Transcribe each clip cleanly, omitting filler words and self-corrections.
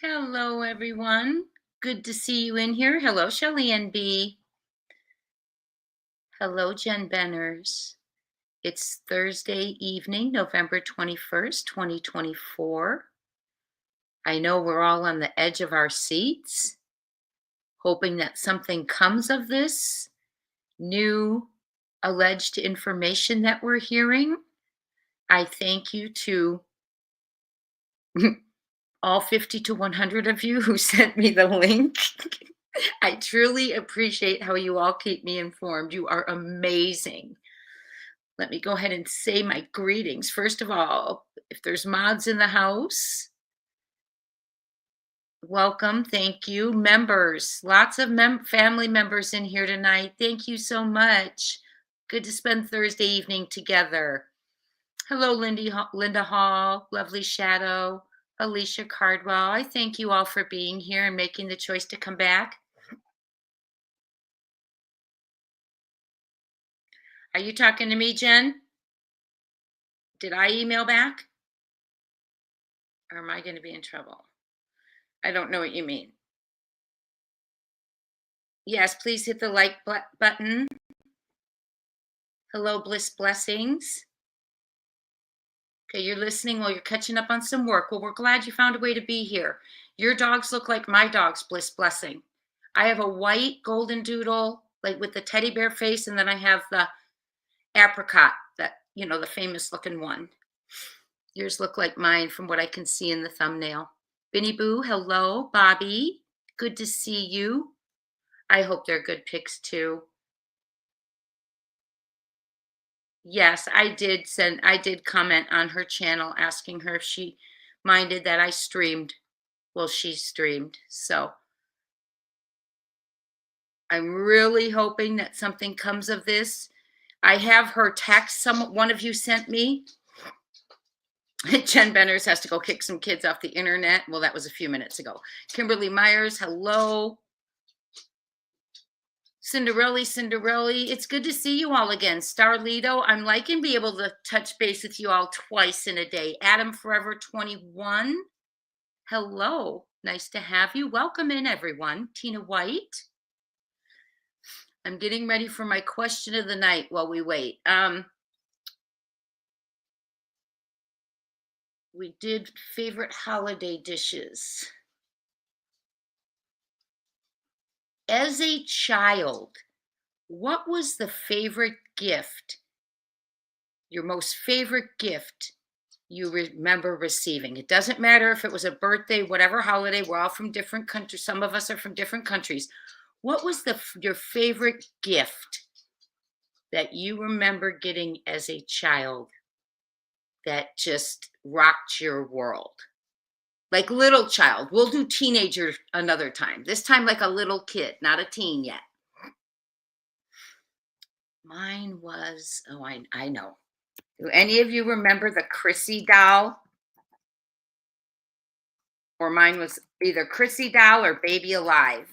Hello, everyone. Good to see you in here. Hello, Shelly and B. Hello, Jen Benners. It's Thursday evening, November 21st, 2024. I know we're all on the edge of our seats, hoping that something comes of this new alleged information that we're hearing. I thank you to all 50 to 100 of you who sent me the link. I truly appreciate how you all keep me informed. You are amazing. Let me go ahead and say my greetings. First of all, if there's mods in the house, welcome. Thank you. Members, lots of family members in here tonight. Thank you so much. Good to spend Thursday evening together. Hello, Linda Hall, Lovely Shadow, Alicia Cardwell. I thank you all for being here and making the choice to come back. Are you talking to me, Jen? Did I email back? Or am I going to be in trouble? I don't know what you mean. Yes, please hit the like button. Hello, Bliss Blessings. Okay, you're listening while you're catching up on some work. Well, we're glad you found a way to be here. Your dogs look like my dog's Bliss Blessing. I have a white golden doodle, like with the teddy bear face, and then I have the apricot, that, the famous looking one. Yours look like mine from what I can see in the thumbnail. Binny Boo, hello. Bobby, good to see you. I hope they're good pics too. Yes, I did comment on her channel asking her if she minded that I streamed. Well, she streamed, so I'm really hoping that something comes of this. I have her text one of you sent me. Jen Benners has to go kick some kids off the internet. Well, that was a few minutes ago. Kimberly Myers, hello. Cinderella, it's good to see you all again. Starlito, I'm liking being able to touch base with you all twice in a day. Adam Forever 21, hello. Nice to have you. Welcome in, everyone. Tina White. I'm getting ready for my question of the night while we wait. We did favorite holiday dishes. As a child, what was the favorite gift, your most favorite gift you remember receiving? It doesn't matter if it was a birthday, whatever holiday, we're all from different countries. Some of us are from different countries. What was your favorite gift that you remember getting as a child that just rocked your world? Like little child. We'll do teenager another time. This time like a little kid, not a teen yet. Mine was, I know. Do any of you remember the Chrissy doll? Or mine was either Chrissy doll or Baby Alive.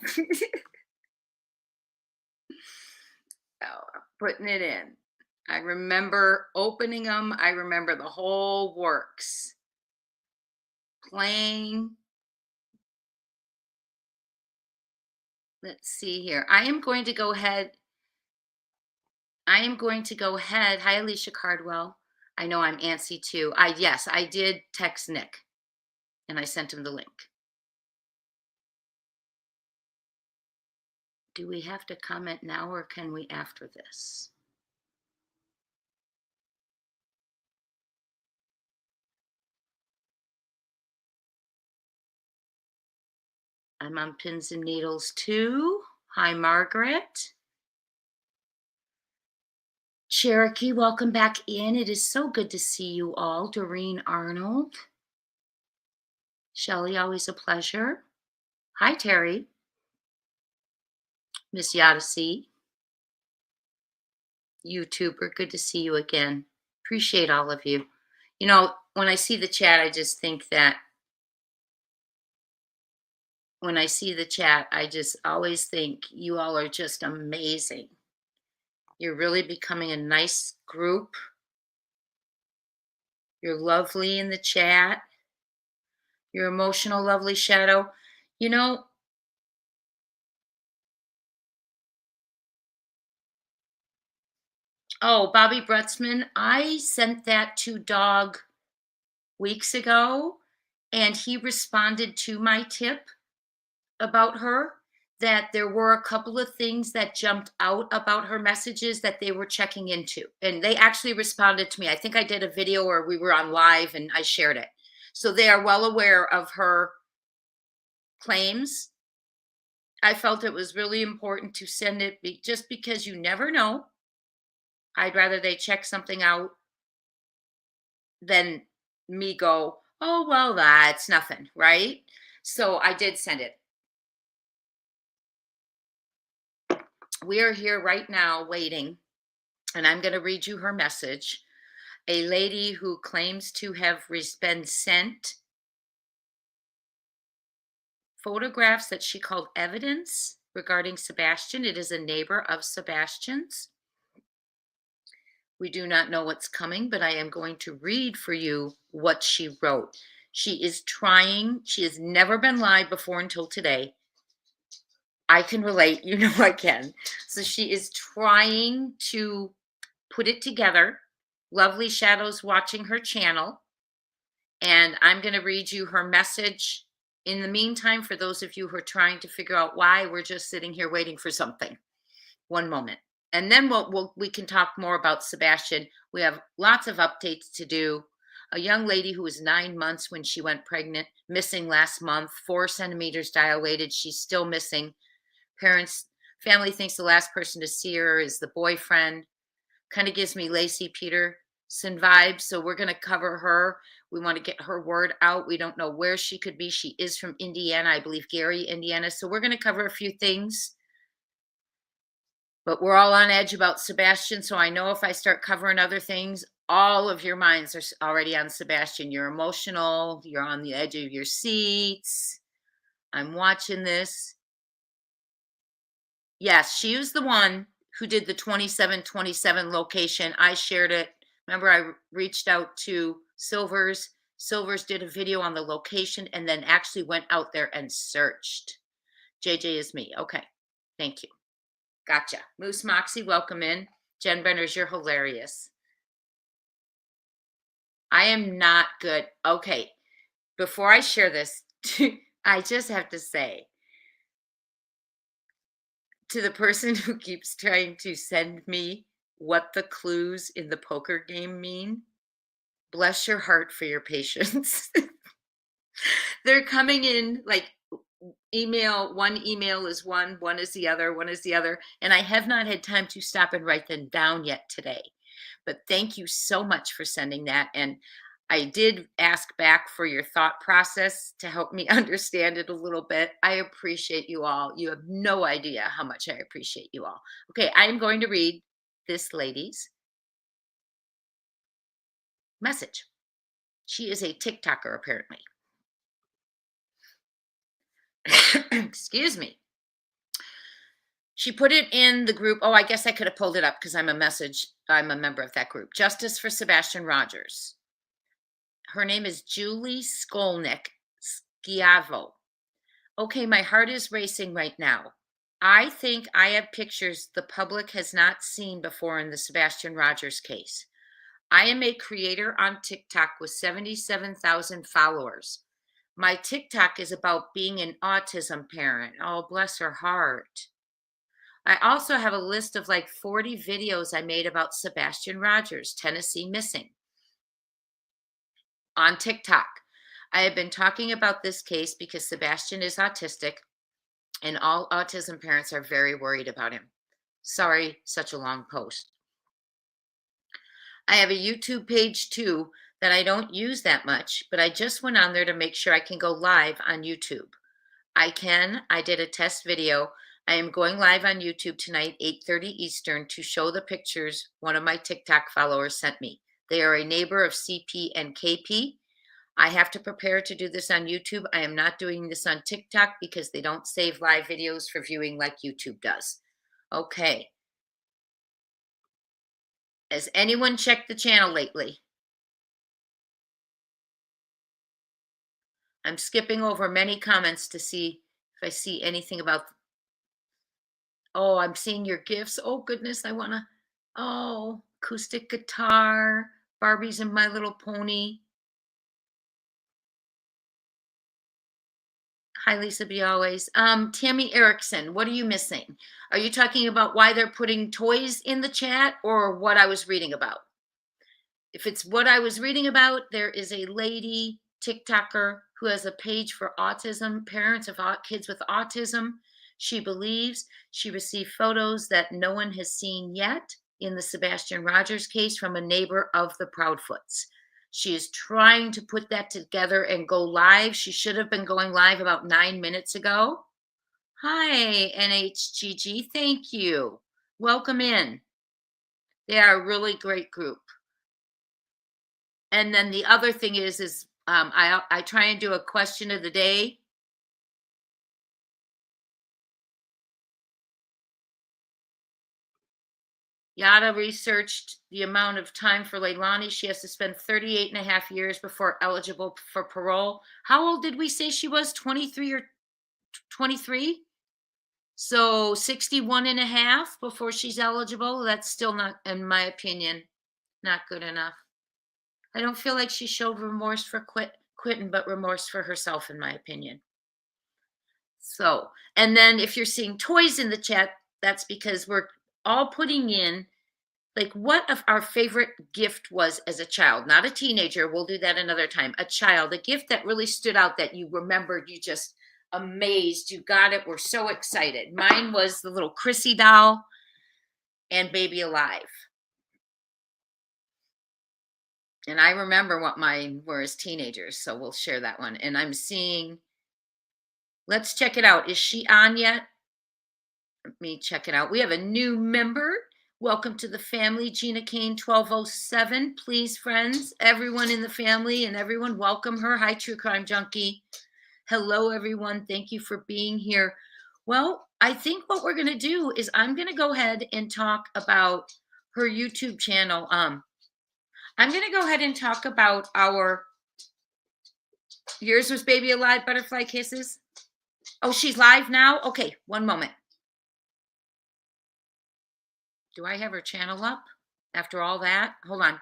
Putting it in. I remember opening them. I remember the whole works. Playing. Let's see here. I am going to go ahead. Hi, Alicia Cardwell. I know I'm antsy too. Yes, I did text Nick and I sent him the link. Do we have to comment now or can we after this? I'm on pins and needles too. Hi, Margaret. Cherokee, welcome back in. It is so good to see you all. Doreen Arnold. Shelley, always a pleasure. Hi, Terry. Miss Yadisi. YouTuber, good to see you again. Appreciate all of you. When I see the chat, I just think that I just always think you all are just amazing. You're really becoming a nice group. You're lovely in the chat. Your emotional, lovely shadow. You know, oh, Bobby Brutzman, I sent that to Dog weeks ago, and he responded to my tip about her, that there were a couple of things that jumped out about her messages that they were checking into. And they actually responded to me. I think I did a video or we were on live and I shared it. So they are well aware of her claims. I felt it was really important to send it just because you never know. I'd rather they check something out than me go, oh, well, that's nothing, right? So I did send it. We are here right now waiting, and I'm going to read you her message. A lady who claims to have been sent photographs that she called evidence regarding Sebastian. It is a neighbor of Sebastian's. We do not know what's coming, but I am going to read for you what she wrote. She is trying, she has never been live before until today. I can relate, you know I can. So she is trying to put it together. Lovely Shadows watching her channel. And I'm going to read you her message. In the meantime, for those of you who are trying to figure out why we're just sitting here waiting for something, one moment. And then we can talk more about Sebastian. We have lots of updates to do. A young lady who was 9 months when she went pregnant, missing last month, 4 centimeters dilated. She's still missing. Family thinks the last person to see her is the boyfriend. Kind of gives me Lacey Peterson vibes. So we're going to cover her. We want to get her word out. We don't know where she could be. She is from Indiana, I believe Gary, Indiana. So we're going to cover a few things. But we're all on edge about Sebastian. So I know if I start covering other things, all of your minds are already on Sebastian. You're emotional. You're on the edge of your seats. I'm watching this. Yes, she was the one who did the 2727 location. I shared it. Remember, I reached out to Silvers. Silvers did a video on the location and then actually went out there and searched. JJ is me. Okay. Thank you. Gotcha. Moose Moxie, welcome in. Jen Benners, you're hilarious. I am not good. Okay. Before I share this, I just have to say, to the person who keeps trying to send me what the clues in the poker game mean, bless your heart for your patience. They're coming in like one email is one is the other, one is the other. And I have not had time to stop and write them down yet today. But thank you so much for sending that. And I did ask back for your thought process to help me understand it a little bit. I appreciate you all. You have no idea how much I appreciate you all. Okay, I'm going to read this lady's message. She is a TikToker, apparently. Excuse me. She put it in the group. Oh, I guess I could have pulled it up because I'm a member of that group. Justice for Sebastian Rogers. Her name is Julie Skolnick Schiavo. Okay, my heart is racing right now. I think I have pictures the public has not seen before in the Sebastian Rogers case. I am a creator on TikTok with 77,000 followers. My TikTok is about being an autism parent. Oh, bless her heart. I also have a list of like 40 videos I made about Sebastian Rogers, Tennessee missing, on TikTok. I have been talking about this case because Sebastian is autistic and all autism parents are very worried about him. Sorry, such a long post. I have a YouTube page too that I don't use that much, but I just went on there to make sure I can go live on YouTube. I did a test video. I am going live on YouTube tonight, 8:30 Eastern, to show the pictures one of my TikTok followers sent me. They are a neighbor of CP and KP. I have to prepare to do this on YouTube. I am not doing this on TikTok because they don't save live videos for viewing like YouTube does. Okay. Has anyone checked the channel lately? I'm skipping over many comments to see if I see anything about. Oh, I'm seeing your gifts. Oh goodness, I wanna. Oh, acoustic guitar, Barbies and My Little Pony. Hi, Lisa B. Always. Tammy Erickson, what are you missing? Are you talking about why they're putting toys in the chat or what I was reading about? If it's what I was reading about, there is a lady TikToker who has a page for autism, parents of kids with autism. She believes she received photos that no one has seen yet in the Sebastian Rogers case from a neighbor of the Proudfoots. She is trying to put that together and go live. She should have been going live about 9 minutes ago. Hi, NHGG. Thank you. Welcome in. They are a really great group. And then the other thing is I try and do a question of the day. Yada researched the amount of time for Leilani. She has to spend 38 and a half years before eligible for parole. How old did we say she was? 23 or 23? So 61 and a half before she's eligible. That's still not, in my opinion, not good enough. I don't feel like she showed remorse for quitting, but remorse for herself, in my opinion. So, and then if you're seeing toys in the chat, that's because we're all putting in like what of our favorite gift was as a child, not a teenager. We'll do that another time. A child, a gift that really stood out that you remembered, you just amazed, you got it, we're so excited. Mine was the little Chrissy doll and Baby Alive. And I remember what mine were as teenagers, so we'll share that one. And I'm seeing, let's check it out. Is she on yet? Let me check it out. We have a new member. Welcome to the family, Gina Kane 1207. Please, friends, everyone in the family and everyone, welcome her. Hi, True Crime Junkie. Hello, everyone. Thank you for being here. Well, I think what we're going to do is I'm going to go ahead and talk about her YouTube channel. I'm going to go ahead and talk about yours was Baby Alive, Butterfly Kisses. Oh, she's live now? Okay, one moment. Do I have her channel up after all that? Hold on.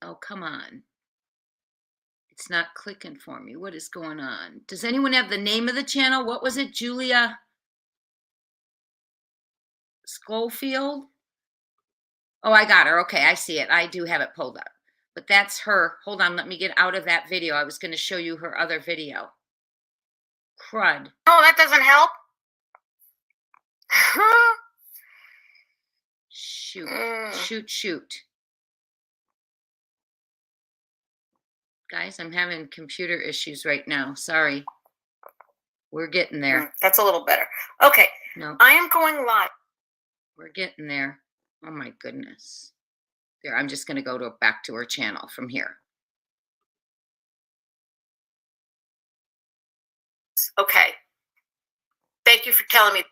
Oh, come on. It's not clicking for me. What is going on? Does anyone have the name of the channel? What was it? Julia Schofield? Oh, I got her. Okay, I see it. I do have it pulled up. But that's her. Hold on, let me get out of that video. I was going to show you her other video. Crud. Oh, that doesn't help. Shoot. Guys, I'm having computer issues right now. Sorry. We're getting there. That's a little better. Okay. No. I am going live. We're getting there. Oh my goodness. There, I'm just going to go back to her channel from here. Okay. Thank you for telling me.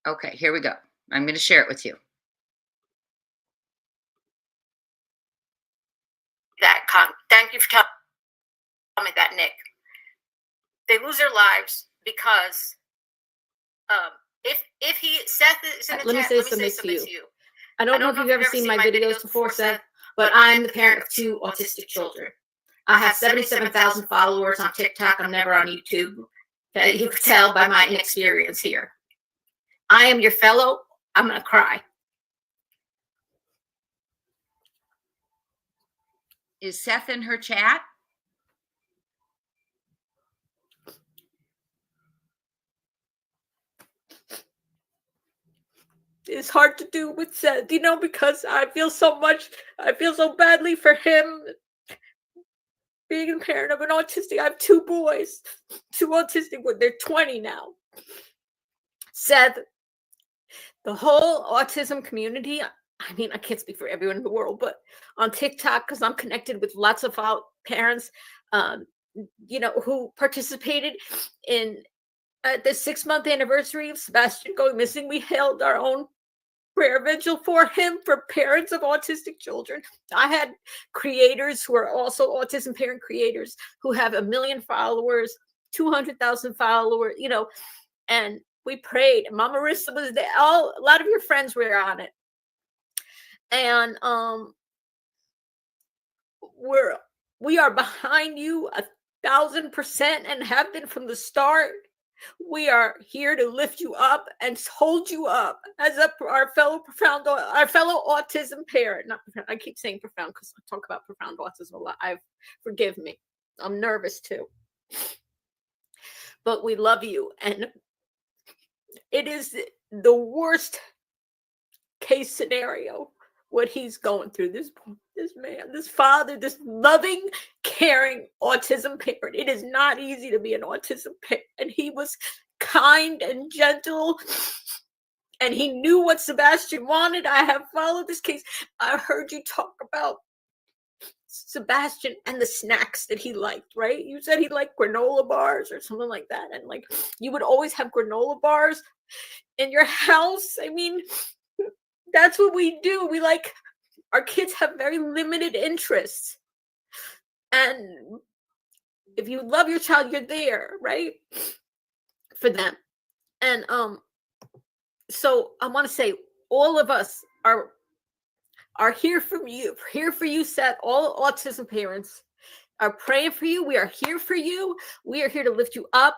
Okay, here we go. I'm going to share it with you. Thank you for telling me that, Nick. They lose their lives because if Seth is in the chat, let me say something to you. I don't know if you've ever seen my videos before, Seth, but I'm the parent of 2 autistic children. I have 77,000 followers on TikTok. I'm never on YouTube. Okay, you can tell by my inexperience here. I am your fellow. I'm going to cry. Is Seth in her chat? is hard to do with Seth, you know, because I feel so badly for him being a parent of an autistic. I have 2 boys, 2 autistic, they're 20 now. Seth, the whole autism community, I mean, I can't speak for everyone in the world, but on TikTok, because I'm connected with lots of parents, you know, who participated in the 6-month anniversary of Sebastian going missing. We held our own prayer vigil for him, for parents of autistic children. I had creators who are also autism parent creators who have 1 million followers, 200,000 followers, you know, and we prayed. Mama Marissa was there. A lot of your friends were on it. And we are behind you 1,000% and have been from the start. We are here to lift you up and hold you up as our fellow autism parent. Not profound. I keep saying profound because I talk about profound autism a lot. Forgive me. I'm nervous too. But we love you, and it is the worst case scenario what he's going through. This man, this father, this loving, caring autism parent. It is not easy to be an autism parent. And he was kind and gentle, and he knew what Sebastian wanted. I have followed this case. I heard you talk about Sebastian and the snacks that he liked, right? You said he liked granola bars or something like that. And like, you would always have granola bars in your house. I mean, that's what we do. We like, our kids have very limited interests. And if you love your child, you're there, right? For them. And so I want to say all of us are here for you, Seth. All autism parents are praying for you. We are here for you. We are here to lift you up.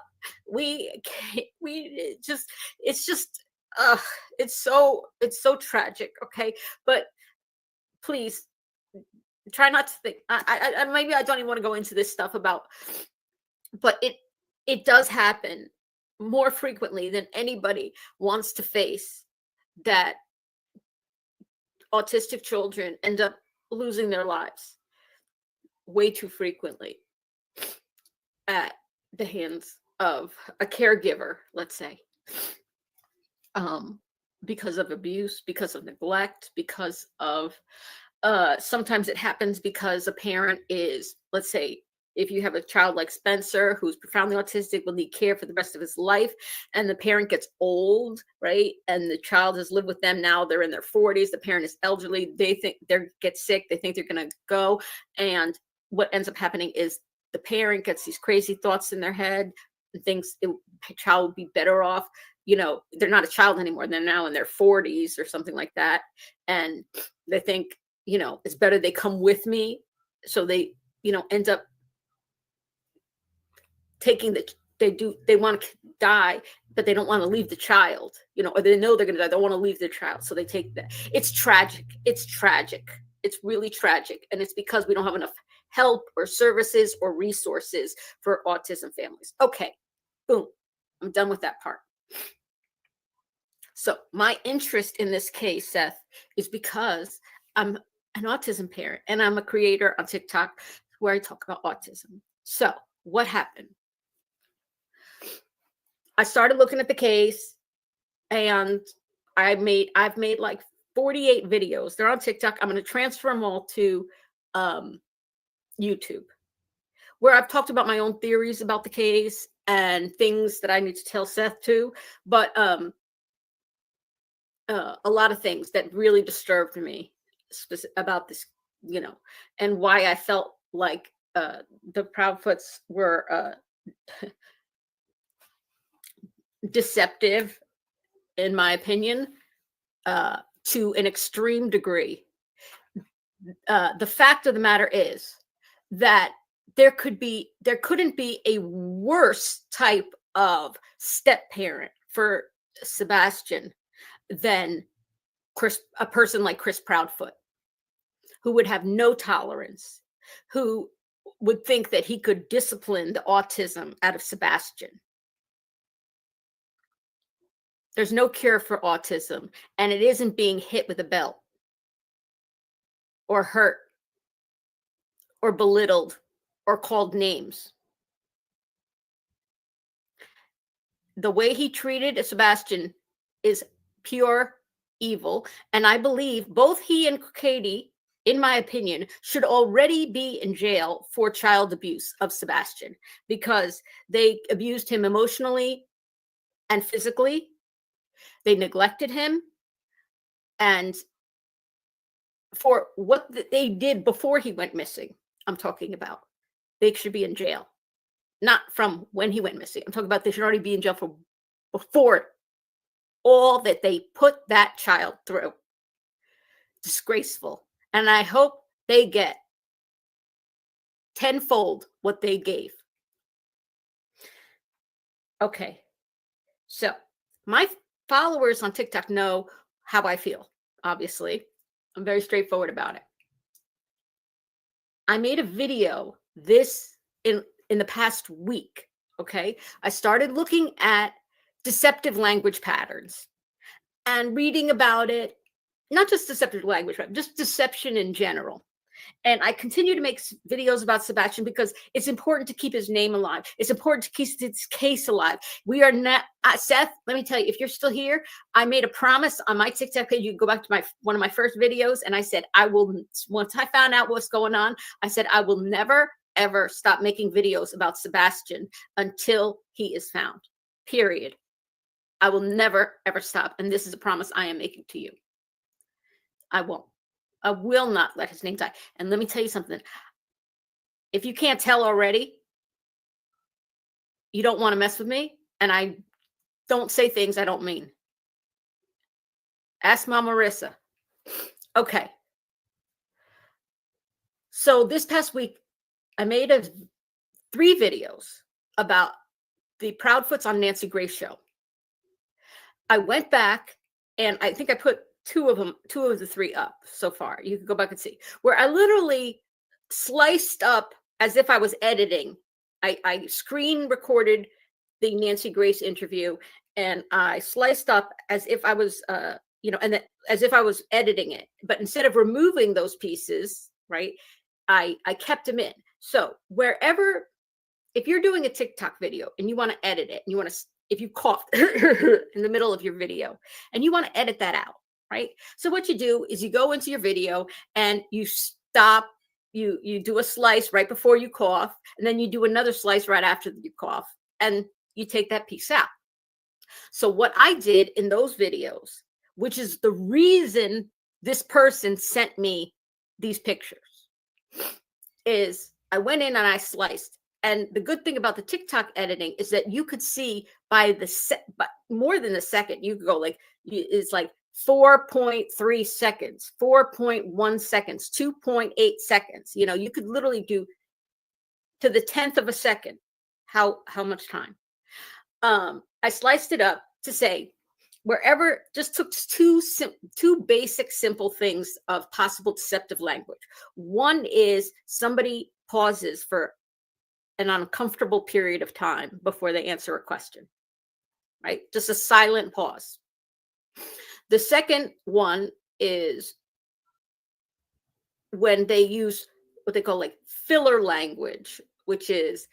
It's so tragic. Okay. But please try not to think, I maybe I don't even want to go into this stuff about, but it does happen more frequently than anybody wants to face, that autistic children end up losing their lives way too frequently at the hands of a caregiver, let's say, because of abuse, because of neglect, because of sometimes it happens because a parent is, let's say, if you have a child like Spencer, who's profoundly autistic, will need care for the rest of his life, and the parent gets old, right? And the child has lived with them now, they're in their 40s, the parent is elderly, they think they get sick, they think they're going to go. And what ends up happening is the parent gets these crazy thoughts in their head and thinks the child would be better off. You know, they're not a child anymore. They're now in their 40s or something like that. And they think, you know, it's better they come with me. So they, you know, end up taking they want to die, but they don't want to leave the child, you know, or they know they're going to die. They don't want to leave their child. So they take that. It's tragic. It's tragic. It's really tragic. And it's because we don't have enough help or services or resources for autism families. Okay. Boom. I'm done with that part. So my interest in this case, Seth, is because I'm an autism parent and I'm a creator on TikTok where I talk about autism. So what happened? I started looking at the case, and I've made like 48 videos. They're on TikTok. I'm going to transfer them all to YouTube, where I've talked about my own theories about the case and things that I need to tell Seth too. But a lot of things that really disturbed me about this, you know, and why I felt like the Proudfoots were deceptive, in my opinion, to an extreme degree. The fact of the matter is that there couldn't be a worse type of step parent for Sebastian than a person like Chris Proudfoot, who would have no tolerance, who would think that he could discipline the autism out of Sebastian. There's no cure for autism, and it isn't being hit with a belt or hurt or belittled or called names. The way he treated Sebastian is pure evil, and I believe both he and Katie, in my opinion, should already be in jail for child abuse of Sebastian, because they abused him emotionally and physically. They neglected him, and for what they did before he went missing, I'm talking about, they should be in jail. Not from when he went missing. I'm talking about they should already be in jail for before all that they put that child through. Disgraceful. And I hope they get tenfold what they gave. Okay. So my followers on TikTok know how I feel, obviously. I'm very straightforward about it. I made a video in the past week, okay? I started looking at deceptive language patterns and reading about it, not just deceptive language, but just deception in general. And I continue to make videos about Sebastian because it's important to keep his name alive. It's important to keep his case alive. We are not, Seth, let me tell you, if you're still here, I made a promise on my TikTok page. You can go back to one of my first videos. And I said, once I found out what's going on, I said, I will never, ever stop making videos about Sebastian until he is found, period. I will never, ever stop. And this is a promise I am making to you. I won't. I will not let his name die. And let me tell you something. If you can't tell already, you don't want to mess with me. And I don't say things I don't mean. Ask Mama Marissa. Okay. So this past week, I made 3 videos about the Proudfoots on Nancy Grace show. I went back and I think I put 2 of the 3 up so far. You can go back and see where I literally sliced up as if I was editing. I screen recorded the Nancy Grace interview and I sliced up as if I was, as if I was editing it. But instead of removing those pieces, right, I kept them in. So wherever, if you're doing a TikTok video and you want to edit it, and you want to, if you cough in the middle of your video and you want to edit that out, right? So what you do is you go into your video and you stop, you do a slice right before you cough, and then you do another slice right after you cough, and you take that piece out. So what I did in those videos, which is the reason this person sent me these pictures, is I went in and I sliced. And the good thing about the TikTok editing is that you could see by more than a second, you could go like, it's like 4.3 seconds, 4.1 seconds, 2.8 seconds. You know, you could literally do to the 10th of a second how much time. I sliced it up to say wherever, just took two basic simple things of possible deceptive language. One is somebody pauses for an uncomfortable period of time before they answer a question, right? Just a silent pause. The second one is when they use what they call like filler language, which is,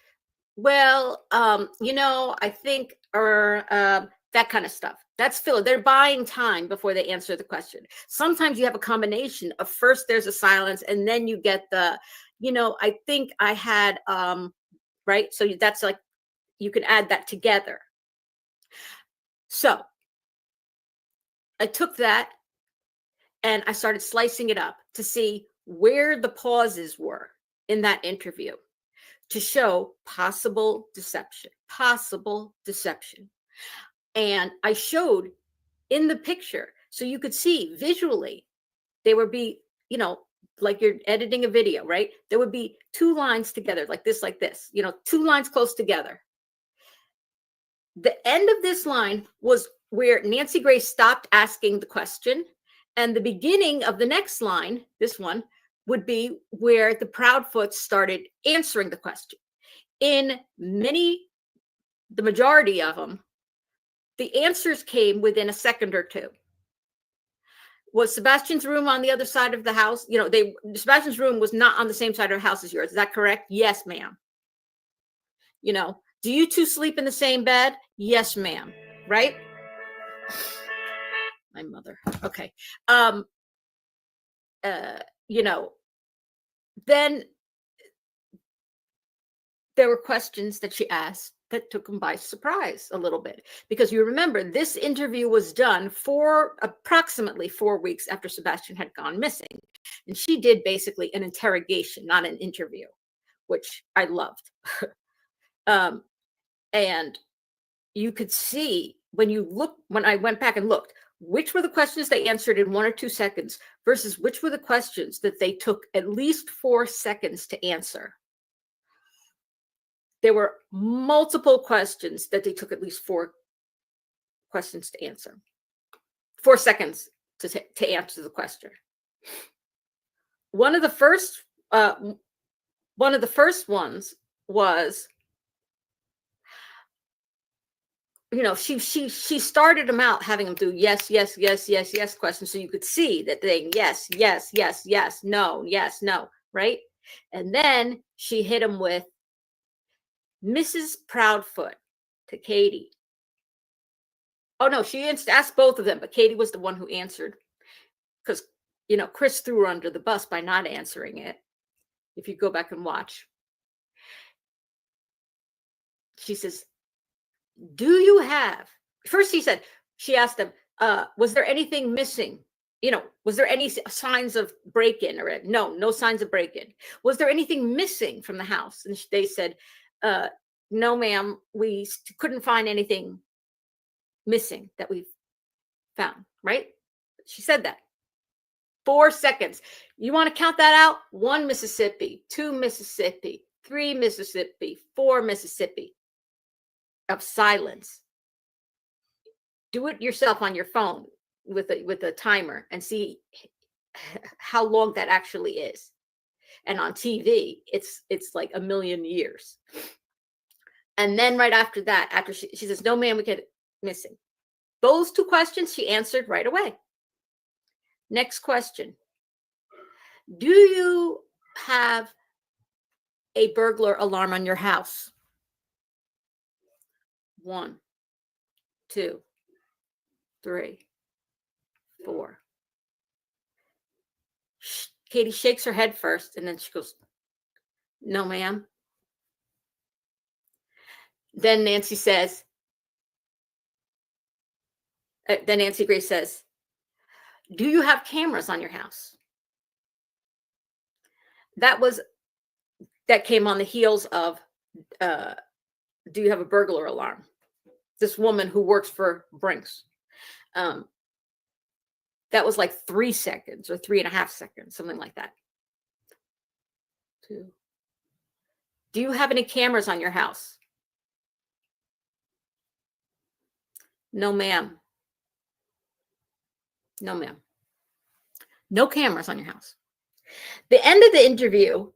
well, I think, or that kind of stuff. That's filler. They're buying time before they answer the question. Sometimes you have a combination of first there's a silence and then you get the, I think I had, right? So that's like, you can add that together. So I took that and I started slicing it up to see where the pauses were in that interview to show possible deception. And I showed in the picture, so you could see visually, they would be, like you're editing a video, right? There would be 2 lines together, like this, 2 lines close together. The end of this line was where Nancy Grace stopped asking the question. And the beginning of the next line, this one, would be where the Proudfoots started answering the question. In the majority of them, the answers came within a second or two. Was Sebastian's room on the other side of the house? You know, Sebastian's room was not on the same side of the house as yours. Is that correct? Yes, ma'am. You know, do you two sleep in the same bed? Yes, ma'am. Right? My mother. Okay. You know, then there were questions that she asked that took him by surprise a little bit, because you remember this interview was done for approximately 4 weeks after Sebastian had gone missing. And she did basically an interrogation, not an interview, which I loved. And you could see when I went back and looked, which were the questions they answered in 1 or 2 seconds versus which were the questions that they took at least 4 seconds to answer. There were multiple questions that they took at least 4 questions to answer. 4 seconds to answer the question. One of the first ones was, you know, she started them out having them do yes questions, so you could see that they yes, no, yes, no, right? And then she hit them with Mrs. Proudfoot to Katie. Oh no, she asked both of them, but Katie was the one who answered, because, you know, Chris threw her under the bus by not answering it. If you go back and watch, she says, do you have, first she asked them, was there anything missing? You know, was there any signs of break-in? Or no signs of break-in. Was there anything missing from the house? And they said, no, ma'am, we couldn't find anything missing that we've found, right? She said that. 4 seconds. You want to count that out? 1 Mississippi, 2 Mississippi, 3 Mississippi, 4 Mississippi of silence. Do it yourself on your phone with a timer and see how long that actually is. And on TV, it's like a million years. And then right after that, after she says, no, ma'am, we get missing. Those 2 questions she answered right away. Next question. Do you have a burglar alarm on your house? 1, 2, 3, 4. Katie shakes her head first, and then she goes, no, ma'am. Then Nancy Grace says, do you have cameras on your house? That came on the heels of, do you have a burglar alarm? This woman who works for Brinks. That was like 3 seconds or 3.5 seconds, something like that. 2. Do you have any cameras on your house? No, ma'am. No, ma'am. No cameras on your house. The end of the interview,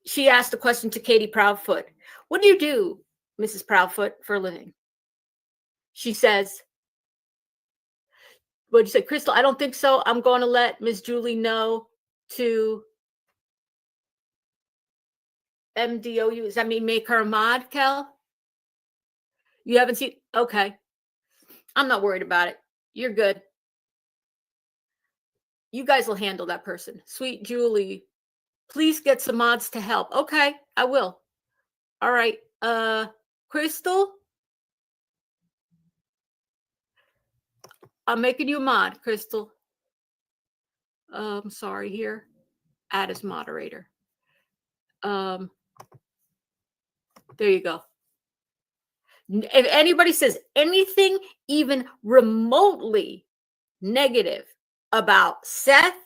she asked a question to Katie Proudfoot. What do you do, Mrs. Proudfoot, for a living? She says, what'd you say, Crystal? I don't think so. I'm going to let Miss Julie know to MDOU. Does that mean make her a mod, Kel? You haven't seen? Okay. I'm not worried about it. You're good. You guys will handle that person. Sweet Julie, please get some mods to help. Okay, I will. All right. Crystal? I'm making you a mod, Crystal. I'm sorry here. Add as moderator. There you go. If anybody says anything even remotely negative about Seth,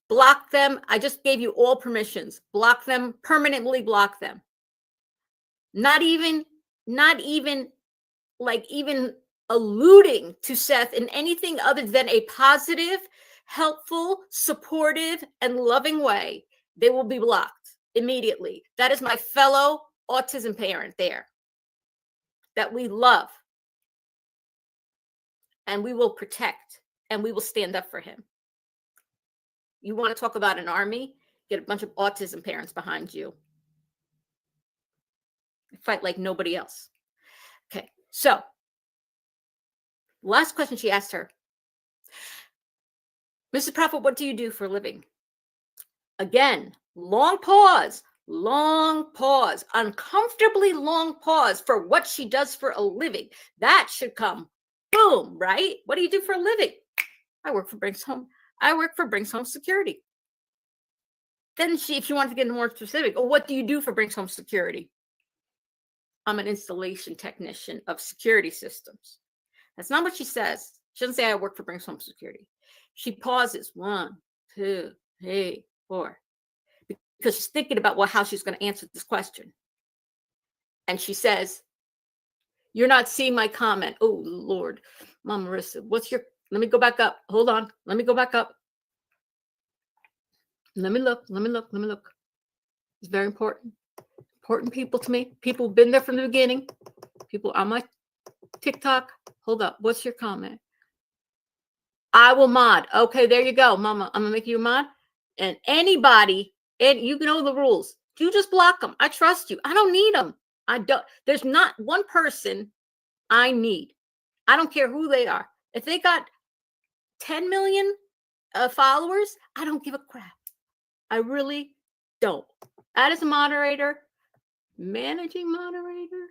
block them. I just gave you all permissions. Block them, permanently block them. Not even alluding to Seth in anything other than a positive, helpful, supportive, and loving way. They will be blocked immediately. That is my fellow autism parent there that we love. and we will protect, and we will stand up for him. You want to talk about an army? Get a bunch of autism parents behind you. Fight like nobody else. Okay, so last question she asked her, Mrs. Prophet, what do you do for a living? Again, long pause, uncomfortably long pause for what she does for a living. That should come, boom, right? What do you do for a living? I work for Brinks Home Security. Then if she wanted to get more specific, what do you do for Brinks Home Security? I'm an installation technician of security systems. That's not what she says. She doesn't say I work for Brinks Home Security. She pauses 1, 2, 3, 4, because she's thinking about how she's going to answer this question. And she says, you're not seeing my comment. Oh, Lord. Mom Marissa, let me go back up. Hold on. Let me go back up. Let me look. It's very important. Important people to me. People who've been there from the beginning. People on my TikTok. Hold up. What's your comment? I will mod. Okay, there you go, Mama. I'm going to make you a mod. And anybody, and you know the rules. You just block them. I trust you. I don't need them. There's not one person I need. I don't care who they are. If they got 10 million followers, I don't give a crap. I really don't. That is a moderator, managing moderator.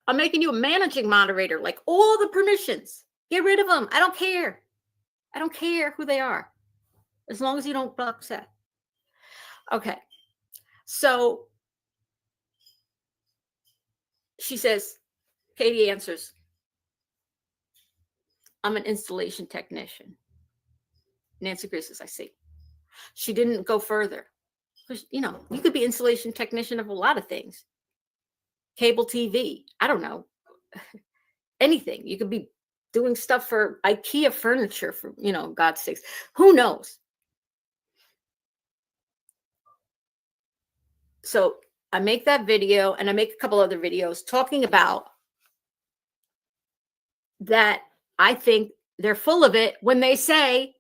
I'm making you a managing moderator, like all the permissions. Get rid of them. I don't care. I don't care who they are, as long as you don't block Seth. Okay. So she says, Katie answers, I'm an installation technician. Nancy Grace says, I see. She didn't go further. You know, you could be installation technician of a lot of things. Cable TV. I don't know. Anything. You could be doing stuff for IKEA furniture, for, God's sakes. Who knows? So I make that video, and I make a couple other videos talking about that. I think they're full of it when they say,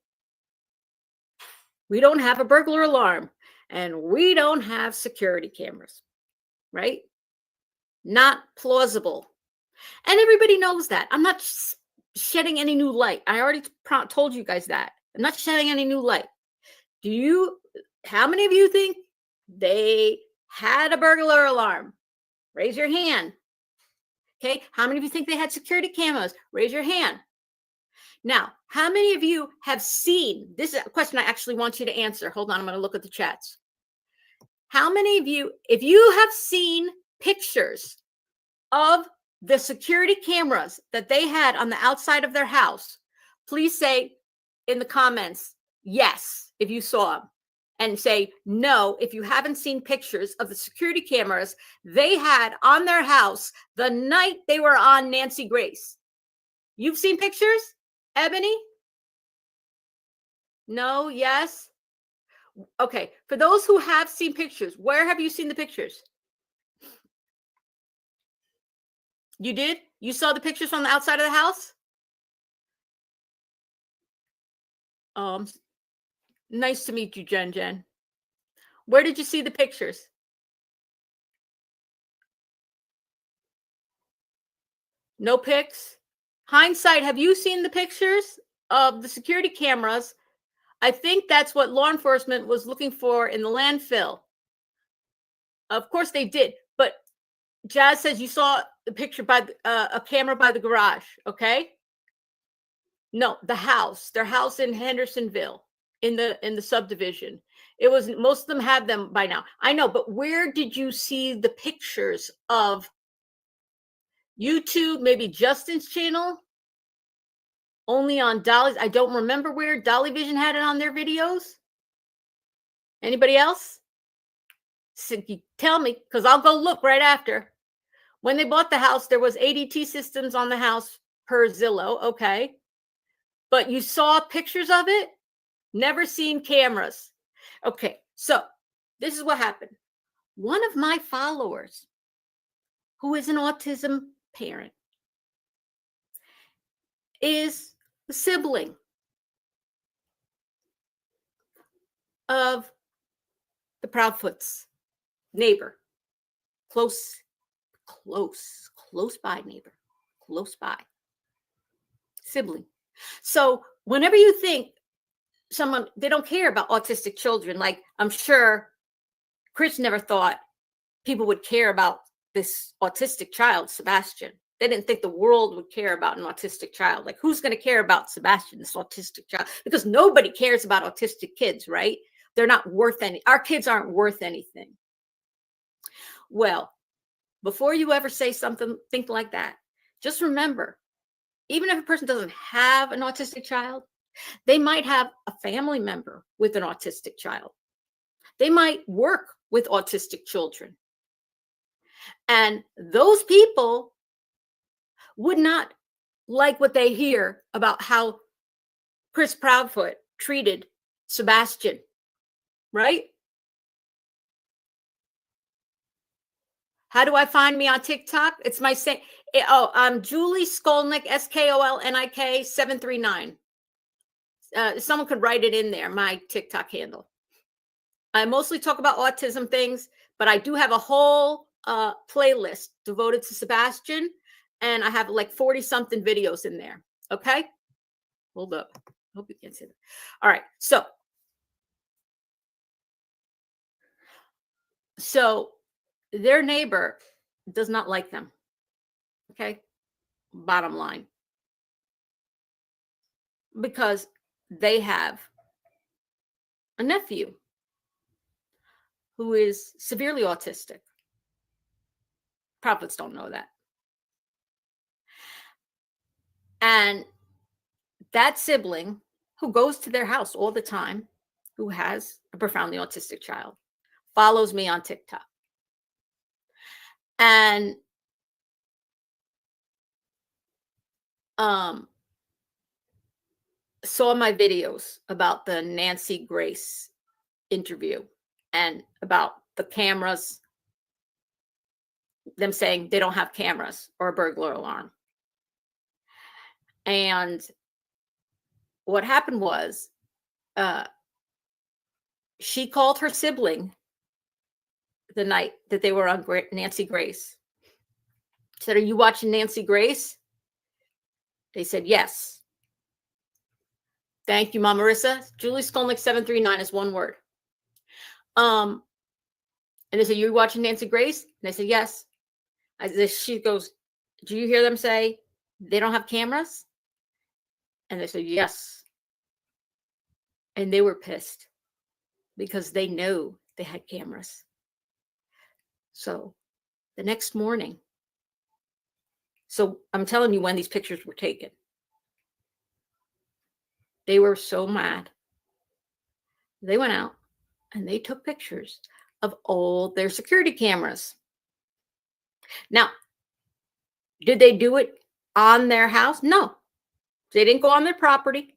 we don't have a burglar alarm and we don't have security cameras, right? Not plausible. And everybody knows that. I'm not shedding any new light. I already told you guys that. I'm not shedding any new light. How many of you think they had a burglar alarm? Raise your hand. Okay. How many of you think they had security cameras? Raise your hand. Now, how many of you have seen, this is a question I actually want you to answer. Hold on, I'm going to look at the chats. How many of you, if you have seen pictures of the security cameras that they had on the outside of their house, please say in the comments, yes, if you saw them, and say no if you haven't seen pictures of the security cameras they had on their house the night they were on Nancy Grace. You've seen pictures? Ebony? No, yes? Okay, for those who have seen pictures, where have you seen the pictures? You did? You saw the pictures from the outside of the house? Nice to meet you, Jen. Where did you see the pictures? No pics? Hindsight, have you seen the pictures of the security cameras? I think that's what law enforcement was looking for in the landfill. Of course they did, but Jazz says you saw the picture by a camera by the garage, okay? No, the house, their house in Hendersonville, in the subdivision. It was, most of them had them by now. I know, but where did you see the pictures of YouTube, maybe Justin's channel? Only on Dolly's. I don't remember where Dolly Vision had it on their videos. Anybody else? So tell me, because I'll go look right after. When they bought the house, there was ADT systems on the house per Zillow. Okay. But you saw pictures of it? Never seen cameras. Okay. So this is what happened. One of my followers, who is an autism parent, is the sibling of the Proudfoot's neighbor, close by neighbor, close by sibling. So whenever you think they don't care about autistic children, like I'm sure Chris never thought people would care about this autistic child, Sebastian. They didn't think the world would care about an autistic child. Like, who's going to care about Sebastian, this autistic child? Because nobody cares about autistic kids, right? They're not worth any. Our kids aren't worth anything. Well, before you ever say something, think like that. Just remember, even if a person doesn't have an autistic child, they might have a family member with an autistic child. They might work with autistic children. And those people would not like what they hear about how Chris Proudfoot treated Sebastian, right? How do I find me on TikTok? It's my same. Oh, I'm Julie Skolnick, SKOLNIK 739. Someone could write it in there, my TikTok handle. I mostly talk about autism things, but I do have a whole playlist devoted to Sebastian, and I have like 40 something videos in there. Okay, hold up. Hope you can see that. All right, so their neighbor does not like them. Okay, bottom line, because they have a nephew who is severely autistic. Prophets don't know that. And that sibling who goes to their house all the time, who has a profoundly autistic child, follows me on TikTok. And saw my videos about the Nancy Grace interview and about the cameras, them saying they don't have cameras or a burglar alarm. And what happened was she called her sibling the night that they were on Nancy Grace. Said, "Are you watching Nancy Grace?" They said, "Yes." Thank you, Mom Marissa. Julie Skolnick 739 is one word. And they said, "You're watching Nancy Grace?" And they said, "Yes." She goes, "Do you hear them say they don't have cameras?" And they said, "Yes." And they were pissed because they know they had cameras. So the next morning, so I'm telling you when these pictures were taken. They were so mad. They went out and they took pictures of all their security cameras. Now, did they do it on their house? No. They didn't go on their property.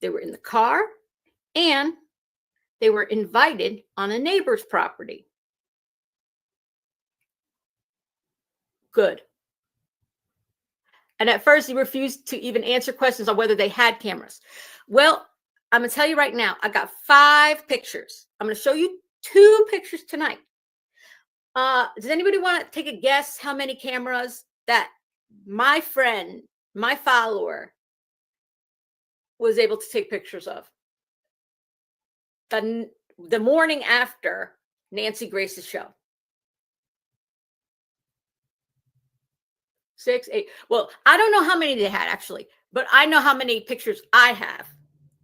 They were in the car and they were invited on a neighbor's property. Good. And at first, he refused to even answer questions on whether they had cameras. Well, I'm going to tell you right now, I got 5 pictures. I'm going to show you 2 pictures tonight. Does anybody want to take a guess how many cameras that my friend, my follower, was able to take pictures of the morning after Nancy Grace's show? 6, 8. Well, I don't know how many they had actually, but I know how many pictures I have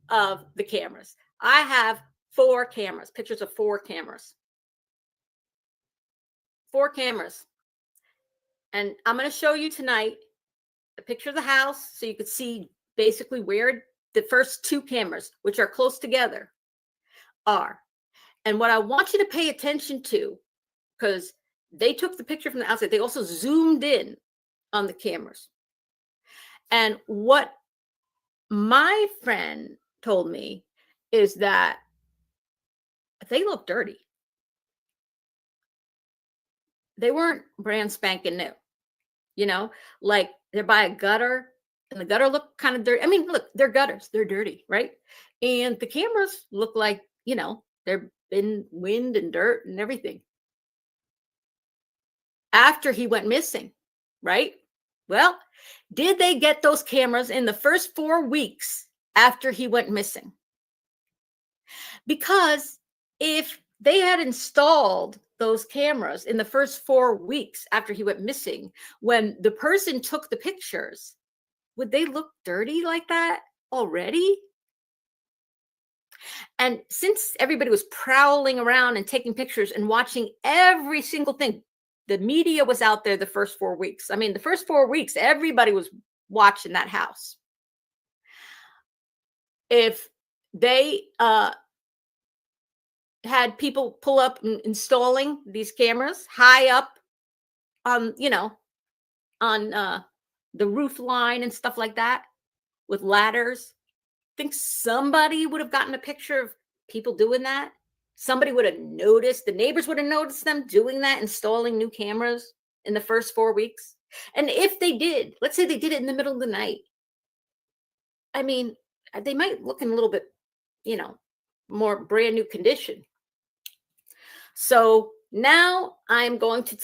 of the cameras. I have 4 cameras, pictures of 4 cameras. 4 cameras. And I'm going to show you tonight a picture of the house so you could see basically where the first 2 cameras, which are close together, are. And what I want you to pay attention to, because they took the picture from the outside, they also zoomed in on the cameras. And what my friend told me is that they look dirty. They weren't brand spanking new, like they're by a gutter. and the gutter looked kind of dirty. I mean, look, they're gutters, they're dirty, right? And the cameras look like, you know, they're in wind and dirt and everything. After he went missing, right? Well, did they get those cameras in the first 4 weeks after he went missing? Because if they had installed those cameras in the first 4 weeks after he went missing, when the person took the pictures, would they look dirty like that already? And since everybody was prowling around and taking pictures and watching every single thing, the media was out there the first 4 weeks. I mean, the first 4 weeks, everybody was watching that house. If they had people pull up and installing these cameras high up on, you know, on the roof line and stuff like that with ladders, I think somebody would have gotten a picture of people doing that. Somebody would have noticed, the neighbors would have noticed them doing that, installing new cameras in the first 4 weeks. And if they did, let's say they did it in the middle of the night, I mean, they might look in a little bit, you know, more brand new condition. So now I'm going to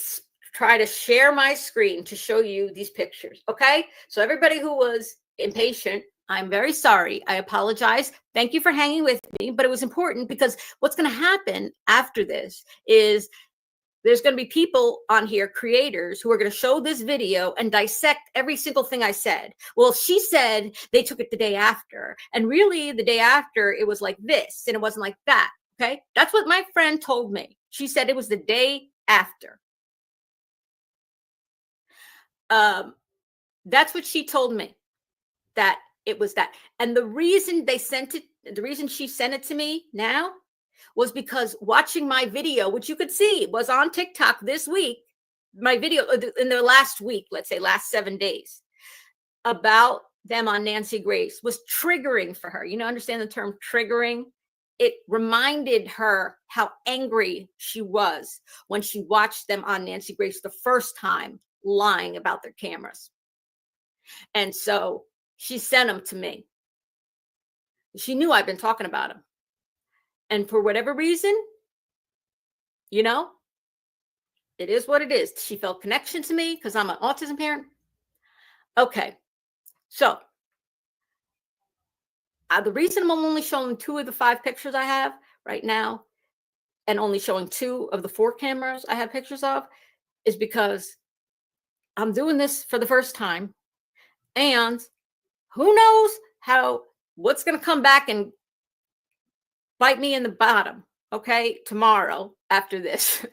try to share my screen to show you these pictures. Okay. So everybody who was impatient, I'm very sorry. I apologize. Thank you for hanging with me, but it was important because what's going to happen after this is there's going to be people on here, creators, who are going to show this video and dissect every single thing I said. Well, she said they took it the day after, and really the day after it was like this and it wasn't like that. Okay. That's what my friend told me. She said it was the day after. That's what she told me, that it was that. And the reason they sent it, the reason she sent it to me now was because watching my video, which you could see was on TikTok this week, my video in the last week, let's say last 7 days, about them on Nancy Grace was triggering for her. You know, understand the term triggering? It reminded her how angry she was when she watched them on Nancy Grace the first time lying about their cameras. And so she sent them to me. She knew I'd been talking about them. And for whatever reason, you know, it is what it is. She felt connection to me because I'm an autism parent. Okay. So the reason I'm only showing 2 of the 5 pictures I have right now and only showing 2 of the 4 cameras I have pictures of is because I'm doing this for the first time. And who knows what's going to come back and bite me in the bottom, okay, tomorrow after this.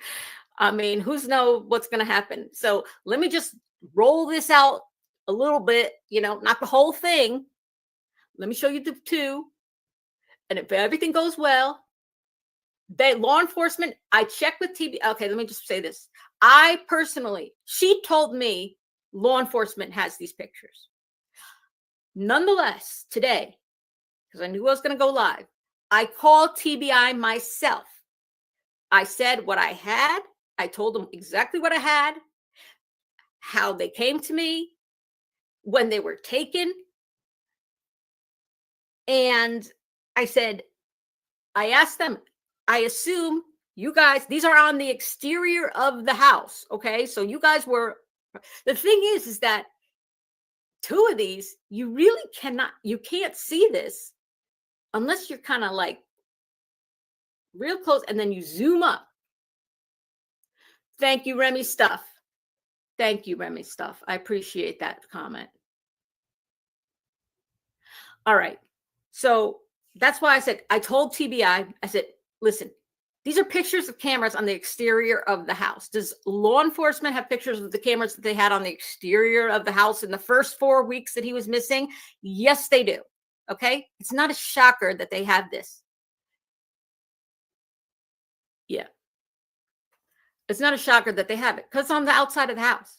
I mean, who's know what's going to happen. So let me just roll this out a little bit, you know, not the whole thing. Let me show you the 2. And if everything goes well, law enforcement, I checked with TB. Okay, let me just say this. I personally, she told me law enforcement has these pictures. Nonetheless, today, because I knew I was going to go live, I called TBI myself. I said what I had. I told them exactly what I had, how they came to me, when they were taken. And I said, I asked them, I assume you guys, these are on the exterior of the house. Okay. So you guys were, the thing is that 2 of these, you really you can't see this unless you're kind of like real close and then you zoom up. Thank you, Remy Stuff. Thank you, Remy Stuff. I appreciate that comment. All right. So that's why I said, I told TBI, I said, listen, these are pictures of cameras on the exterior of the house. Does law enforcement have pictures of the cameras that they had on the exterior of the house in the first 4 weeks that he was missing? Yes, they do. Okay. It's not a shocker that they have this. Yeah. It's not a shocker that they have it because it's on the outside of the house.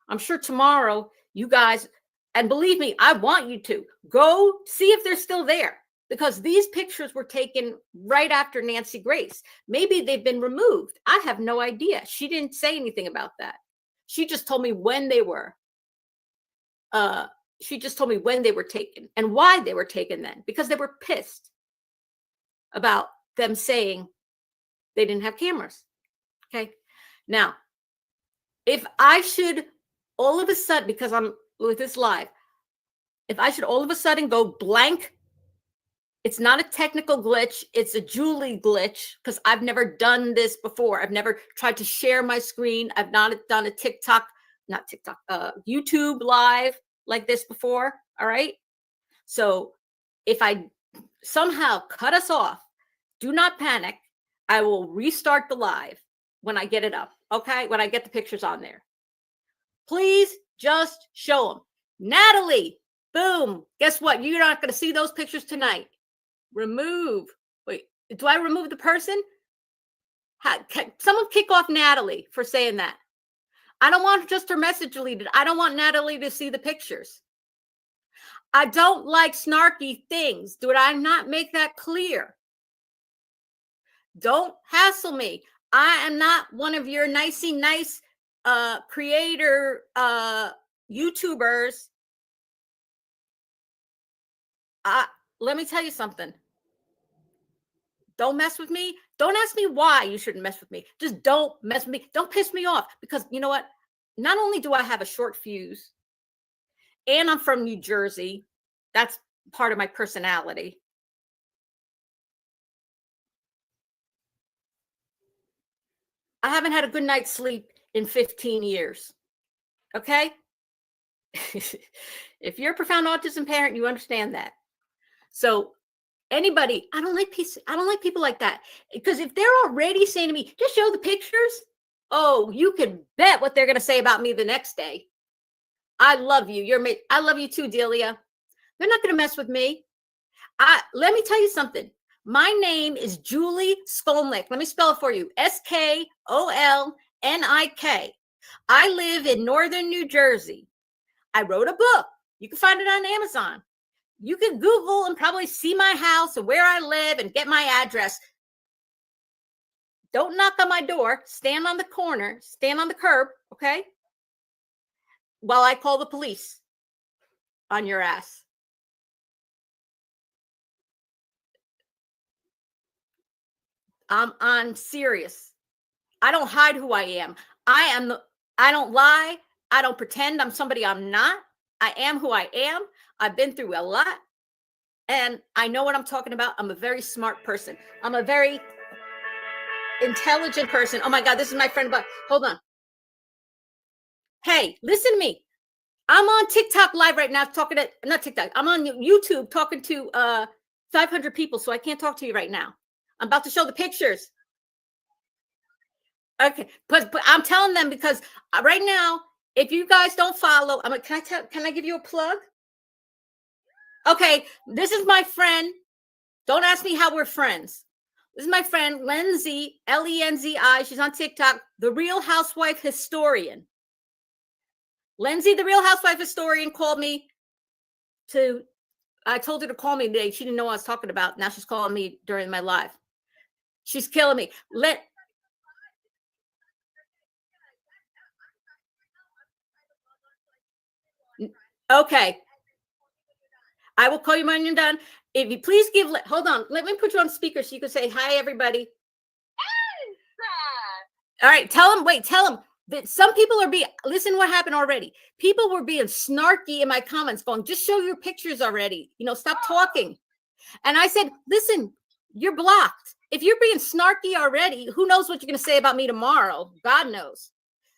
I'm sure tomorrow you guys, and believe me, I want you to go see if they're still there because these pictures were taken right after Nancy Grace. Maybe they've been removed. I have no idea. She didn't say anything about that. She just told me when they were she just told me when they were taken and why they were taken then, because they were pissed about them saying they didn't have cameras. Okay. Now, if I should all of a sudden, because I'm with this live, if I should all of a sudden go blank, it's not a technical glitch. It's a Julie glitch, because I've never done this before. I've never tried to share my screen. I've not done a YouTube live like this before. All right. So if I somehow cut us off, do not panic. I will restart the live when I get it up. Okay. When I get the pictures on there. Please just show them. Natalie, boom. Guess what? You're not going to see those pictures tonight. Remove. Wait, do I remove the person? Someone kick off Natalie for saying that. I don't want just her message deleted. I don't want Natalie to see the pictures. I don't like snarky things. Did I not make that clear? Don't hassle me. I am not one of your nicey nice creator YouTubers. Let me tell you something. Don't mess with me. Don't ask me why you shouldn't mess with me. Just don't mess with me. Don't piss me off, because you know what? Not only do I have a short fuse, and I'm from New Jersey. That's part of my personality. I haven't had a good night's sleep in 15 years. Okay? If you're a profound autism parent, you understand that. So anybody, I don't like people like that, because if they're already saying to me, just show the pictures, oh, you can bet what they're going to say about me the next day. I love you. I love you too, Delia. They're not going to mess with me. Let me tell you something. My name is Julie Skolnick. Let me spell it for you. Skolnik. I live in northern New Jersey. I wrote a book. You can find it on Amazon. You can Google and probably see my house and where I live and get my address. Don't knock on my door. Stand on the corner. Stand on the curb, okay? While I call the police on your ass. I'm serious. I don't hide who I am. I don't lie. I don't pretend I'm somebody I'm not. I am who I am. I've been through a lot, and I know what I'm talking about. I'm a very smart person. I'm a very intelligent person. Oh my God, this is my friend. But hold on. Hey, listen to me. I'm on TikTok live right now talking to, not TikTok. I'm on YouTube talking to 500 people, so I can't talk to you right now. I'm about to show the pictures. Okay, but I'm telling them, because right now, if you guys don't follow, can I give you a plug? Okay, this is my friend. Don't ask me how we're friends. This is my friend, Lenzi, Lenzi. She's on TikTok, The Real Housewife Historian. Lenzi, The Real Housewife Historian, called me I told her to call me today. She didn't know what I was talking about. Now she's calling me during my live. She's killing me. Okay. I will call you when you're done. If you please hold on. Let me put you on speaker so you can say hi, everybody. All right. Tell them that some people are listen to what happened already. People were being snarky in my comments going, just show your pictures already. Stop talking. And I said, listen, you're blocked. If you're being snarky already, who knows what you're going to say about me tomorrow? God knows.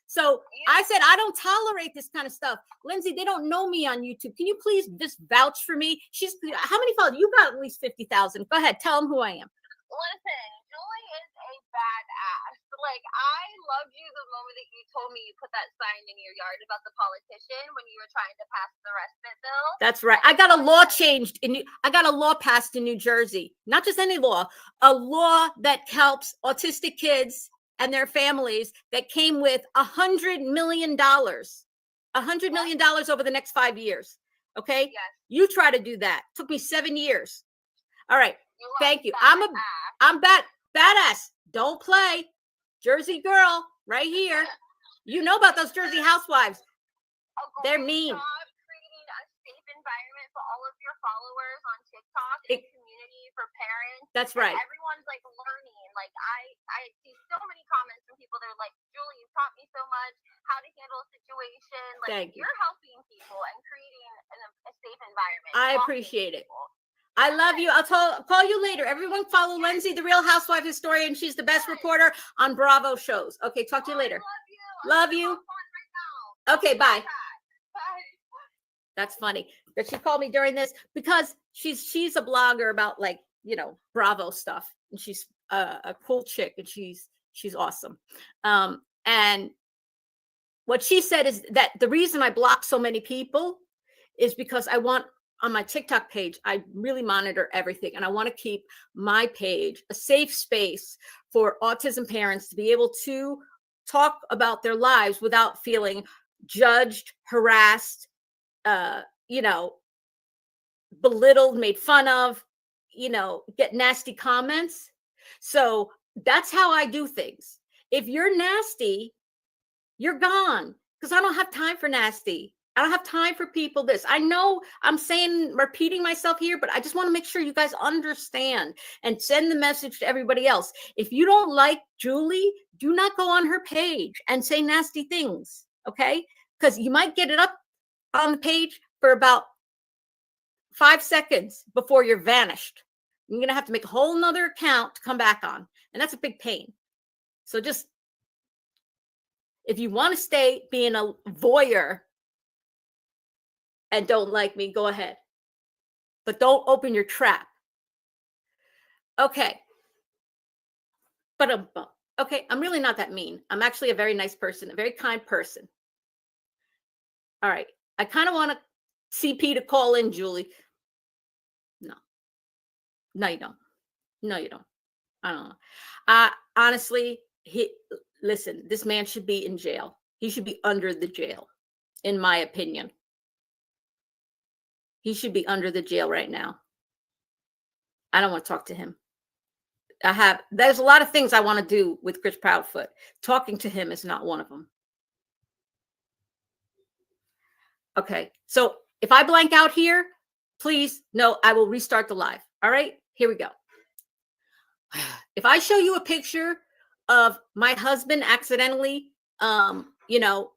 So I said, I don't tolerate this kind of stuff. Lindsay, they don't know me on YouTube. Can you please just vouch for me? How many followers? You got at least 50,000. Go ahead. Tell them who I am. Listen, Julie is a badass. Like, I loved you the moment that you told me you put that sign in your yard about the politician when you were trying to pass the respite bill. That's right. I got a law changed. I got a law passed in New Jersey. Not just any law. A law that helps autistic kids and their families that came with $100 million. $100 million over the next 5 years. Okay? Yes. You try to do that. Took me 7 years. All right. Thank you. I'm badass. Don't play. Jersey girl right here. You know about those Jersey housewives. They're mean. Stop treating us all of your followers on TikTok a community for parents. That's right. Everyone's like learning. Like I see so many comments from people that are like, Julie, you taught me so much how to handle a situation. Like Thank you. You're helping people and creating a safe environment. I appreciate it. I love you. I'll call you later. Everyone follow Lindsay, the Real Housewife Historian. She's the best reporter on Bravo shows. Okay, talk to you later. Love you. Okay, bye. That's funny that she called me during this because she's a blogger about like, you know, Bravo stuff. And she's a cool chick and she's awesome. And what she said is that the reason I block so many people is because I want on my TikTok page, I really monitor everything. And I want to keep my page a safe space for autism parents to be able to talk about their lives without feeling judged, harassed, you know, belittled, made fun of, you know, get nasty comments. So that's how I do things. If you're nasty, you're gone because I don't have time for nasty. I don't have time for people this. I know I'm repeating myself here, but I just want to make sure you guys understand and send the message to everybody else. If you don't like Julie, do not go on her page and say nasty things, okay? Because you might get it up on the page for about 5 seconds before you're vanished. You're going to have to make a whole nother account to come back on. And that's a big pain. So just, if you want to stay being a voyeur and don't like me, go ahead. But don't open your trap. Okay. But okay, I'm really not that mean. I'm actually a very nice person, a very kind person. All right. I kind of want CP to call in, Julie. No, you don't. No, you don't. I don't know. Honestly, listen, this man should be in jail. He should be under the jail, in my opinion. He should be under the jail right now. I don't want to talk to him. There's a lot of things I want to do with Chris Proudfoot. Talking to him is not one of them. Okay, so if I blank out here, please, no, I will restart the live. All right, here we go. If I show you a picture of my husband accidentally, you know,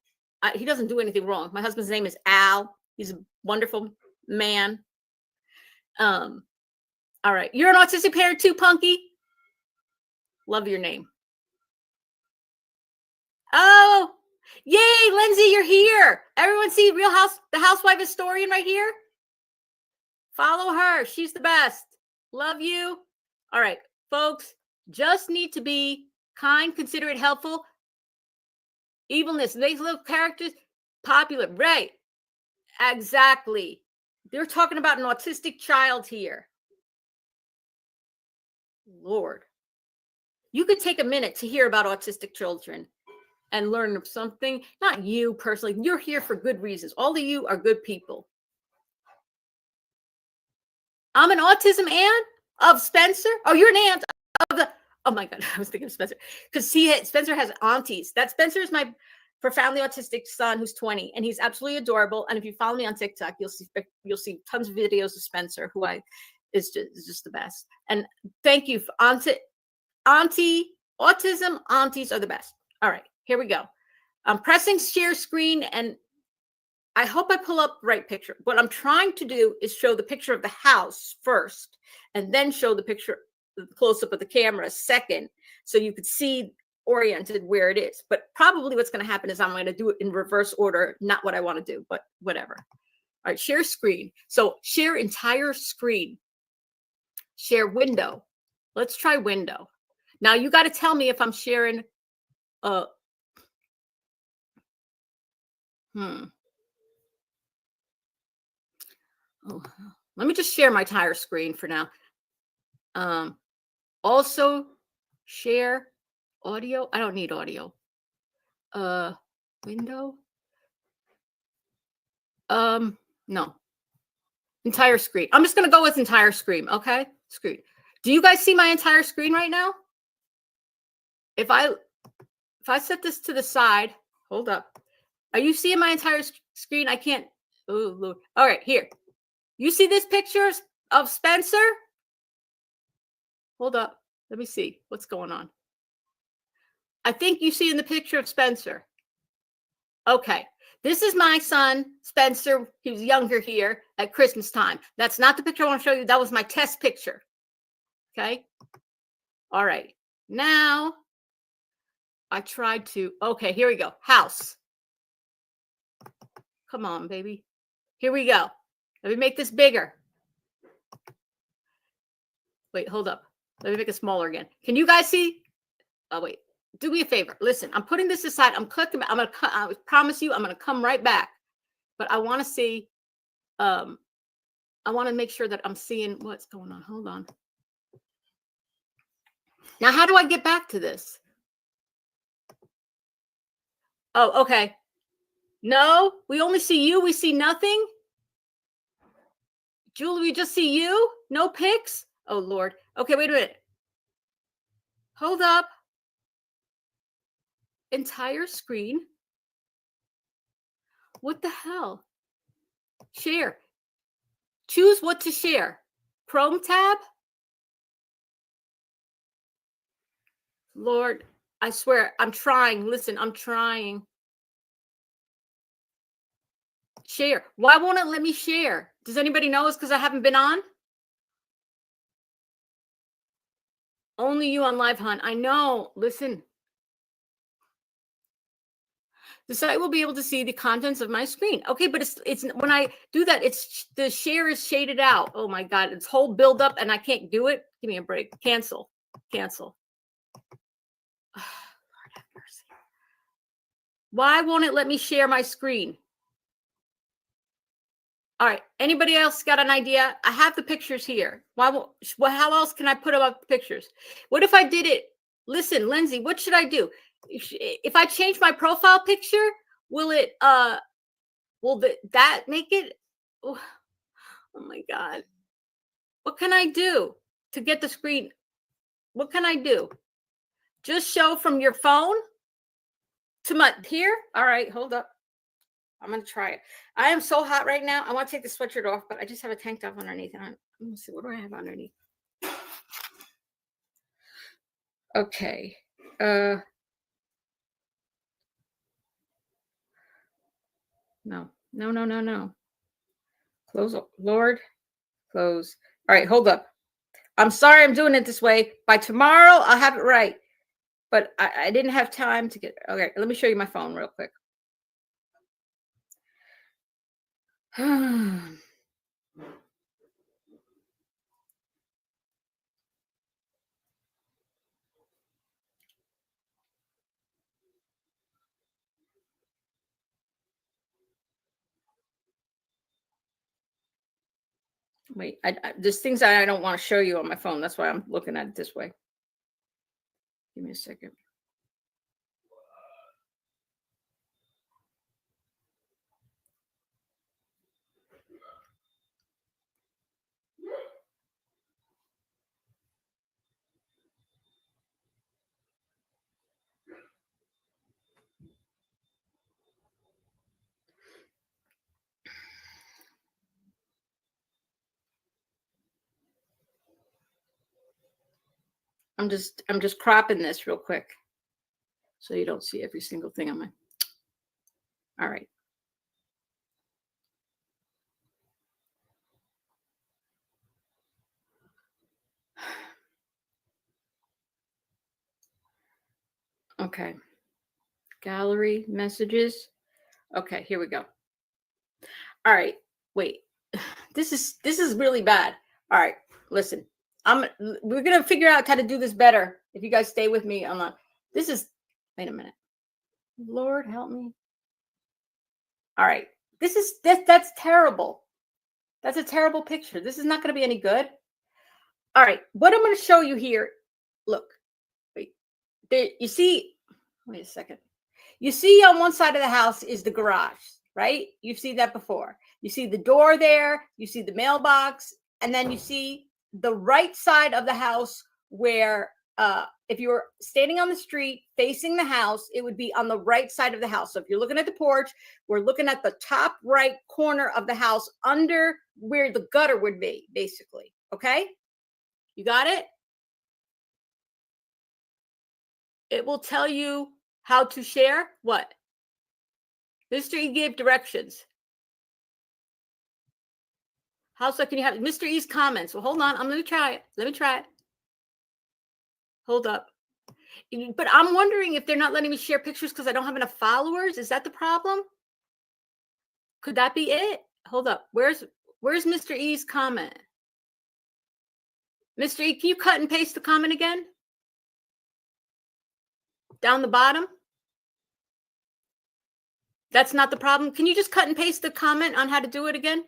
he doesn't do anything wrong. My husband's name is Al. He's a wonderful man. All right, you're an autistic parent too, Punky. Love your name. Oh, yay, Lindsay, you're here. Everyone see the Housewife Historian right here? Follow her. She's the best. Love you. All right, folks, just need to be kind, considerate, helpful. Evilness, these little characters, popular, right? Exactly. They're talking about an autistic child here. Lord. You could take a minute to hear about autistic children and learn something. Not you personally. You're here for good reasons. All of you are good people. I'm an autism aunt of Spencer. Oh, you're an aunt of the. Oh my God, I was thinking of Spencer because Spencer has aunties. That Spencer is my profoundly autistic son who's 20, and he's absolutely adorable. And if you follow me on TikTok, you'll see tons of videos of Spencer, who is just the best. And thank you for auntie autism. Aunties are the best. All right, here we go. I'm pressing share screen, and I hope I pull up the right picture. What I'm trying to do is show the picture of the house first, and then show the picture, the close-up of the camera second, so you could see oriented where it is. But probably what's going to happen is I'm going to do it in reverse order, not what I want to do, but whatever. All right, share screen. So share entire screen. Share window. Let's try window. Now you got to tell me if I'm sharing. Oh, let me just share my entire screen for now. Also share audio. I don't need audio. Window. No. Entire screen. I'm just going to go with entire screen. Okay. Screen. Do you guys see my entire screen right now? If I set this to the side, hold up. Are you seeing my entire screen? I can't. Oh, Lord. All right, here. You see this picture of Spencer? Hold up. Let me see what's going on. I think you see in the picture of Spencer. Okay. This is my son, Spencer. He was younger here at Christmas time. That's not the picture I want to show you. That was my test picture. Okay. All right. Now, I tried to. Okay, here we go. House. Come on, baby. Here we go. Let me make this bigger. Wait, hold up. Let me make it smaller again. Can you guys see? Oh, wait. Do me a favor. Listen, I'm putting this aside. I'm clicking. I promise you, I'm going to come right back. But I want to see. I want to make sure that I'm seeing what's going on. Hold on. Now, how do I get back to this? Oh, okay. No, we only see you. We see nothing. Julie, we just see you. No pics. Oh, Lord. Okay, wait a minute. Hold up. Entire screen. What the hell? Share. Choose what to share. Chrome tab. Lord, I swear, I'm trying. Listen, I'm trying. Share. Why won't it let me share? Does anybody know? It's because I haven't been on? Only you on Live Hunt. I know. Listen. The site will be able to see the contents of my screen. Okay, but it's when I do that, it's the share is shaded out. Oh my God, it's whole build up and I can't do it. Give me a break. Cancel. Cancel. Oh, Lord have mercy. Why won't it let me share my screen? All right. Anybody else got an idea? I have the pictures here. How else can I put up pictures? What if I did it? Listen, Lindsay, what should I do? If I change my profile picture, will it that make it? Oh my God. What can I do to get the screen? What can I do? Just show from your phone to my here? All right, hold up. I'm going to try it. I am so hot right now. I want to take the sweatshirt off, but I just have a tank top underneath. Let me see. What do I have underneath? Okay. No. Close. Lord. Close. All right, hold up. I'm sorry I'm doing it this way. By tomorrow, I'll have it right. But I didn't have time to get. Okay, let me show you my phone real quick. Wait, there's things that I don't want to show you on my phone. That's why I'm looking at it this way. Give me a second. I'm just cropping this real quick so you don't see every single thing on my. All right. Okay. Gallery messages. Okay, here we go. All right. Wait. This is really bad. All right. Listen. We're going to figure out how to do this better if you guys stay with me on the. Wait a minute. Lord help me. All right. That's terrible. That's a terrible picture. This is not going to be any good. All right. What I'm going to show you here. Look. Wait. There, you see. Wait a second. You see on one side of the house is the garage, right? You've seen that before. You see the door there. You see the mailbox. And then you see the right side of the house where if you were standing on the street facing the house, it would be on the right side of the house. So if you're looking at the porch, we're looking at the top right corner of the house under where the gutter would be, basically. Okay? You got it? It will tell you how to share what? Mr. E gave directions. How so can you have Mr. E's comments? Well, hold on. I'm going to try it. Let me try it. Hold up. But I'm wondering if they're not letting me share pictures because I don't have enough followers. Is that the problem? Could that be it? Hold up. Where's Mr. E's comment? Mr. E, can you cut and paste the comment again? Down the bottom? That's not the problem. Can you just cut and paste the comment on how to do it again?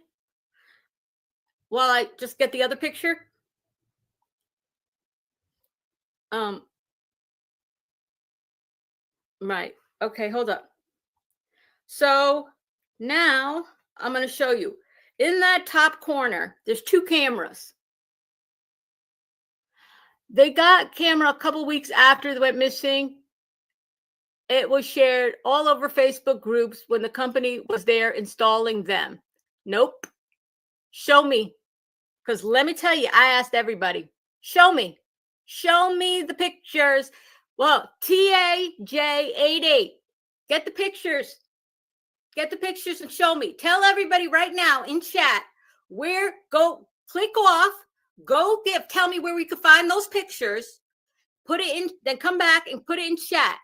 While I just get the other picture? Right. Okay, hold up. So now I'm going to show you. In that top corner, there's 2 cameras. They got camera a couple weeks after they went missing. It was shared all over Facebook groups when the company was there installing them. Nope. Show me. Because let me tell you, I asked everybody, show me. Show me the pictures. Well, TAJ88, get the pictures. Get the pictures and show me. Tell everybody right now in chat where, go click off, tell me where we can find those pictures, put it in, then come back and put it in chat.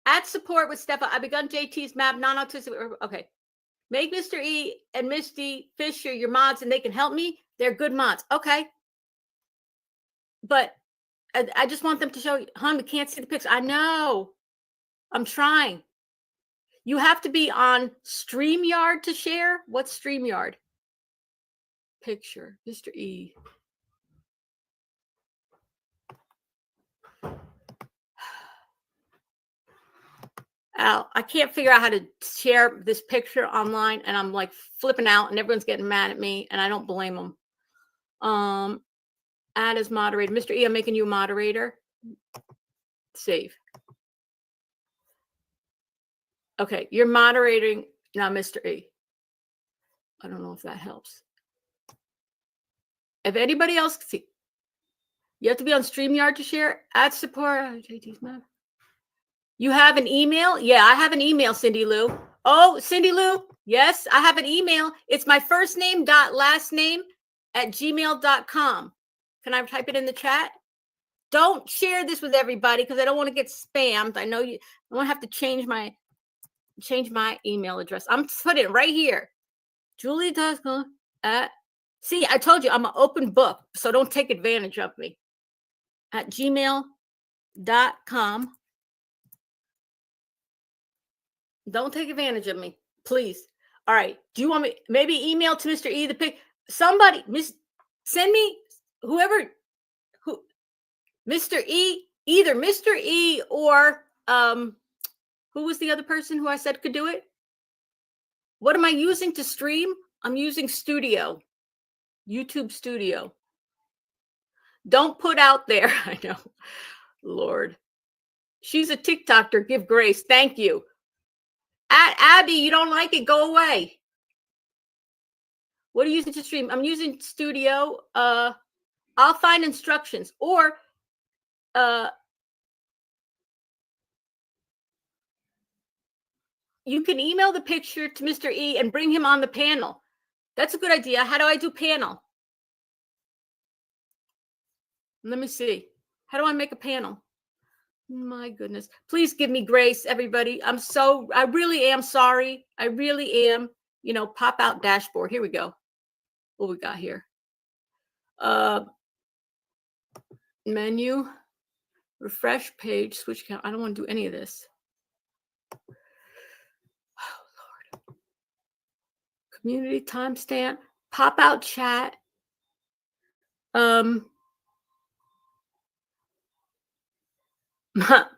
At support with Stefan, I begun JT's map, non-autistic. Okay. Make Mr. E and Misty Fisher your mods and they can help me. They're good mods. Okay. But I just want them to show you, hon, we can't see the picture. I know. I'm trying. You have to be on StreamYard to share. What's StreamYard? Picture, Mr. E. Al, I can't figure out how to share this picture online, and I'm like flipping out, and everyone's getting mad at me, and I don't blame them. Add as moderator. Mr. E, I'm making you a moderator. Save. Okay, you're moderating now, Mr. E. I don't know if that helps. If anybody else can see, you have to be on StreamYard to share. Add support. JT's map. You have an email? Yeah, I have an email, Cindy Lou. Oh, Cindy Lou. Yes, I have an email. It's my first name dot last name @gmail.com. Can I type it in the chat? Don't share this with everybody because I don't want to get spammed. I know you. I want to have to change my email address. I'm putting it right here. Julie does go at. See, I told you I'm an open book, so don't take advantage of me. At gmail.com. Don't take advantage of me, please. All right. Do you want me maybe email to Mr. E the pic? Somebody send me who Mr. E, either Mr. E or who was the other person who I said could do it? What am I using to stream? I'm using Studio, YouTube Studio. Don't put out there. I know, Lord. She's a TikToker. Give grace. Thank you. At Abby, you don't like it? Go away. What are you using to stream? I'm using Studio. I'll find instructions, or you can email the picture to Mr. E and bring him on the panel. That's a good idea. How do I do panel? Let me see. How do I make a panel? My goodness. Please give me grace, everybody. I really am sorry. I really am. You know, pop out dashboard. Here we go. What we got here? Menu, refresh page, switch count. I don't want to do any of this. Oh, Lord. Community timestamp, pop out chat.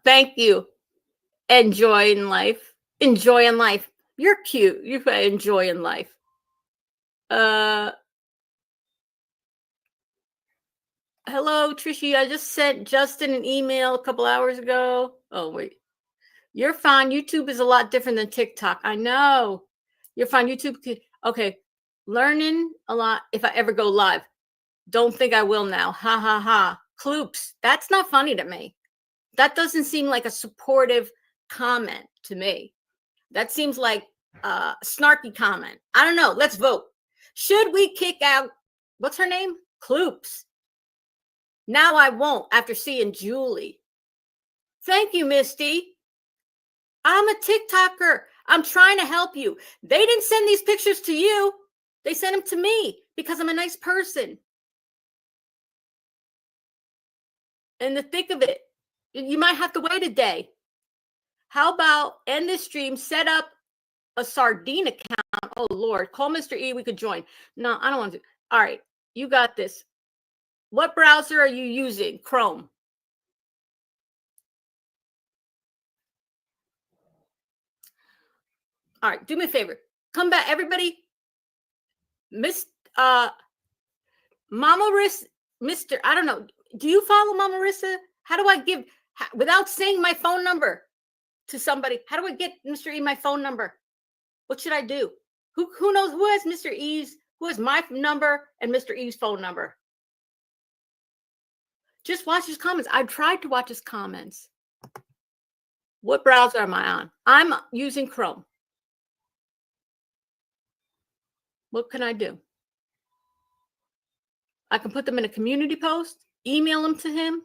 Thank you. Enjoying life. Enjoying life. You're cute. You're enjoying life. Hello, Trishy. I just sent Justin an email a couple hours ago. Oh, wait. You're fine. YouTube is a lot different than TikTok. I know. You're fine. YouTube. Okay. Learning a lot if I ever go live. Don't think I will now. Ha, ha, ha. Kloops. That's not funny to me. That doesn't seem like a supportive comment to me. That seems like a snarky comment. I don't know. Let's vote. Should we kick out, what's her name? Kloops. Now I won't after seeing Julie. Thank you, Misty. I'm a TikToker. I'm trying to help you. They didn't send these pictures to you. They sent them to me because I'm a nice person. In the thick of it, you might have to wait a day. How about end this stream, set up a sardine account? Oh, Lord. Call Mr. E. We could join. No, I don't want to. All right. You got this. What browser are you using? Chrome. All right. Do me a favor. Come back, everybody. Mama Marissa, Mr. I don't know. Do you follow Mama Marissa? How do I give, without saying my phone number to somebody, how do I get Mr. E my phone number? What should I do? Who knows? Who has Mr. E's? Who has my number and Mr. E's phone number? Just watch his comments. I tried to watch his comments. What browser am I on? I'm using Chrome. What can I do? I can put them in a community post, email them to him.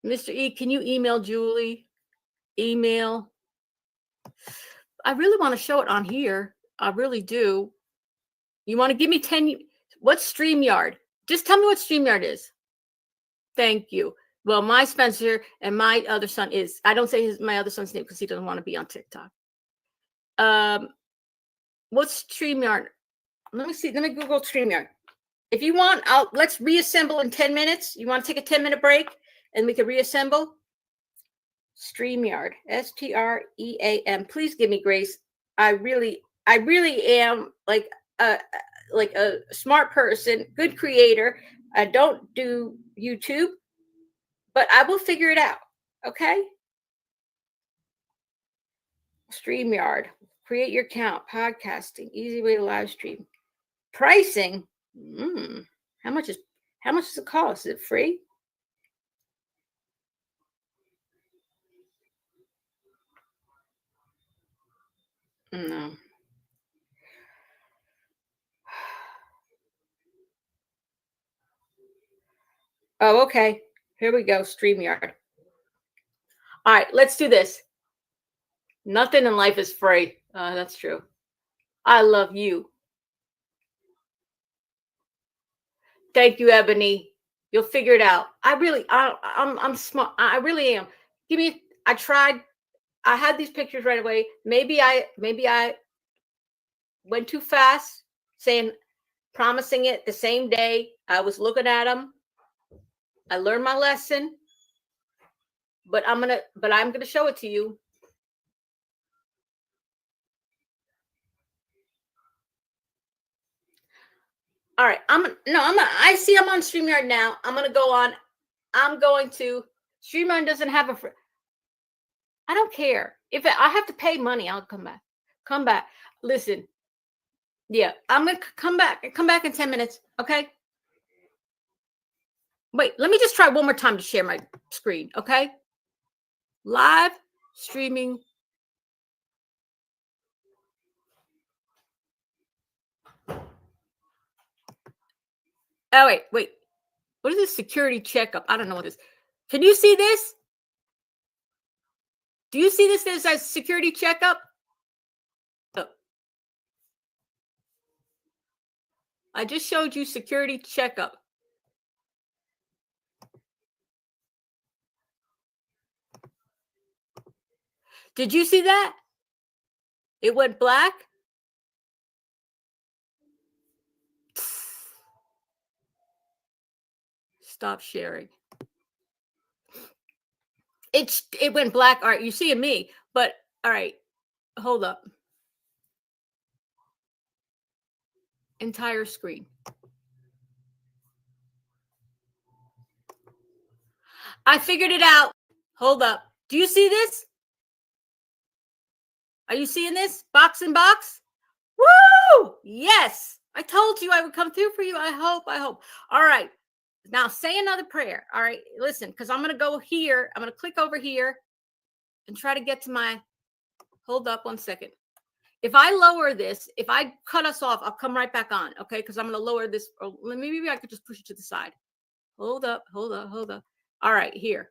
Mr. E, can you email Julie? Email. I really want to show it on here. I really do. You want to give me 10? What's StreamYard? Just tell me what StreamYard is. Thank you. Well, my Spencer and my other son is. I don't say my other son's name because he doesn't want to be on TikTok. What's StreamYard? Let me see. Let me Google StreamYard. If you want, let's reassemble in 10 minutes. You want to take a 10-minute break and we can reassemble? StreamYard. STREAM. Please give me grace. I really am like a smart person, good creator. I don't do YouTube, but I will figure it out. Okay. StreamYard. Create your account. Podcasting. Easy way to live stream. Pricing. How much does it cost? Is it free? No. Oh, okay. Here we go. StreamYard. All right, let's do this. Nothing in life is free. That's true. I love you. Thank you, Ebony. You'll figure it out. I'm smart. I really am. I tried. I had these pictures right away. Maybe I went too fast, promising it the same day. I was looking at them. I learned my lesson. But I'm gonna show it to you. All right. I see I'm on StreamYard now. I'm going to go on. StreamYard doesn't have I don't care. If I have to pay money, I'll come back. Listen. Yeah, I'm going to come back in 10 minutes. Okay. Wait, let me just try one more time to share my screen. Okay. Live streaming. Oh, wait. What is this security checkup? I don't know what this is. Can you see this? Do you see this as a security checkup? Oh. I just showed you security checkup. Did you see that? It went black. Stop sharing. It went black. All right, you see me, but all right, hold up. Entire screen. I figured it out. Hold up. Do you see this? Are you seeing this? Box in box? Woo! Yes. I told you I would come through for you. I hope. All right. Now say another prayer. All right. Listen, because I'm going to go here. I'm going to click over here and try to get to my, hold up 1 second. If I lower this, if I cut us off, I'll come right back on. Okay. Because I'm going to lower this. Or maybe I could just push it to the side. Hold up. All right. Here.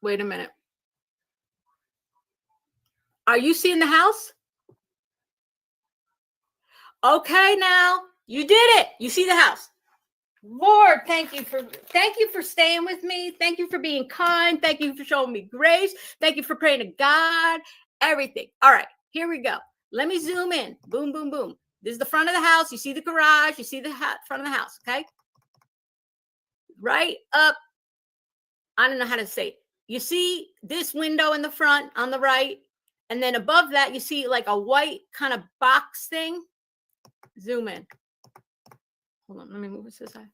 Wait a minute. Are you seeing the house? Okay, now you did it. You see the house. Lord, thank you for staying with me. Thank you for being kind. Thank you for showing me grace. Thank you for praying to God. Everything. All right, here we go. Let me zoom in. Boom, boom, boom. This is the front of the house. You see the garage. You see the front of the house. Okay. Right up. I don't know how to say it. You see this window in the front on the right. And then above that, you see like a white kind of box thing. Zoom in. Hold on. Let me move it to the side.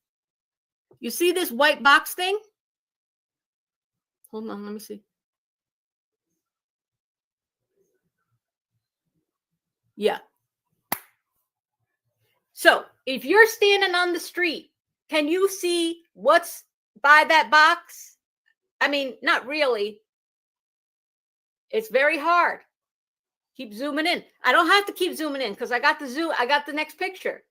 You see this white box thing? Hold on. Let me see. Yeah. So if you're standing on the street, can you see what's by that box? I mean, not really. It's very hard. Keep zooming in. I don't have to keep zooming in because I got the zoom. I got the next picture.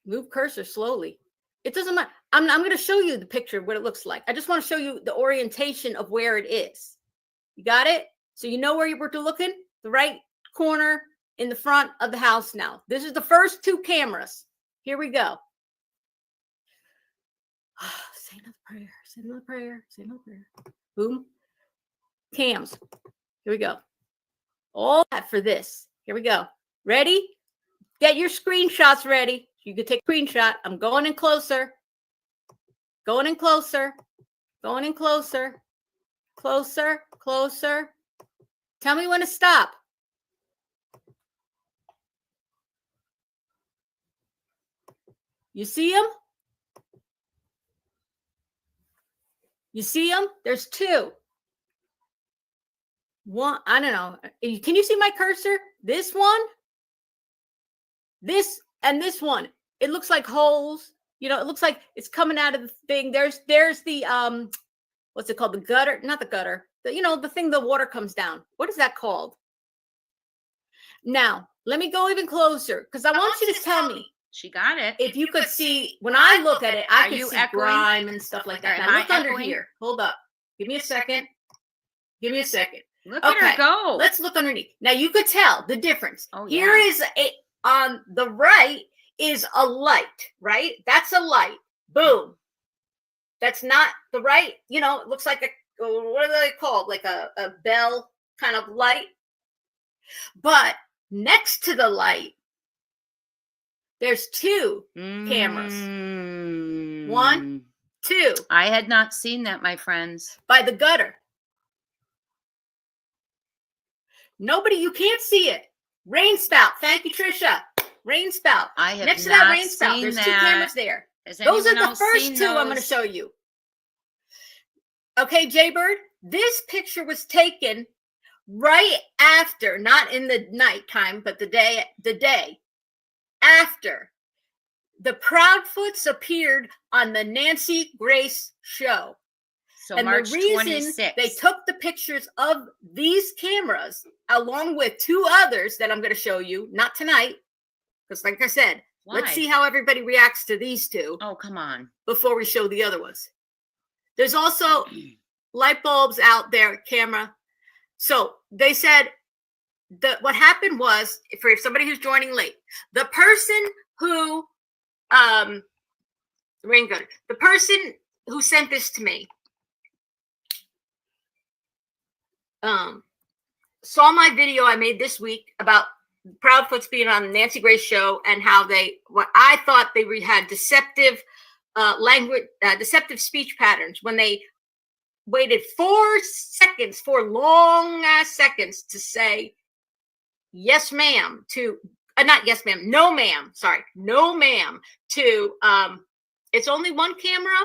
Move cursor slowly. It doesn't matter. I'm going to show you the picture of what it looks like. I just want to show you the orientation of where it is. You got it? So you know where you were looking? The right corner in the front of the house now. This is the first two cameras. Here we go. Say another prayer. Say another prayer. Say another prayer. Boom. Cams. Here we go. All that for this. Here we go. Ready? Get your screenshots ready. You can take a screenshot. I'm going in closer. Going in closer. Going in closer. Closer. Closer. Tell me when to stop. You see them? You see them? There's two. One, I don't know. Can you see my cursor? This one, this, and this one. It looks like holes. You know, it looks like it's coming out of the thing. There's the what's it called? The gutter, not the gutter. The thing the water comes down. What is that called? Now, let me go even closer because I want you to tell me. She got it. If you could see, when I look at it, I can see echoing? grime and stuff like that. Now look under here. Hold up. Give me a second. Give me a second. Look at her go. Let's look underneath. Now you could tell the difference. Oh, yeah. Here is on the right is a light, right? That's a light. Boom. That's not the right. It looks like what are they called? Like a bell kind of light. But next to the light, there's two cameras. 1, 2. I had not seen that, my friends. By the gutter. Nobody, you can't see it. Rain spout. Thank you, Trisha. Rain spout. I have next to not that rain spout. seen There's that. 2 cameras there. Those are the first 2 I'm going to show you. Okay, Jaybird. This picture was taken right after, not in the nighttime, but the day after the Proudfoots appeared on the Nancy Grace show. So and March the reason 26th. they took the pictures of these cameras along with 2 others that I'm going to show you, not tonight, because like I said, Why? let's see how everybody reacts to these 2. Oh, come on. Before we show the other ones. There's also light bulbs out there, camera. So they said that what happened was, for somebody who's joining late, the person who the person who sent this to me saw my video I made this week about Proudfoot's being on Nancy Grace show, and how what I thought they had deceptive language, deceptive speech patterns when they waited 4 seconds, 4 long ass seconds to say yes ma'am to not yes ma'am, no ma'am, sorry, no ma'am to it's only one camera.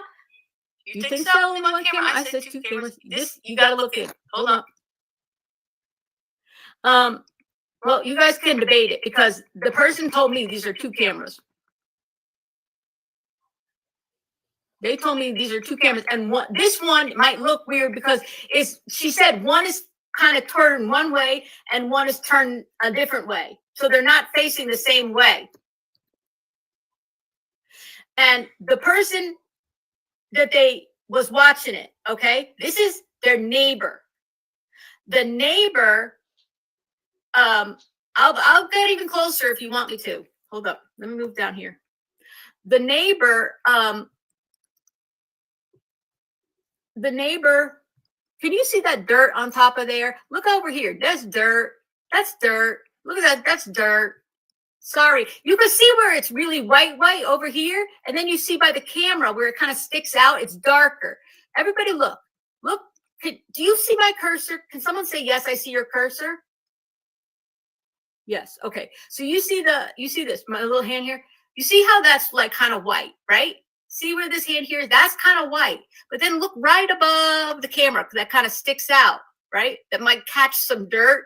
You think so? Only one camera? I said 2 cameras. This you gotta look in. Hold on. Well, you guys can debate it because the person told me these are 2 cameras. They told me these are 2 cameras, and this one might look weird because she said one is kind of turned one way and one is turned a different way. So they're not facing the same way. And the person that they was watching it, okay, this is their neighbor. The neighbor, I'll get even closer if you want me to. Hold up, let me move down here. The neighbor, can you see that dirt on top of there? Look over here. That's dirt. That's dirt. Look at that. That's dirt. Sorry. You can see where it's really white over here. And then you see by the camera where it kind of sticks out. It's darker. Everybody look. Look. Do you see my cursor? Can someone say, yes, I see your cursor? Yes. Okay. So you see this, my little hand here? You see how that's like kind of white, right? See where this hand here is? That's kind of white. But then look right above the camera because that kind of sticks out, right? That might catch some dirt.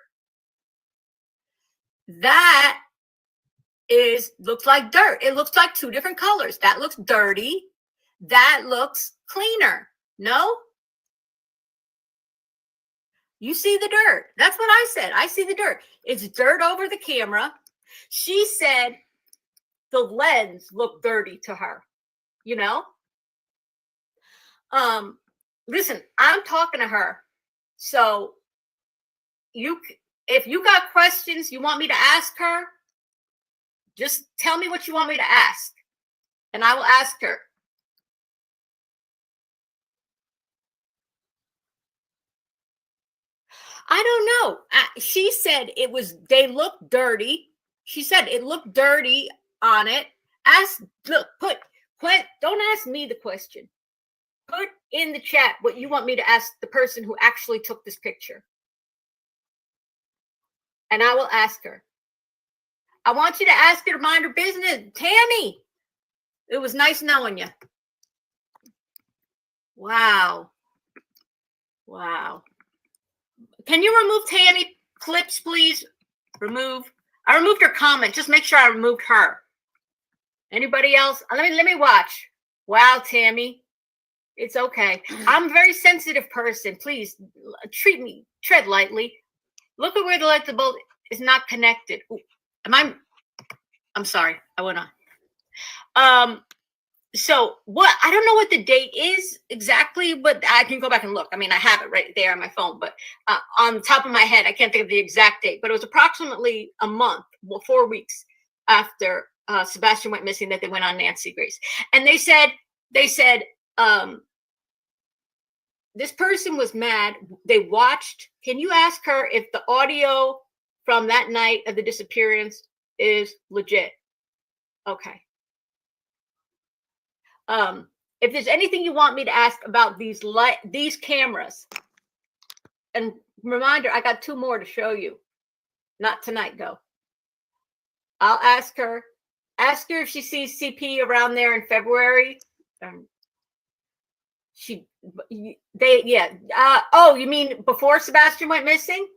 That looks like dirt. It looks like 2 different colors. That looks dirty. That looks cleaner. No? You see the dirt. That's what I said. I see the dirt. It's dirt over the camera. She said the lens looked dirty to her. You know, listen, I'm talking to her. So if you got questions you want me to ask her, just tell me what you want me to ask and I will ask her. I don't know. She said they looked dirty. She said it looked dirty on it. Don't ask me the question. Put in the chat what you want me to ask the person who actually took this picture. And I will ask her. I want you to ask her to mind her business. Tammy, it was nice knowing you. Wow. Wow. Can you remove Tammy clips, please? Remove. I removed her comment. Just make sure I removed her. Anybody else? Let me watch. Wow, Tammy. It's okay. I'm a very sensitive person. Please tread lightly. Look at where the light bulb is not connected. Ooh, I'm sorry. I went on. So what, I don't know what the date is exactly, but I can go back and look. I mean, I have it right there on my phone, but on the top of my head, I can't think of the exact date, but it was approximately a month, 4 weeks after Sebastian went missing that they went on Nancy Grace. And they said, this person was mad. They watched. Can you ask her if the audio from that night of the disappearance is legit? Okay. If there's anything you want me to ask about these cameras, and reminder, I got 2 more to show you. Not tonight, though. I'll ask her. Ask her if she sees CP around there in February. Oh, you mean before Sebastian went missing?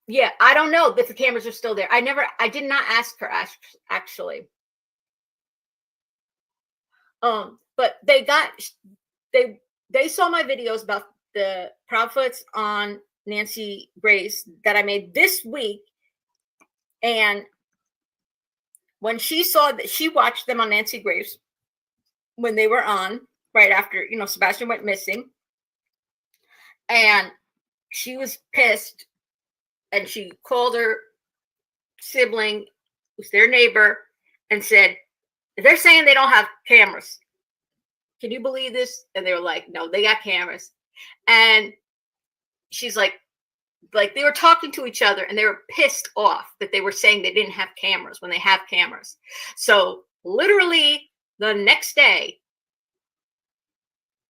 Yeah, I don't know if the cameras are still there. I did not ask her actually. But they saw my videos about the Proudfoots on Nancy Grace that I made this week. And when she saw that, she watched them on Nancy Grace when they were on right after, Sebastian went missing. And she was pissed. And she called her sibling, who's their neighbor, and said, they're saying they don't have cameras. Can you believe this? And they were like, no, they got cameras. And she's like, like they were talking to each other and they were pissed off that they were saying they didn't have cameras when they have cameras. So literally the next day,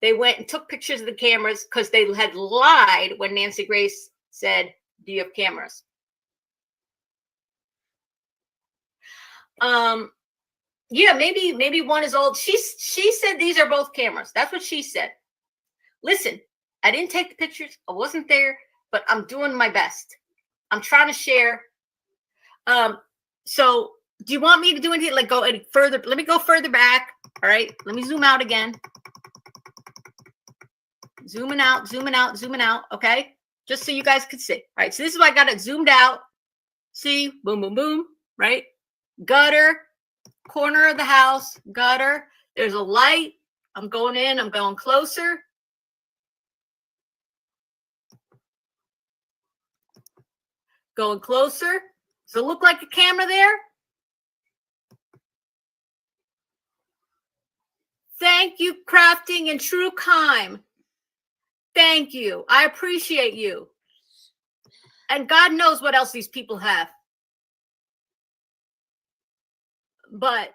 they went and took pictures of the cameras because they had lied when Nancy Grace said, "Do you have cameras?" Yeah, maybe one is old. She said these are both cameras. That's what she said. Listen, I didn't take the pictures. I wasn't there, but I'm doing my best. I'm trying to share. So do you want me to do anything? Like go any further? Let me go further back. All right. Let me zoom out again. Zooming out, zooming out, zooming out. Okay. Just so you guys could see. All right. So this is why I got it zoomed out. See, boom, boom, boom. Right. Gutter, corner of the house, gutter. There's a light. I'm going in. I'm going closer. Going closer. Does it look like a camera there? Thank you, Crafting and True Kime. Thank you. I appreciate you. And God knows what else these people have. But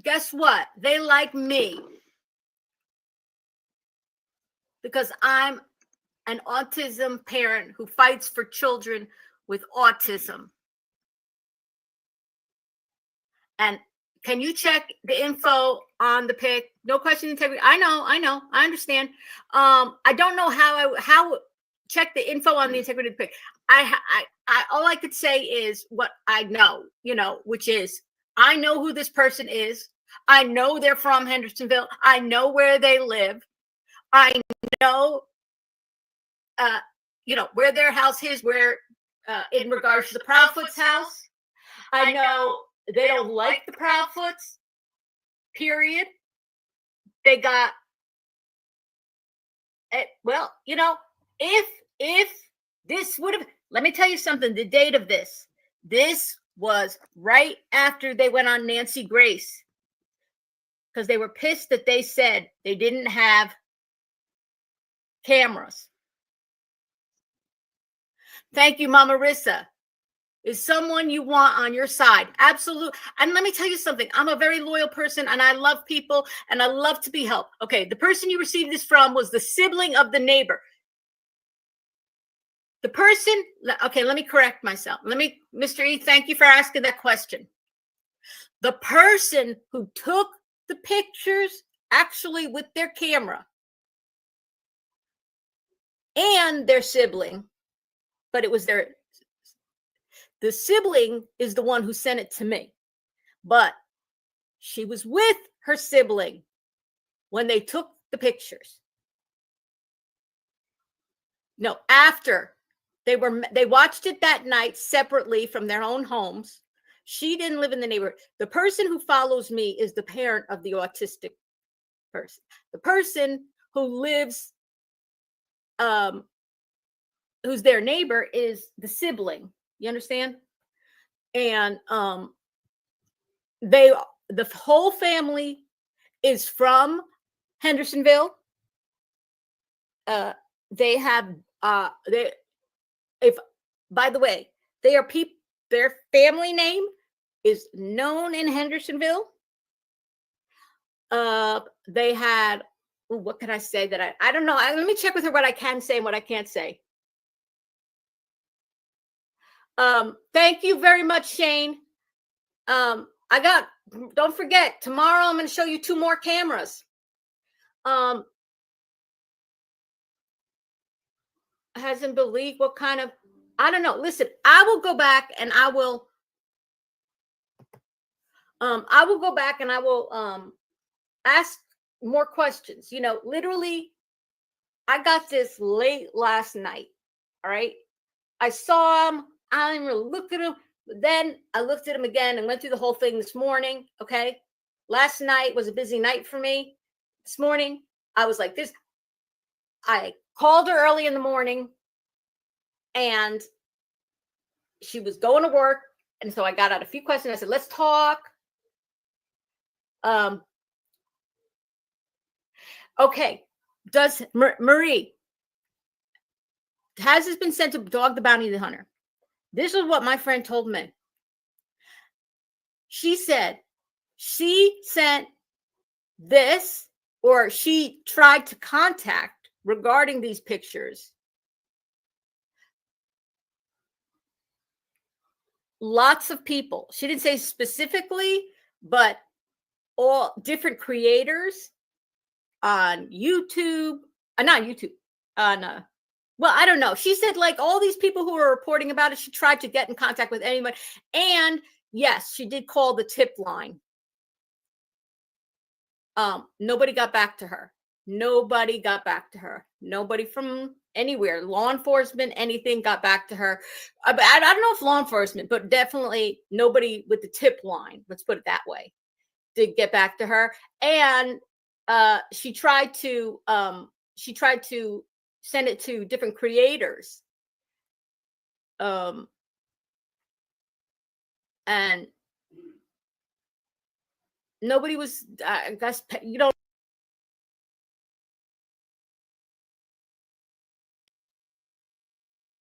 guess what? They like me. Because I'm an autism parent who fights for children with autism. And can you check the info on the pic? No question integrity. I know. I understand. I don't know how check the info on the integrity of the pic. I all I could say is what I know, which is I know who this person is. I know they're from Hendersonville. I know where they live. I know where their house is, where in regards to the Proudfoot's house. I know they don't like the Proudfoots, period. They got well, if this would have, let me tell you something, the date of this was right after they went on Nancy Grace, because they were pissed that they said they didn't have cameras. Thank you, Mama Rissa. Is someone you want on your side? Absolutely. And let me tell you something. I'm a very loyal person and I love people and I love to be helped. Okay, the person you received this from was the sibling of the neighbor. The person, okay, let me correct myself. Mr. E, thank you for asking that question. The person who took the pictures actually with their camera and their sibling, but it was the sibling is the one who sent it to me, but she was with her sibling when they took the pictures. No, after they watched it that night separately from their own homes. She didn't live in the neighborhood. The person who follows me is the parent of the autistic person. The person who lives, who's their neighbor, is the sibling. You understand? And the whole family is from Hendersonville. They have by the way, their family name is known in Hendersonville. They had, what can I say that I don't know. Let me check with her what I can say and what I can't say. Thank you very much, Shane. Don't forget, tomorrow I'm going to show you 2 more cameras. Hasn't believed what kind of, I don't know. Listen, I will go back and I will ask more questions. Literally, I got this late last night. All right. I saw him. I didn't really look at him. But then I looked at him again and went through the whole thing this morning. Okay. Last night was a busy night for me. This morning, I was like this. I called her early in the morning and she was going to work. And so I got out a few questions. I said, let's talk. Okay. Does Marie, has this been sent to Dog the Bounty Hunter? This is what my friend told me. She said she sent this, or she tried to contact regarding these pictures lots of people. She didn't say specifically, but all different creators on YouTube, not YouTube, on well, I don't know. She said like all these people who were reporting about it, she tried to get in contact with anyone. And yes, she did call the tip line. Nobody got back to her. Nobody got back to her. Nobody from anywhere, law enforcement, anything got back to her. I don't know if law enforcement, but definitely nobody with the tip line, let's put it that way, did get back to her. And she tried to send it to different creators. And nobody was, I guess, you don't.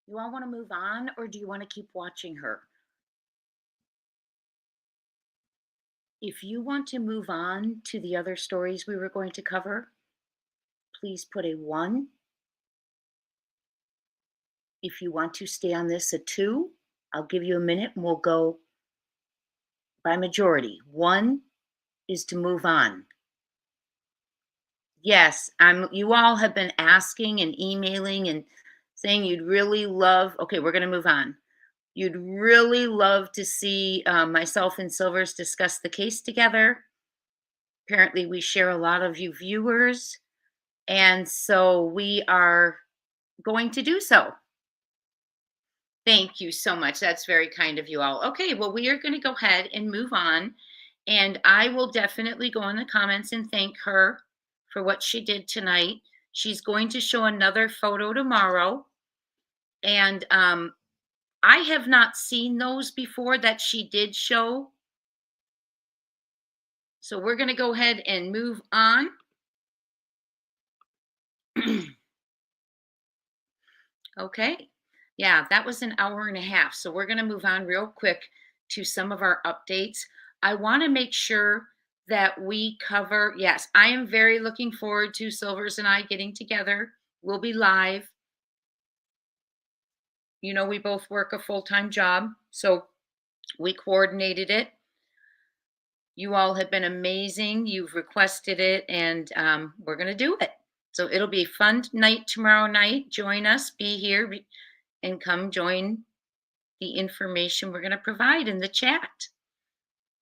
You all want to move on, or do you want to keep watching her? If you want to move on to the other stories we were going to cover, please put a 1. If you want to stay on this, a 2. I'll give you a minute and we'll go by majority. 1 is to move on. Yes, you all have been asking and emailing and saying you'd really love, okay, we're going to move on. You'd really love to see myself and Silvers discuss the case together. Apparently, we share a lot of you viewers, and so we are going to do so. Thank you so much. That's very kind of you all. Okay, well, we are going to go ahead and move on, and I will definitely go in the comments and thank her for what she did tonight. She's going to show another photo tomorrow, and I have not seen those before that she did show. So we're going to go ahead and move on. Okay. Yeah, that was an hour and a half. So we're going to move on real quick to some of our updates. I want to make sure that we cover, yes, I am very looking forward to Silvers and I getting together. We'll be live. You know, we both work a full-time job, so we coordinated it. You all have been amazing. You've requested it, and we're going to do it. So it'll be a fun night tomorrow night. Join us, be here, and come join the information we're going to provide in the chat.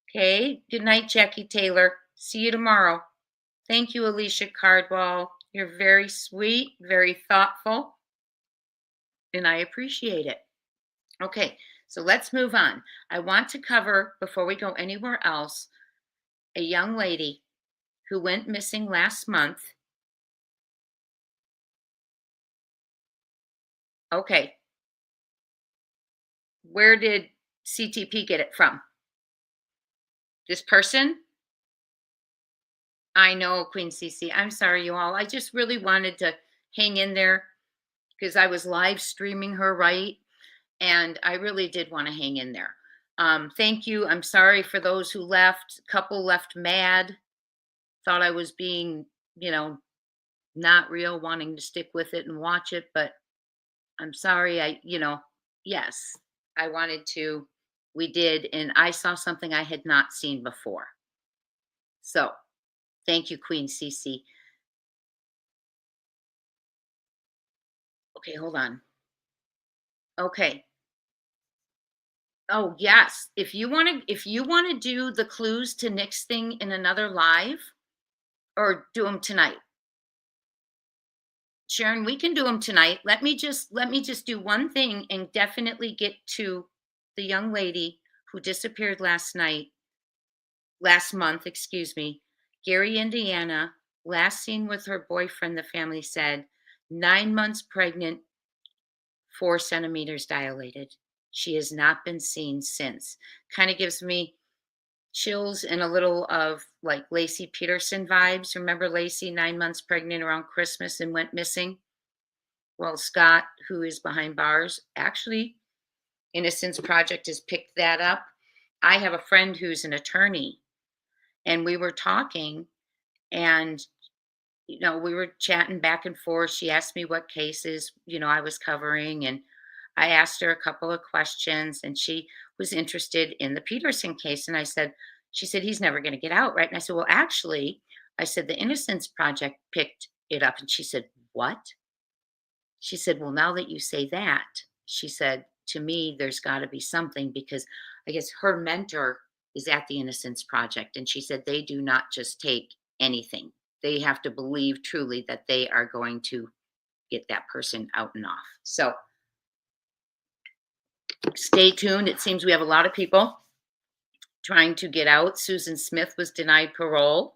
Okay. Good night, Jackie Taylor. See you tomorrow. Thank you, Alicia Cardwell. You're very sweet, very thoughtful, and I appreciate it. Okay, so let's move on. I want to cover, before we go anywhere else, a young lady who went missing last month. Okay. Where did CTP get it from? This person? I know, Queen CC. I'm sorry, you all. I just really wanted to hang in there because I was live streaming her, right? And I really did want to hang in there. Thank you. I'm sorry for those who left. A couple left mad. Thought I was being, not real, wanting to stick with it and watch it. But I'm sorry. Yes, I wanted to. We did. And I saw something I had not seen before. So thank you, Queen CC. Okay, hold on. Okay. Oh, yes. If you want to do the clues to Nick's thing in another live, or do them tonight. Sharon, we can do them tonight. Let me just do one thing and definitely get to the young lady who disappeared last month, Gary, Indiana, last seen with her boyfriend, the family said, 9 months pregnant, 4 centimeters dilated. She has not been seen since. Kind of gives me chills and a little of like Lacey Peterson vibes. Remember Lacey, 9 months pregnant around Christmas and went missing? Well, Scott, who is behind bars, actually, Innocence Project has picked that up. I have a friend who's an attorney, and we were talking, and we were chatting back and forth. She asked me what cases, I was covering, and I asked her a couple of questions, and she was interested in the Peterson case. And she said, he's never going to get out, right? And I said, well, actually, I said, the Innocence Project picked it up. And she said, what? She said, well, now that you say that, she said, to me, there's got to be something, because I guess her mentor is at the Innocence Project. And she said, they do not just take anything. They have to believe truly that they are going to get that person out and off. So stay tuned. It seems we have a lot of people trying to get out. Susan Smith was denied parole.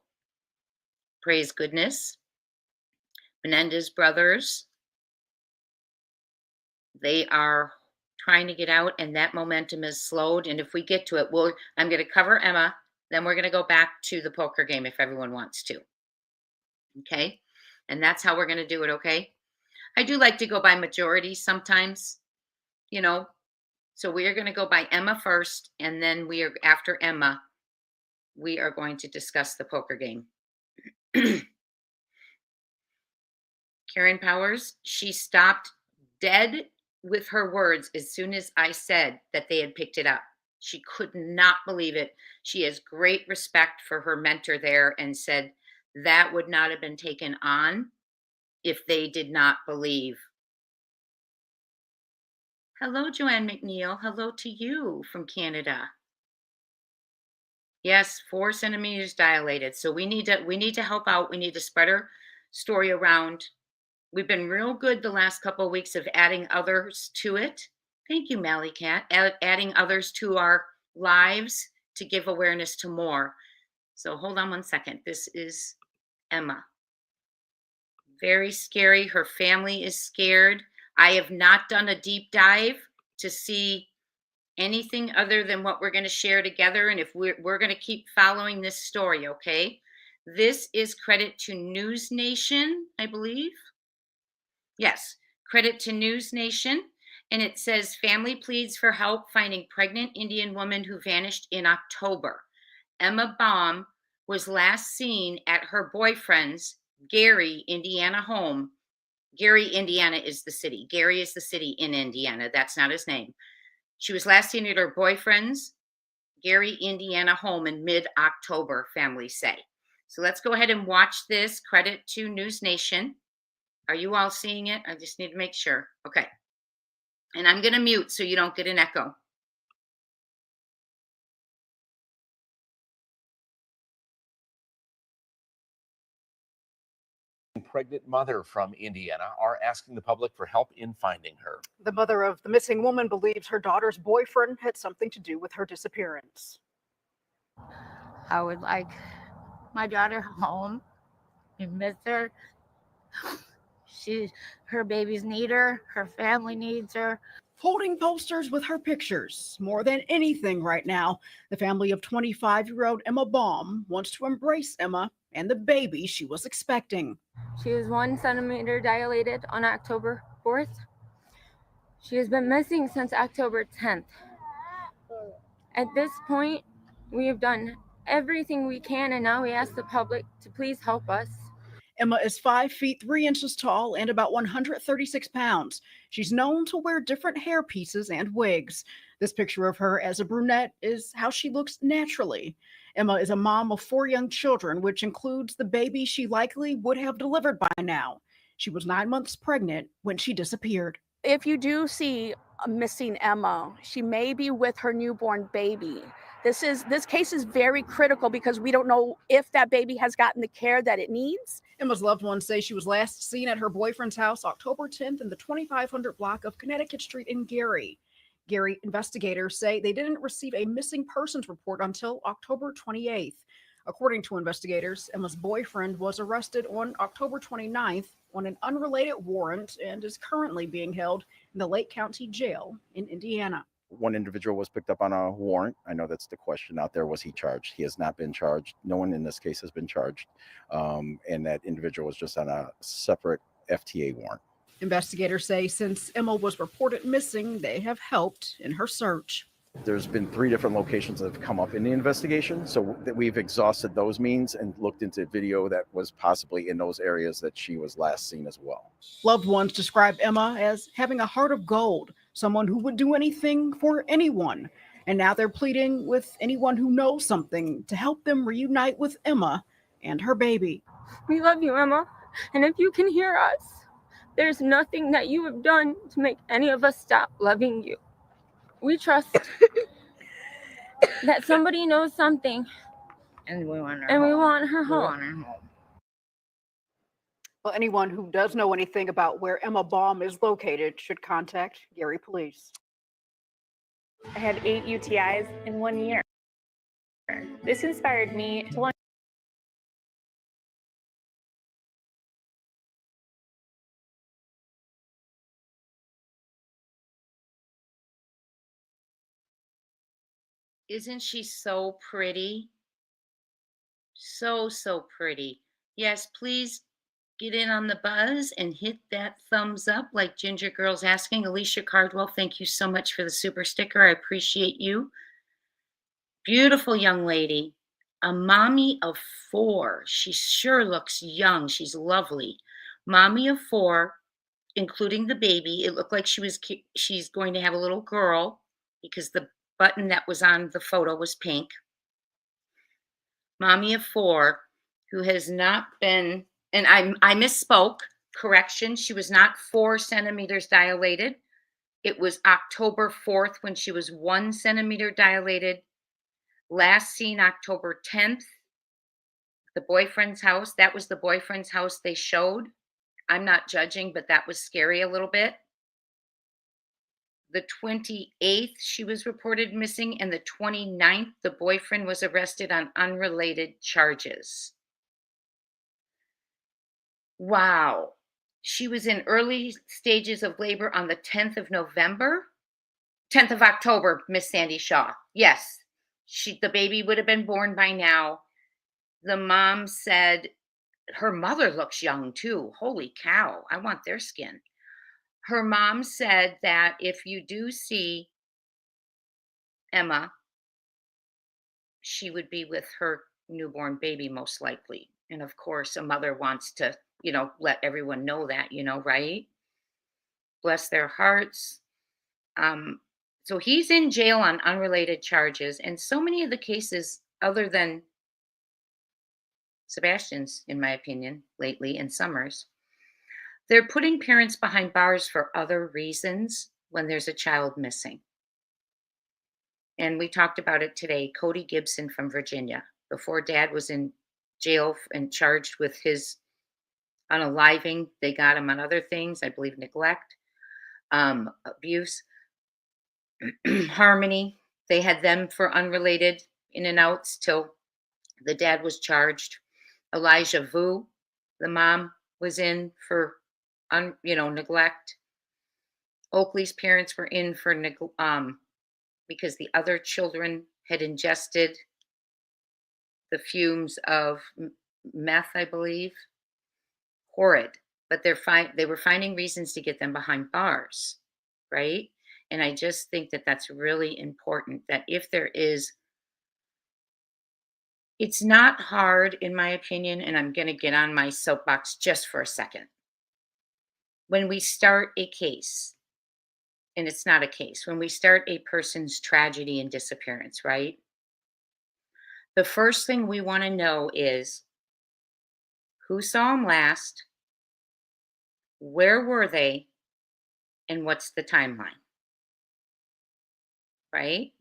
Praise goodness. Menendez brothers, they are trying to get out, and that momentum is slowed. And if we get to it, I'm going to cover Emma, then we're going to go back to the poker game if everyone wants to. Okay? And that's how we're going to do it, okay? I do like to go by majority sometimes, So we are going to go by Emma first, and then after Emma, we are going to discuss the poker game. Karen Powers, she stopped dead with her words as soon as I said that they had picked it up. She could not believe it. She has great respect for her mentor there, and said that would not have been taken on if they did not believe. Hello, Joanne McNeil. Hello to you from Canada. Yes, 4 centimeters dilated. So we need to help out. We need to spread our story around. We've been real good the last couple of weeks of adding others to it. Thank you, Mally Cat. Adding others to our lives to give awareness to more. So hold on one second. This is Emma. Very scary. Her family is scared. I have not done a deep dive to see anything other than what we're going to share together. And if we're going to keep following this story, okay? This is credit to News Nation, I believe. Yes, credit to News Nation. And it says, family pleads for help finding pregnant Indian woman who vanished in October. Emma Baum was last seen at her boyfriend's Gary, Indiana home. Gary, Indiana is the city. Gary is the city in Indiana. That's not his name. She was last seen at her boyfriend's Gary, Indiana home in mid-October, families say. So let's go ahead and watch this. Credit to News Nation. Are you all seeing it? I just need to make sure. Okay. And I'm going to mute so you don't get an echo. Pregnant mother from Indiana are asking the public for help in finding her. The mother of the missing woman believes her daughter's boyfriend had something to do with her disappearance. I would like my daughter home. I miss her. Her babies need her. Her family needs her. Holding posters with her pictures. More than anything right now, the family of 25-year-old Emma Baum wants to embrace Emma and the baby she was expecting. She was 1 centimeter dilated on October 4th. She has been missing since October 10th. At this point, we have done everything we can, and now we ask the public to please help us. Emma is 5 feet 3 inches tall and about 136 pounds. She's known to wear different hair pieces and wigs. This picture of her as a brunette is how she looks naturally. Emma is a mom of 4 young children, which includes the baby she likely would have delivered by now. She was 9 months pregnant when she disappeared. If you do see a missing Emma, she may be with her newborn baby. This case is very critical because we don't know if that baby has gotten the care that it needs. Emma's loved ones say she was last seen at her boyfriend's house October 10th in the 2500 block of Connecticut Street in Gary. Gary investigators say they didn't receive a missing persons report until October 28th. According to investigators, Emma's boyfriend was arrested on October 29th on an unrelated warrant and is currently being held in the Lake County Jail in Indiana. One individual was picked up on a warrant. I know that's the question out there. Was he charged? He has not been charged. No one in this case has been charged. And that individual was just on a separate FTA warrant. Investigators say since Emma was reported missing, they have helped in her search. There's been 3 different locations that have come up in the investigation, so that we've exhausted those means and looked into video that was possibly in those areas that she was last seen as well. Loved ones describe Emma as having a heart of gold, someone who would do anything for anyone. And now they're pleading with anyone who knows something to help them reunite with Emma and her baby. We love you, Emma. And if you can hear us, there's nothing that you have done to make any of us stop loving you. We trust that somebody knows something, And we want her and home. we want her We home. want her home. Well, anyone who does know anything about where Emma Baum is located should contact Gary Police. I had 8 UTIs in 1 year. This inspired me to want. Isn't she so pretty? So pretty. Yes, please get in on the buzz and hit that thumbs up like Ginger Girl's asking. Alicia Cardwell, thank you so much for the super sticker. I appreciate you. Beautiful young lady. A mommy of 4. She sure looks young. She's lovely. Mommy of 4, including the baby. It looked like she's going to have a little girl because the button that was on the photo was pink. Mommy of 4, who has not been, and I misspoke, correction, she was not 4 centimeters dilated. It was October 4th when she was 1 centimeter dilated. Last seen October 10th, the boyfriend's house. That was the boyfriend's house they showed. I'm not judging, but that was scary a little bit. The 28th, she was reported missing, and the 29th, the boyfriend was arrested on unrelated charges. Wow. She was in early stages of labor on the 10th of October, Miss Sandy Shaw. Yes, the baby would have been born by now. The mom said her mother looks young too. Holy cow, I want their skin. Her mom said that if you do see Emma, she would be with her newborn baby most likely. And of course, a mother wants to, let everyone know that, right? Bless their hearts. So he's in jail on unrelated charges. And so many of the cases, other than Sebastian's, in my opinion, lately, and Summers, they're putting parents behind bars for other reasons when there's a child missing. And we talked about it today. Cody Gibson from Virginia, before dad was in jail and charged with his unaliving, they got him on other things, I believe neglect, abuse. Harmony, they had them for unrelated in and outs till the dad was charged. Elijah Vu, the mom, was in for neglect. Oakley's parents were in for because the other children had ingested the fumes of meth, I believe. Horrid. But they were finding reasons to get them behind bars, right? And I just think that that's really important, that if there is, it's not hard, in my opinion, and I'm going to get on my soapbox just for a second. When we start a case, and it's not a case, when we start a person's tragedy and disappearance, right? The first thing we want to know is who saw them last, where were they, and what's the timeline, right?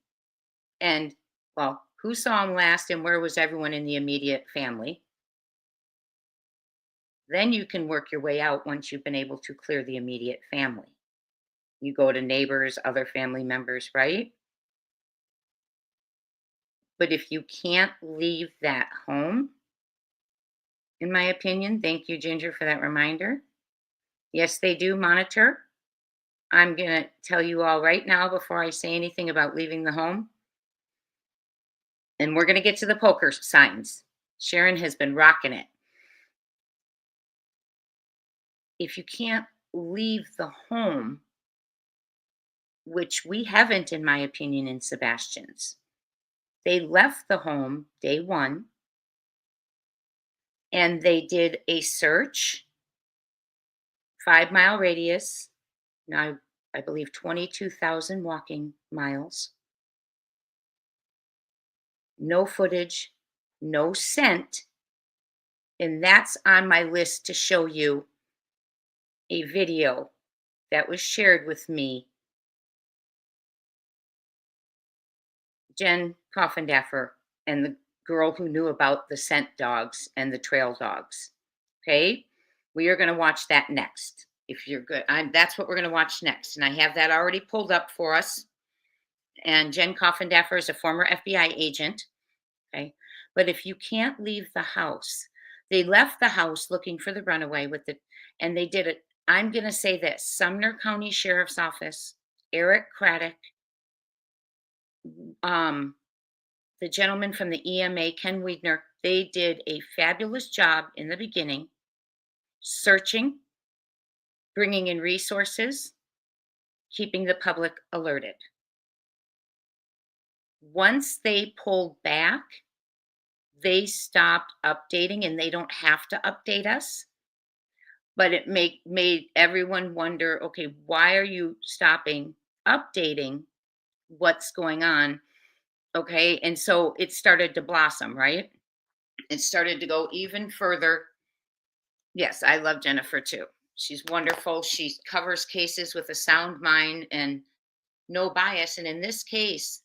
And, well, who saw them last and where was everyone in the immediate family? Then you can work your way out once you've been able to clear the immediate family. You go to neighbors, other family members, right? But if you can't leave that home, in my opinion, thank you, Ginger, for that reminder. Yes, they do monitor. I'm going to tell you all right now before I say anything about leaving the home. And we're going to get to the poker signs. Sharon has been rocking it. If you can't leave the home, which we haven't, in my opinion, in Sebastian's. They left the home day one, and they did a search, 5-mile radius. Now, I believe 22,000 walking miles. No footage, no scent. And that's on my list to show you a video that was shared with me. Jen Coffindaffer and the girl who knew about the scent dogs and the trail dogs. Okay? We are going to watch that next. If you're good, that's what we're going to watch next. And I have that already pulled up for us. And Jen Coffindaffer is a former FBI agent. Okay? But if you can't leave the house, they left the house looking for the runaway with it, and they did it. I'm going to say this: Sumner County Sheriff's Office, Eric Craddock, the gentleman from the EMA, Ken Wiedner, they did a fabulous job in the beginning, searching, bringing in resources, keeping the public alerted. Once they pulled back, they stopped updating, and they don't have to update us. But it made everyone wonder, okay, why are you stopping updating what's going on? Okay, and so it started to blossom, right? It started to go even further. Yes, I love Jennifer too. She's wonderful. She covers cases with a sound mind and no bias. And in this case,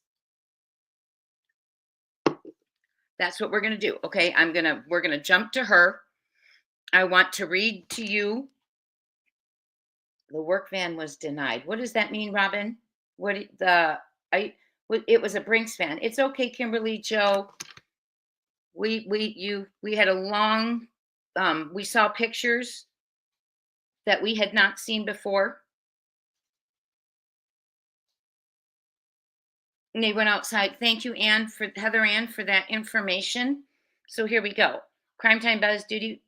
that's what we're going to do. Okay, we're going to jump to her. I want to read to you. The work van was denied. What does that mean, Robin? It was a Brinks van. It's okay, Kimberly Joe. We had a long, we saw pictures that we had not seen before. And they went outside. Thank you, Heather Ann, for that information. So here we go. Crime Time Buzz Duty.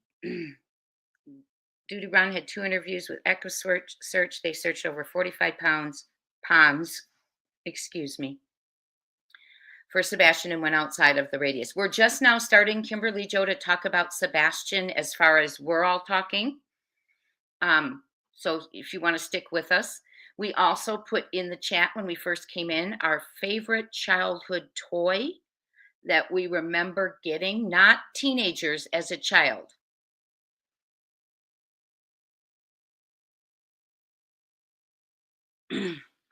Duty Brown had 2 interviews with Echo Search. They searched over 45 ponds, for Sebastian and went outside of the radius. We're just now starting, Kimberly Joe, to talk about Sebastian as far as we're all talking. So if you want to stick with us. We also put in the chat when we first came in our favorite childhood toy that we remember getting, not teenagers, as a child.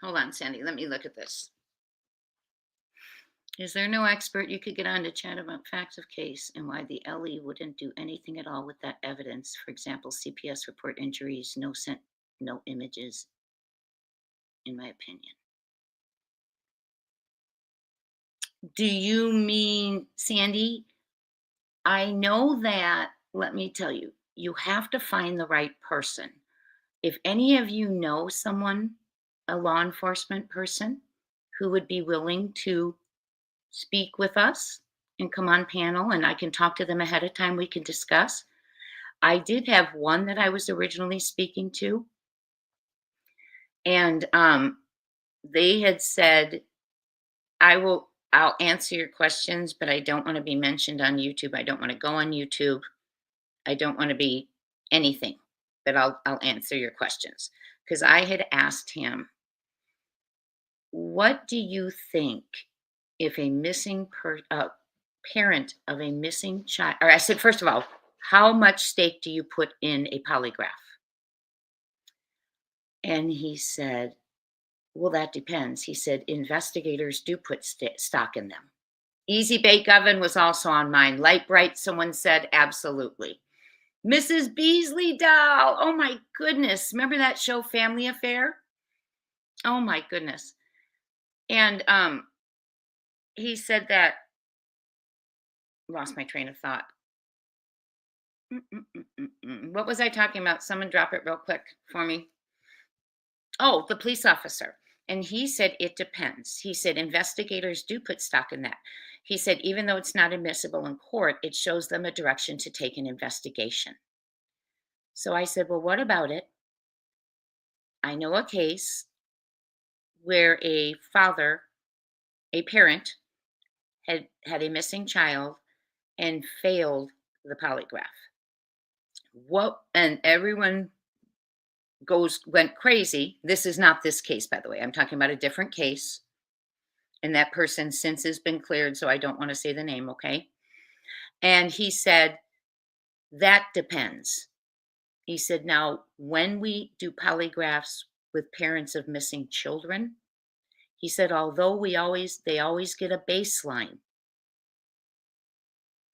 Hold on, Sandy. Let me look at this. Is there no expert you could get on to chat about facts of case and why the LE wouldn't do anything at all with that evidence? For example, CPS report injuries, no scent, no images, in my opinion. Do you mean, Sandy? I know that, let me tell you, you have to find the right person. If any of you know someone, a law enforcement person, who would be willing to speak with us and come on panel, and I can talk to them ahead of time, we can discuss. I did have one that I was originally speaking to, and they had said, I'll answer your questions, but I don't want to be mentioned on YouTube. I don't want to go on YouTube. I don't want to be anything, but I'll answer your questions. Because I had asked him, what do you think if a missing parent of a missing child, or I said, first of all, how much stake do you put in a polygraph? And he said, well, that depends. He said, investigators do put stock in them. Easy Bake Oven was also on mine. Light Bright, someone said, absolutely. Mrs. Beasley doll. Oh my goodness. Remember that show, Family Affair? Oh my goodness. And he said that, lost my train of thought. What was I talking about? Someone drop it real quick for me. Oh, the police officer. And he said, it depends. He said, investigators do put stock in that. He said, even though it's not admissible in court, it shows them a direction to take an investigation. So I said, well, what about it I know a case where a parent, had a missing child and failed the polygraph. And everyone went crazy. This is not this case, by the way. I'm talking about a different case. And that person since has been cleared, so I don't want to say the name, okay? And he said, that depends. He said, now, when we do polygraphs with parents of missing children, he said, although they always get a baseline,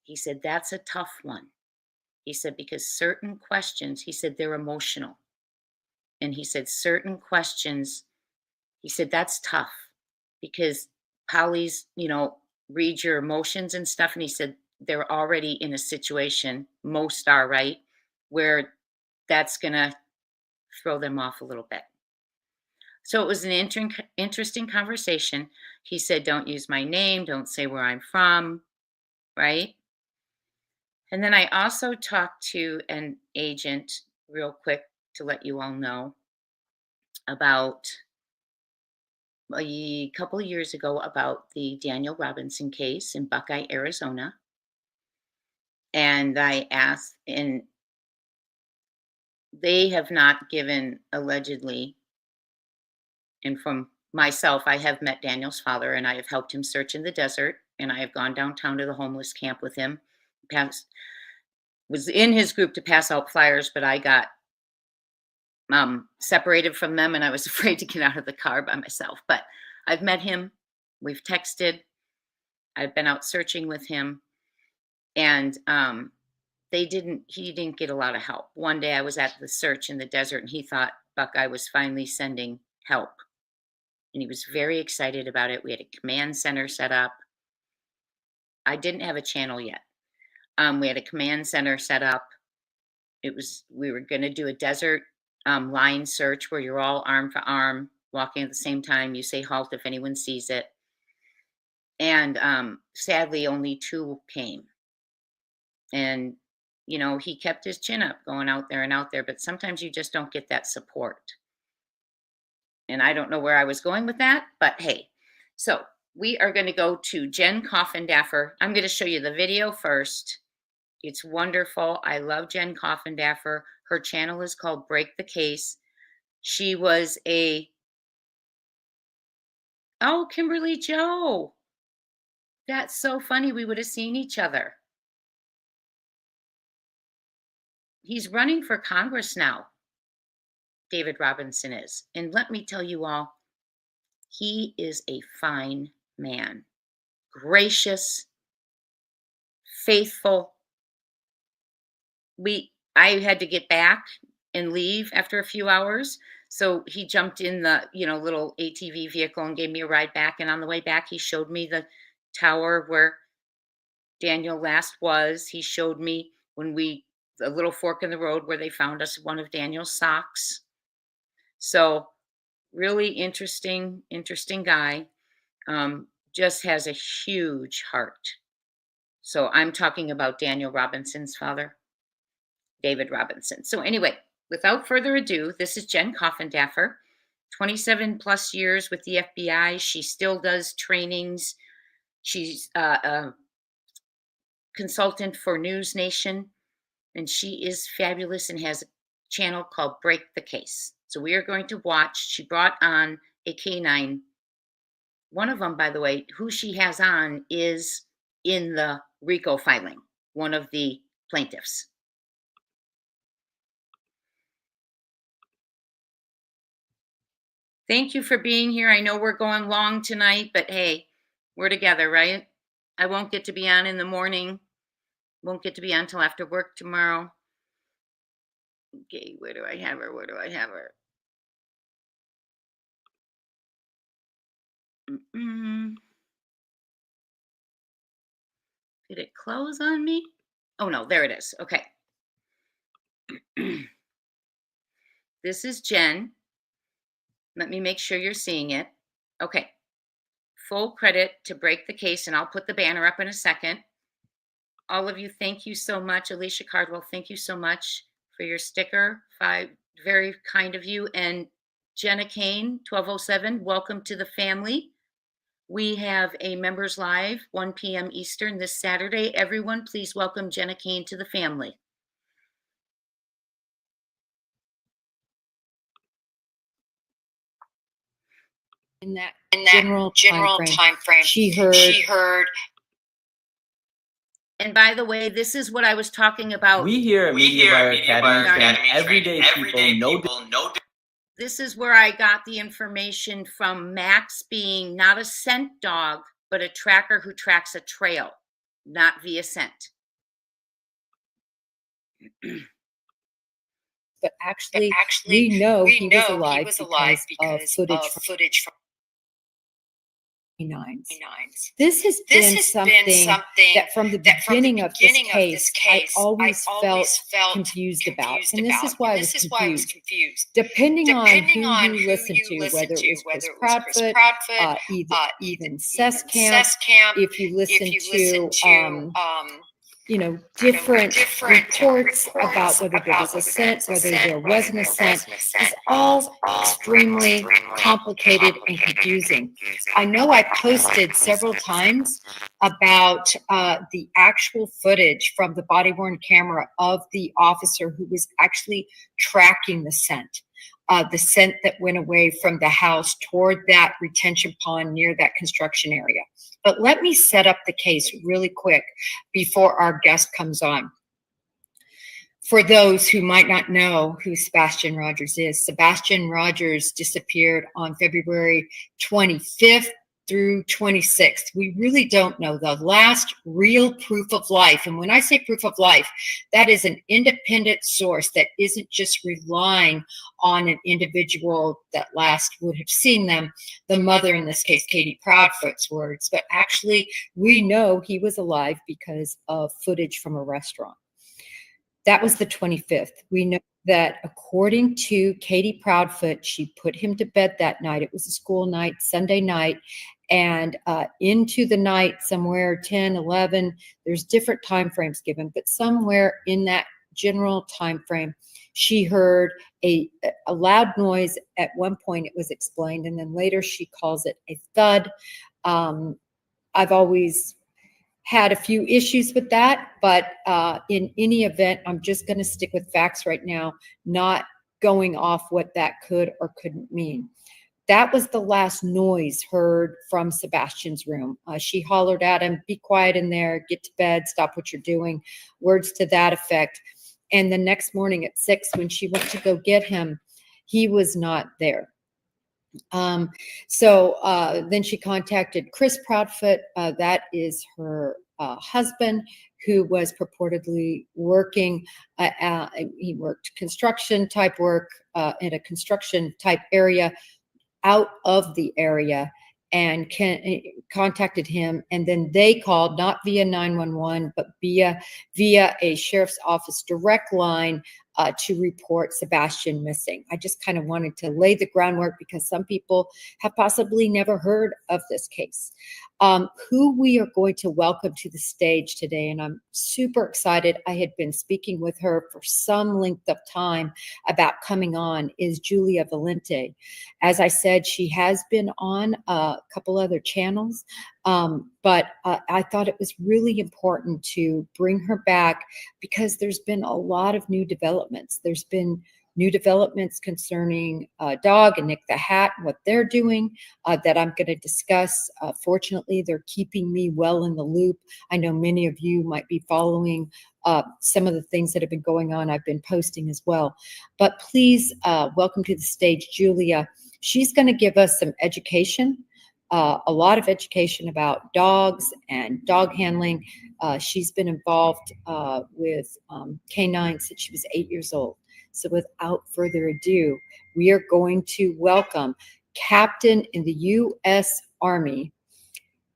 he said, that's a tough one. He said, because certain questions, he said, they're emotional. And he said, certain questions, he said, that's tough because polys, read your emotions and stuff. And he said, they're already in a situation, most are, right, where that's going to throw them off a little bit. So it was an interesting conversation. He said, don't use my name, don't say where I'm from, right? And then I also talked to an agent real quick to let you all know about a couple of years ago about the Daniel Robinson case in Buckeye, Arizona. And I asked, and they have not given allegedly, and from myself, I have met Daniel's father and I have helped him search in the desert, and I have gone downtown to the homeless camp with him. Was in his group to pass out flyers, but I got separated from them and I was afraid to get out of the car by myself. But I've met him, we've texted, I've been out searching with him, and he didn't get a lot of help. One day I was at the search in the desert and he thought Buckeye was finally sending help. And he was very excited about it. We had a command center set up. I didn't have a channel yet. We had a command center set up. We were going to do a desert line search where you're all arm to arm, walking at the same time. You say halt if anyone sees it. And sadly, only 2 came. And, he kept his chin up going out there, but sometimes you just don't get that support. And I don't know where I was going with that, but hey. So we are going to go to Jen Coffindaffer. I'm going to show you the video first. It's wonderful. I love Jen Coffindaffer. Her channel is called Break the Case. She was Kimberly Joe. That's so funny. We would have seen each other. He's running for Congress now. David Robinson is. And let me tell you all, he is a fine man. Gracious, faithful. I had to get back and leave after a few hours. So he jumped in the, little ATV vehicle and gave me a ride back. And on the way back, he showed me the tower where Daniel last was. He showed me a little fork in the road where they found us one of Daniel's socks. So really interesting guy. Just has a huge heart. So I'm talking about Daniel Robinson's father, David Robinson. So anyway, without further ado, this is Jen Coffindaffer, 27 plus years with the FBI. She still does trainings. She's a consultant for News Nation, and she is fabulous and has a channel called Break the Case. So we are going to watch. She brought on a canine. One of them, by the way, who she has on is in the RICO filing, one of the plaintiffs. Thank you for being here. I know we're going long tonight, but hey, we're together, right? I won't get to be on in the morning. Won't get to be on till after work tomorrow. Okay, where do I have her? Did it close on me? Oh no, there it is. Okay. This is Jen. Let me make sure you're seeing it. Okay. Full credit to Break the Case, and I'll put the banner up in a second. All of you, thank you so much. Alicia Cardwell, thank you so much for your sticker. Very kind of you. And Jenna Kane, 1207, welcome to the family. We have a members live, 1 p.m. Eastern this Saturday. Everyone, please welcome Jenna Kane to the family. In that general time frame, she heard. And by the way, this is what I was talking about. We here at Media Buyer Academy train everyday people know. This is where I got the information from Max being not a scent dog, but a tracker who tracks a trail, not via scent. But actually, we know he was alive because of footage from canines. This has been something that from the beginning of this case, I always felt confused about. And this is why I was confused. Depending on who you listen to, whether it was Chris Proudfoot, even Sess Camp, if you listen to different reports about whether there was a scent, whether there wasn't a scent, is all extremely complicated and confusing. I know I posted several times about the actual footage from the body-worn camera of the officer who was actually tracking the scent that went away from the house toward that retention pond near that construction area. But let me set up the case really quick before our guest comes on. For those who might not know who Sebastian Rogers is, Sebastian Rogers disappeared on February 25th through 26th. We really don't know the last real proof of life. And when I say proof of life, that is an independent source that isn't just relying on an individual that last would have seen them, the mother, in this case, Katie Proudfoot's words, but actually we know he was alive because of footage from a restaurant. That was the 25th. We know that according to Katie Proudfoot, she put him to bed that night. It was a school night, Sunday night, and into the night, somewhere 10, 11, there's different time frames given, but somewhere in that general time frame, she heard a loud noise. At one point, it was explained, and then later she calls it a thud. I've always had a few issues with that, but in any event, I'm just going to stick with facts right now, not going off what that could or couldn't mean. That was the last noise heard from Sebastian's room. She hollered at him, "Be quiet in there, get to bed, stop what you're doing," words to that effect. And the next morning at 6, when she went to go get him, he was not there. So then she contacted Chris Proudfoot. That is her husband, who was purportedly working. He worked construction type work in a construction type area out of the area, and contacted him. And then they called, not via 911, but via a sheriff's office direct line to report Sebastian missing. I just kind of wanted to lay the groundwork because some people have possibly never heard of this case. Who we are going to welcome to the stage today, and I'm super excited. I had been speaking with her for some length of time about coming on, is Julia Valente. As I said, she has been on a couple other channels, but I thought it was really important to bring her back because there's been a lot of new developments. There's been new developments concerning Dog and Nick the Hat, what they're doing that I'm going to discuss. Fortunately, they're keeping me well in the loop. I know many of you might be following some of the things that have been going on. I've been posting as well. But please welcome to the stage, Julia. She's going to give us some education, a lot of education about dogs and dog handling. She's been involved with canines since she was 8 years old. So without further ado, we are going to welcome Captain in the U.S. Army,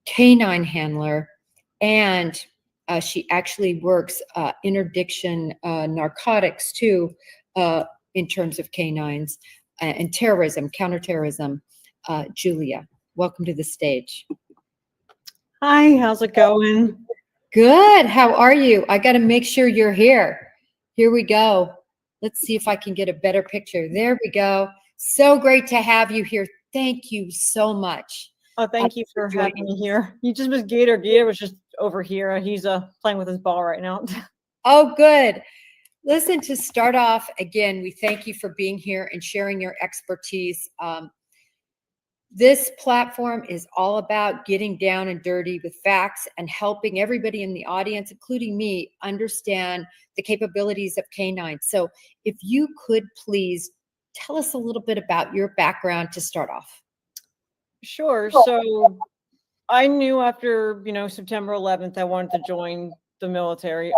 canine handler, and she actually works interdiction narcotics too in terms of canines and terrorism, counterterrorism. Julia, welcome to the stage. Hi, how's it going? Good. How are you? I got to make sure you're here. Here we go. Let's see if I can get a better picture. There we go. So great to have you here. Thank you so much. Oh, thank you for having me here. You just missed Gator. Gator was just over here. He's playing with his ball right now. Oh, good. Listen, to start off, again, we thank you for being here and sharing your expertise. This platform is all about getting down and dirty with facts and helping everybody in the audience, including me, understand the capabilities of canines. So if you could please tell us a little bit about your background to start off. Sure. So I knew after, September 11th, I wanted to join the military.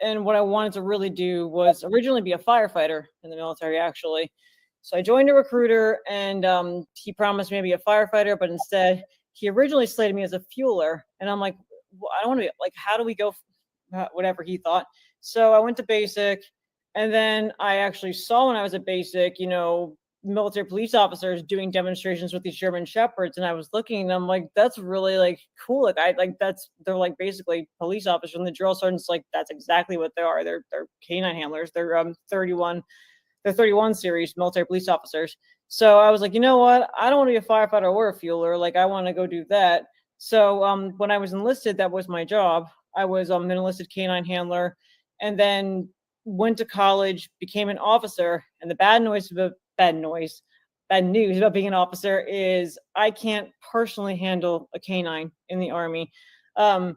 And what I wanted to really do was originally be a firefighter in the military, actually. So I joined a recruiter, and he promised me to be a firefighter, but instead he originally slated me as a fueler. And I'm like, well, I don't want to be like, how do we go? Whatever he thought. So I went to basic, and then I actually saw when I was at basic, military police officers doing demonstrations with these German Shepherds, and I was looking, and I'm like, that's really like cool. They're like basically police officers, and the drill sergeants, like, that's exactly what they are. They're canine handlers. They're 31 series military police officers. So I was like, you know what? I don't want to be a firefighter or a fueler. Like, I want to go do that. So when I was enlisted, that was my job. I was an enlisted canine handler, and then went to college, became an officer. And the bad news about being an officer is I can't personally handle a canine in the Army. The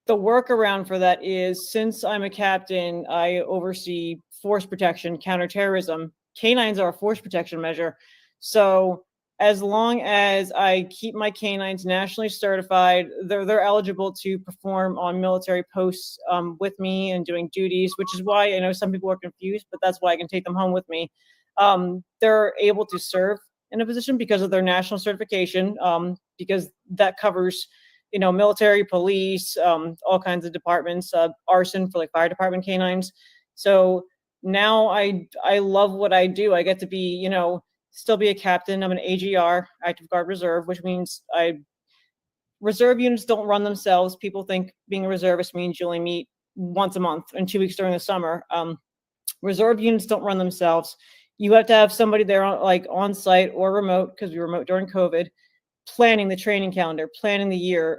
workaround for that is, since I'm a captain, I oversee force protection, counterterrorism. Canines are a force protection measure. So as long as I keep my canines nationally certified, they're eligible to perform on military posts with me and doing duties, which is why I know some people are confused, but that's why I can take them home with me. They're able to serve in a position because of their national certification, because that covers military, police, all kinds of departments, arson for like fire department canines. So now I love what I do. I get to be, still be a captain. I'm an AGR, active guard reserve, which means reserve units don't run themselves. People think being a reservist means you only meet once a month and 2 weeks during the summer. Reserve units don't run themselves. You have to have somebody there on site or remote, because we were remote during COVID, planning the training calendar, planning the year,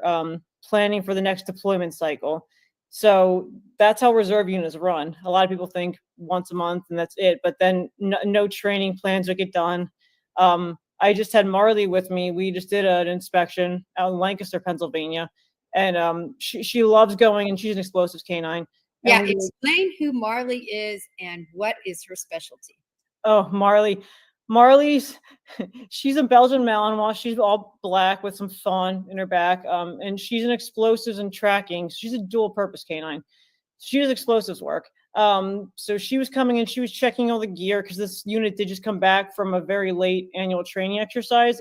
planning for the next deployment cycle. So that's how reserve units run. A lot of people think once a month and that's it, but then no training plans would get done. I just had Marley with me. We just did an inspection out in Lancaster, Pennsylvania, and she loves going, and she's an explosives canine. Yeah, explain who Marley is and what is her specialty. Oh, Marley's she's a Belgian Malinois. She's all black with some fawn in her back, and she's an explosives and tracking. She's a dual purpose canine. She does explosives work. So she was coming in, she was checking all the gear, because this unit did just come back from a very late annual training exercise.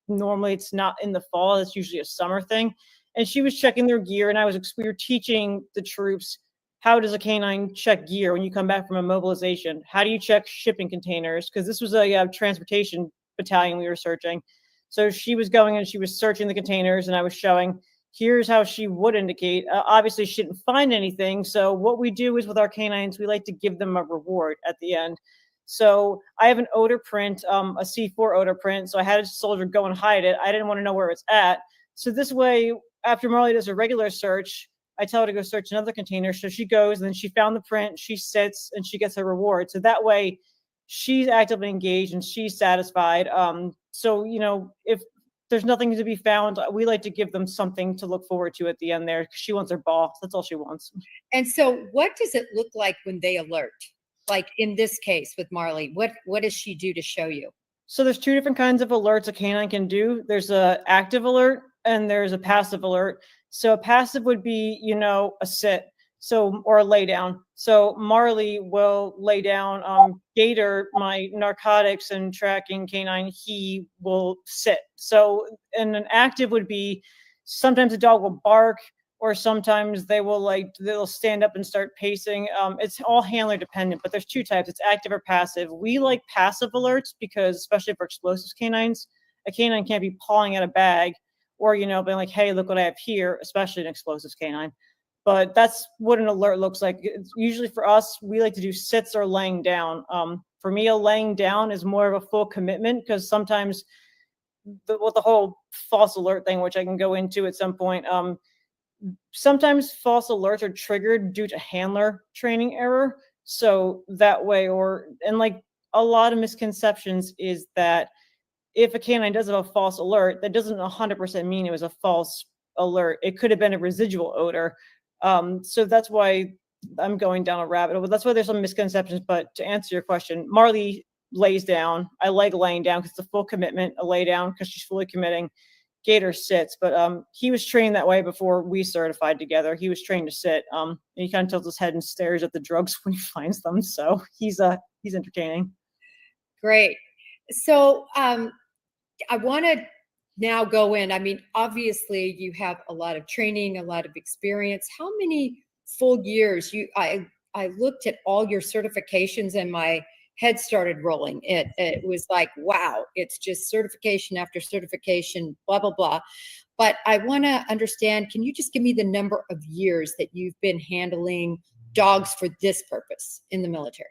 Normally it's not in the fall, it's usually a summer thing. And she was checking their gear, and we were teaching the troops, how does a canine check gear when you come back from a mobilization? How do you check shipping containers? Because this was a transportation battalion we were searching. So she was going and she was searching the containers, and I was showing, here's how she would indicate. Obviously, she didn't find anything. So what we do is, with our canines, we like to give them a reward at the end. So I have an odor print, a C4 odor print. So I had a soldier go and hide it. I didn't want to know where it's at. So this way, after Marley does a regular search, I tell her to go search another container. So she goes, and then she found the print, she sits, and she gets her reward. So that way she's actively engaged and she's satisfied. So, if there's nothing to be found, we like to give them something to look forward to at the end there, because she wants her ball. That's all she wants. And so what does it look like when they alert? Like in this case with Marley, what does she do to show you? So there's two different kinds of alerts a canine can do. There's a active alert and there's a passive alert. So a passive would be, a sit, or a lay down. So Marley will lay down. Gator, my narcotics and tracking canine, he will sit. So, and an active would be, sometimes a dog will bark, or sometimes they'll stand up and start pacing. It's all handler dependent, but there's two types. It's active or passive. We like passive alerts because, especially for explosives canines, a canine can't be pawing at a bag or, being like, hey, look what I have here, especially an explosives canine. But that's what an alert looks like. It's usually for us, we like to do sits or laying down For me, a laying down is more of a full commitment, because sometimes with the whole false alert thing, which I can go into at some point, sometimes false alerts are triggered due to handler training error. So that way, and like a lot of misconceptions is that if a canine does have a false alert, that doesn't 100% mean it was a false alert. It could have been a residual odor. So that's why I'm going down a rabbit hole. That's why there's some misconceptions. But to answer your question, Marley lays down. I like laying down because it's a full commitment. A lay down because she's fully committing. Gator sits, but he was trained that way before we certified together. He was trained to sit. And he kind of tilts his head and stares at the drugs when he finds them. So he's entertaining. Great. So I want to now go in. I mean, obviously you have a lot of training, a lot of experience. How many full years? I looked at all your certifications and my head started rolling. It was like, wow, it's just certification after certification, blah, blah, blah. But I want to understand, can you just give me the number of years that you've been handling dogs for this purpose in the military?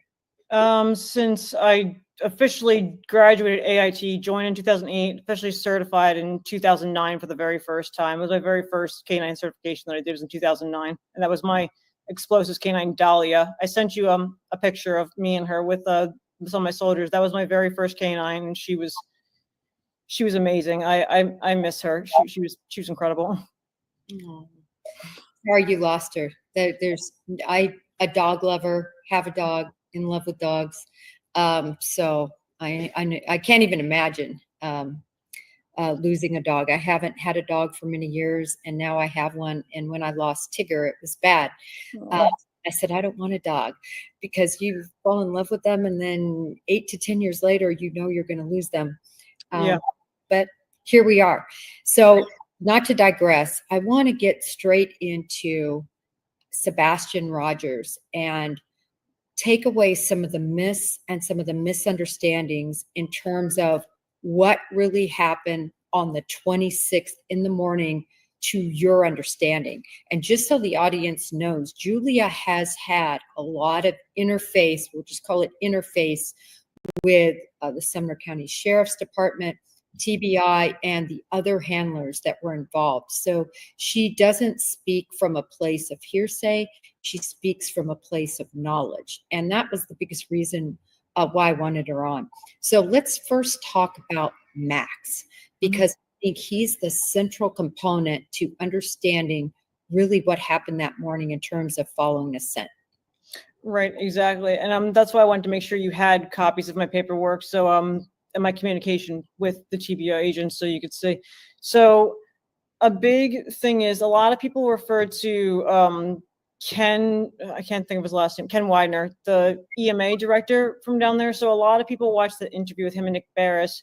Since I officially graduated AIT, joined in 2008, officially certified in 2009 for the very first time. It was my very first canine certification that I did was in 2009. And that was my explosives canine, Dahlia. I sent you a picture of me and her with some of my soldiers. That was my very first canine, and she was amazing. I miss her. She was incredible. Oh. Sorry you lost her. A dog lover, have a dog, in love with dogs. So I can't even imagine losing a dog. I haven't had a dog for many years, and now I have one. And when I lost Tigger, it was bad. I said, I don't want a dog, because you fall in love with them, and then 8 to 10 years later, you know you're going to lose them. Yeah. But here we are. So not to digress, I want to get straight into Sebastian Rogers and take away some of the myths and some of the misunderstandings in terms of what really happened on the 26th in the morning to your understanding. And just so the audience knows, Julia has had a lot of interface, we'll just call it interface, with the Sumner County Sheriff's Department, TBI, and the other handlers that were involved. So she doesn't speak from a place of hearsay. She speaks from a place of knowledge. And that was the biggest reason why I wanted her on. So let's first talk about Max, because I think he's the central component to understanding really what happened that morning in terms of following a scent. Right, exactly. And that's why I wanted to make sure you had copies of my paperwork. So and my communication with the TBI agents, so you could see. So a big thing is a lot of people refer to Ken, I can't think of his last name, Ken Widener, the EMA director from down there. So a lot of people watched the interview with him and Nick Barris,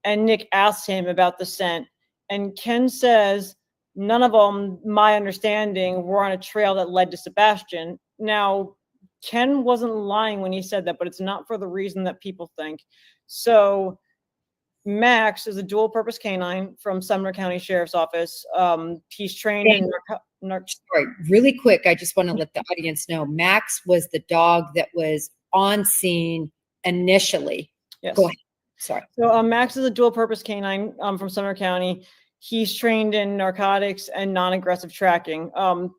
and Nick asked him about the scent. And Ken says, none of them, my understanding, were on a trail that led to Sebastian. Now, Ken wasn't lying when he said that, but it's not for the reason that people think. So Max is a dual purpose canine from Sumner County Sheriff's Office. He's trained in Sorry, really quick, I just want to let the audience know, Max was the dog that was on scene initially. Yes. Go ahead. Sorry. So Max is a dual purpose canine from Sumner County. He's trained in narcotics and non-aggressive tracking.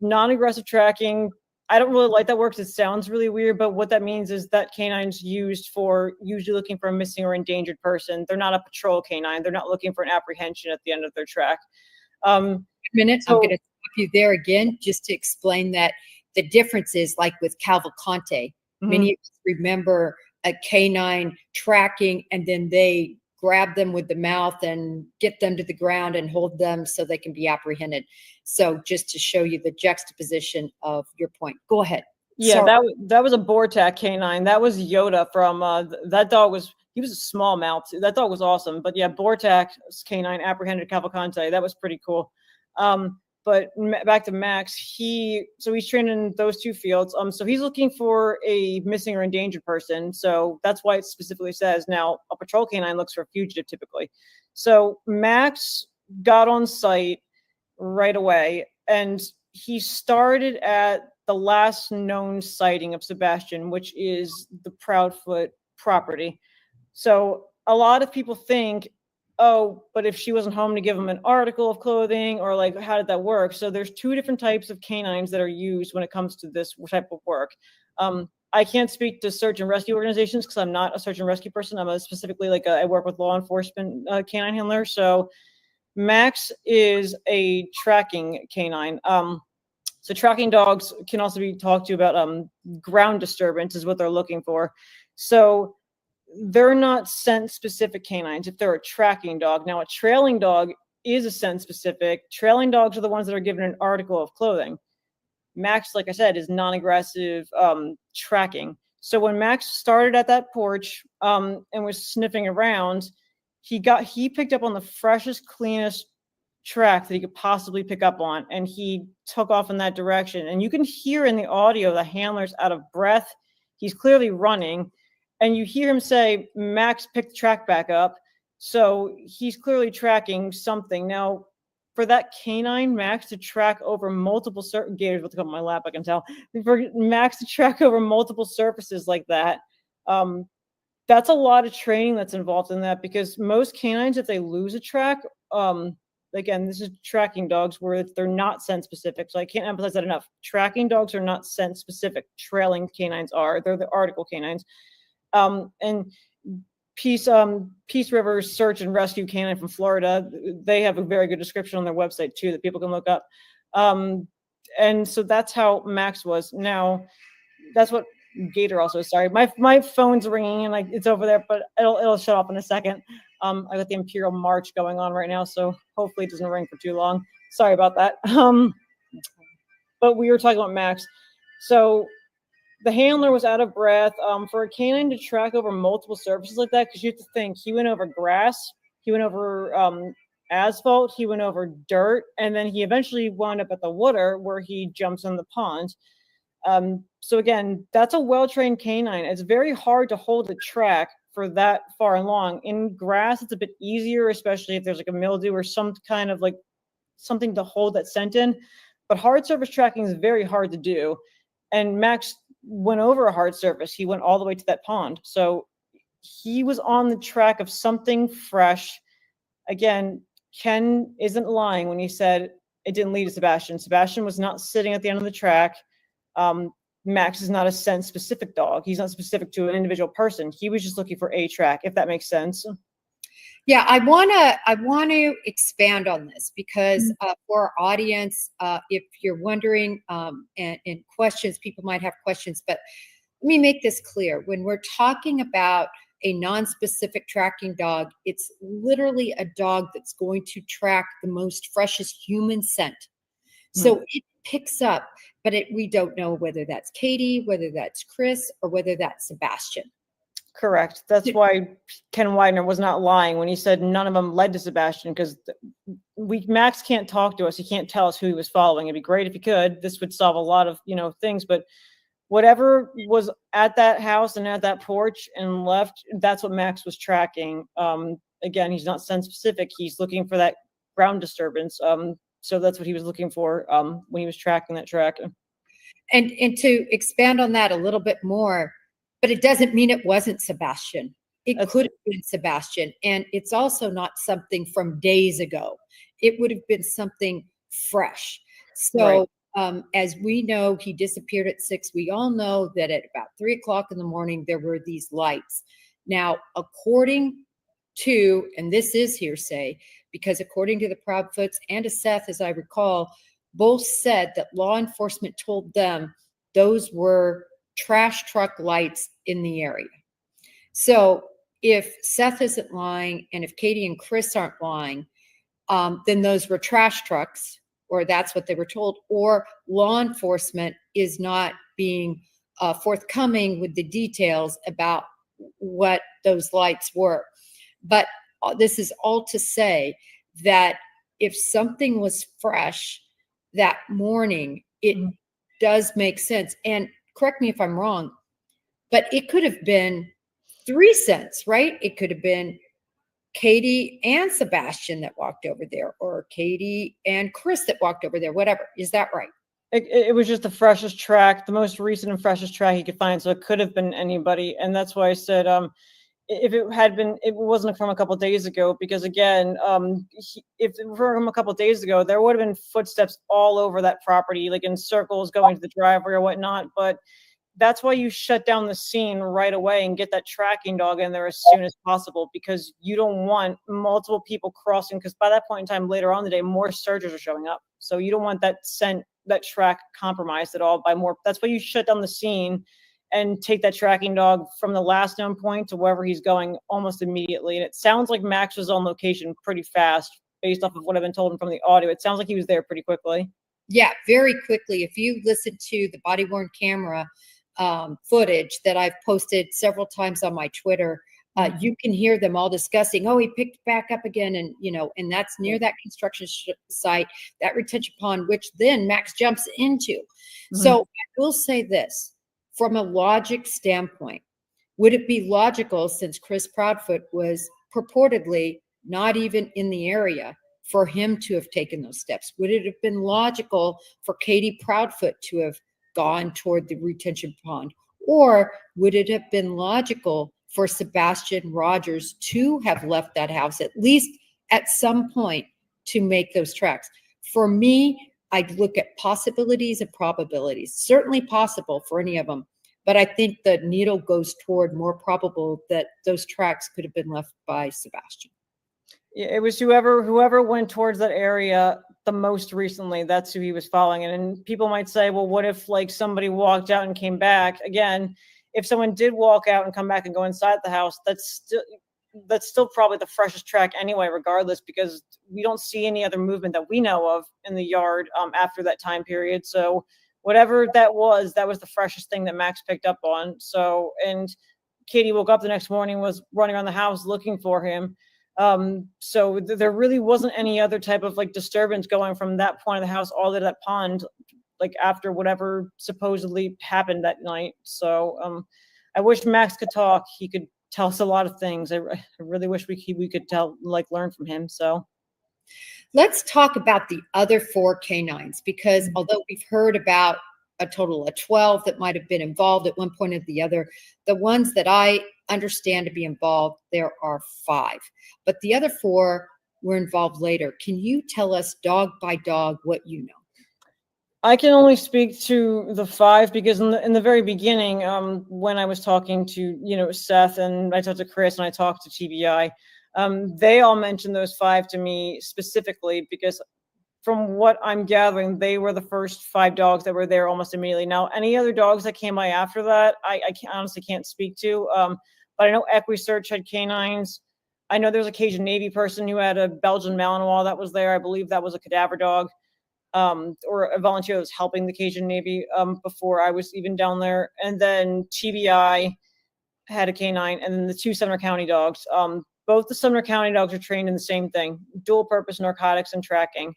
Non-aggressive tracking, I don't really like that word because it sounds really weird, but what that means is that canine's used for usually looking for a missing or endangered person. They're not a patrol canine. They're not looking for an apprehension at the end of their track. I'm going to stop you there again, just to explain that the difference is like with Cavalcante. Many of us remember a canine tracking, and then they grab them with the mouth and get them to the ground and hold them so they can be apprehended. So just to show you the juxtaposition of your point. Go ahead. Yeah, that was a Bortak canine. That was Yoda from that dog he was a small mouth. That dog was awesome. But yeah, Bortak's canine apprehended Cavalcante. That was pretty cool. But back to Max, he's trained in those two fields. So he's looking for a missing or endangered person. So that's why it specifically says, now a patrol canine looks for a fugitive typically. So Max got on site right away, and he started at the last known sighting of Sebastian, which is the Proudfoot property. So a lot of people think, oh, but if she wasn't home to give them an article of clothing, or like, how did that work? So there's two different types of canines that are used when it comes to this type of work. I can't speak to search and rescue organizations because I'm not a search and rescue person. I'm specifically I work with law enforcement canine handler. So Max is a tracking canine. So tracking dogs can also be talked to about ground disturbance is what they're looking for. So they're not scent specific canines if they're a tracking dog. Now a trailing dog is a scent specific. Trailing dogs are the ones that are given an article of clothing. Max, like I said, is non-aggressive tracking. So when Max started at that porch and was sniffing around, he picked up on the freshest, cleanest track that he could possibly pick up on, and he took off in that direction. And you can hear in the audio the handler's out of breath. He's clearly running, and you hear him say, Max picked the track back up. So he's clearly tracking something. Now, for that canine, Max, to track over multiple Gator's about to come on my lap, I can tell. For Max to track over multiple surfaces like that, that's a lot of training that's involved in that, because most canines, if they lose a track, again, this is tracking dogs where they're not scent specific. So I can't emphasize that enough. Tracking dogs are not scent specific. Trailing canines are. They're the article canines. And Peace River's search and rescue canine from Florida, they have a very good description on their website too that people can look up. And so that's how Max was. Now, that's what Gator also is. Sorry, my phone's ringing and it's over there, but it'll shut off in a second. I got the Imperial March going on right now, so hopefully it doesn't ring for too long. Sorry about that. But we were talking about Max. So the handler was out of breath. For a canine to track over multiple surfaces like that, because you have to think, he went over grass, he went over asphalt, he went over dirt, and then he eventually wound up at the water where he jumps in the pond. So again, that's a well-trained canine. It's very hard to hold a track for that far and long. In grass, it's a bit easier, especially if there's like a mildew or some kind of like something to hold that scent in. But hard surface tracking is very hard to do. And Max went over a hard surface. He went all the way to that pond. So he was on the track of something fresh. Again, Ken isn't lying when he said it didn't lead to Sebastian. Sebastian was not sitting at the end of the track. Max is not a scent specific dog. He's not specific to an individual person. He was just looking for a track, if that makes sense. Yeah, I want to expand on this because for our audience, if you're wondering and questions, people might have questions, but let me make this clear. When we're talking about a non-specific tracking dog, it's literally a dog that's going to track the most freshest human scent. So it picks up, but we don't know whether that's Katie, whether that's Chris, or whether that's Sebastian. Correct. That's why Ken Widener was not lying when he said none of them led to Sebastian, because Max can't talk to us. He can't tell us who he was following. It'd be great if he could. This would solve a lot of, things, but whatever was at that house and at that porch and left, that's what Max was tracking. Again, he's not scent specific. He's looking for that ground disturbance. So that's what he was looking for when he was tracking that track. And to expand on that a little bit more, but it doesn't mean it wasn't Sebastian. It could have been Sebastian. And it's also not something from days ago. It would have been something fresh. So as we know, he disappeared at 6. We all know that at about 3 o'clock in the morning, there were these lights. Now, according to, and this is hearsay, because according to the Proudfoots and to Seth, as I recall, both said that law enforcement told them those were trash truck lights in the area. So if Seth isn't lying, and if Katie and Chris aren't lying, then those were trash trucks, or that's what they were told, or law enforcement is not being forthcoming with the details about what those lights were. But this is all to say that if something was fresh that morning, it does make sense. And correct me if I'm wrong, but it could have been 3 scents, right? It could have been Katie and Sebastian that walked over there, or Katie and Chris that walked over there, whatever. Is that right? It was just the freshest track, the most recent and freshest track he could find. So it could have been anybody. And that's why I said, if it had been, it wasn't from a couple of days ago, because again, if it were from a couple of days ago, there would have been footsteps all over that property, like in circles going to the driveway or whatnot. But that's why you shut down the scene right away and get that tracking dog in there as soon as possible, because you don't want multiple people crossing, because by that point in time later on in the day, more searchers are showing up. So you don't want that track compromised at all by more. That's why you shut down the scene and take that tracking dog from the last known point to wherever he's going almost immediately. And it sounds like Max was on location pretty fast based off of what I've been told him from the audio. It sounds like he was there pretty quickly. Yeah, very quickly. If you listen to the body worn camera footage that I've posted several times on my Twitter, you can hear them all discussing, oh, he picked back up again. And, and that's near that construction site, that retention pond, which then Max jumps into. Mm-hmm. So I will say this, from a logic standpoint, would it be logical, since Chris Proudfoot was purportedly not even in the area, for him to have taken those steps? Would it have been logical for Katie Proudfoot to have gone toward the retention pond? Or would it have been logical for Sebastian Rogers to have left that house, at least at some point, to make those tracks? For me, I'd look at possibilities and probabilities. Certainly possible for any of them, but I think the needle goes toward more probable that those tracks could have been left by Sebastian. It was whoever went towards that area the most recently, that's who he was following. And people might say, well, what if like somebody walked out and came back? Again, if someone did walk out and come back and go inside the house, that's still probably the freshest track anyway, regardless, because we don't see any other movement that we know of in the yard after that time period. So whatever that was the freshest thing that Max picked up on. So, and Katie woke up the next morning, was running around the house looking for him. So there really wasn't any other type of like disturbance going from that point of the house all to that pond, like after whatever supposedly happened that night. So I wish Max could talk. He could tell us a lot of things. I really wish we could learn from him. So let's talk about the other 4 canines, because although we've heard about a total of 12 that might have been involved at one point or the other, the ones that I understand to be involved, there are 5, but the other 4 were involved later. Can you tell us dog by dog what you know? I can only speak to the 5 because in the very beginning, when I was talking to Seth, and I talked to Chris, and I talked to TBI, they all mentioned those 5 to me specifically because from what I'm gathering, they were the first 5 dogs that were there almost immediately. Now, any other dogs that came by after that, I honestly can't speak to. But I know EquiSearch had canines. I know there's a Cajun Navy person who had a Belgian Malinois that was there. I believe that was a cadaver dog, or a volunteer that was helping the Cajun Navy before I was even down there. And then TBI had a canine, and then the 2 Sumner County dogs. Both the Sumner County dogs are trained in the same thing, dual purpose narcotics and tracking.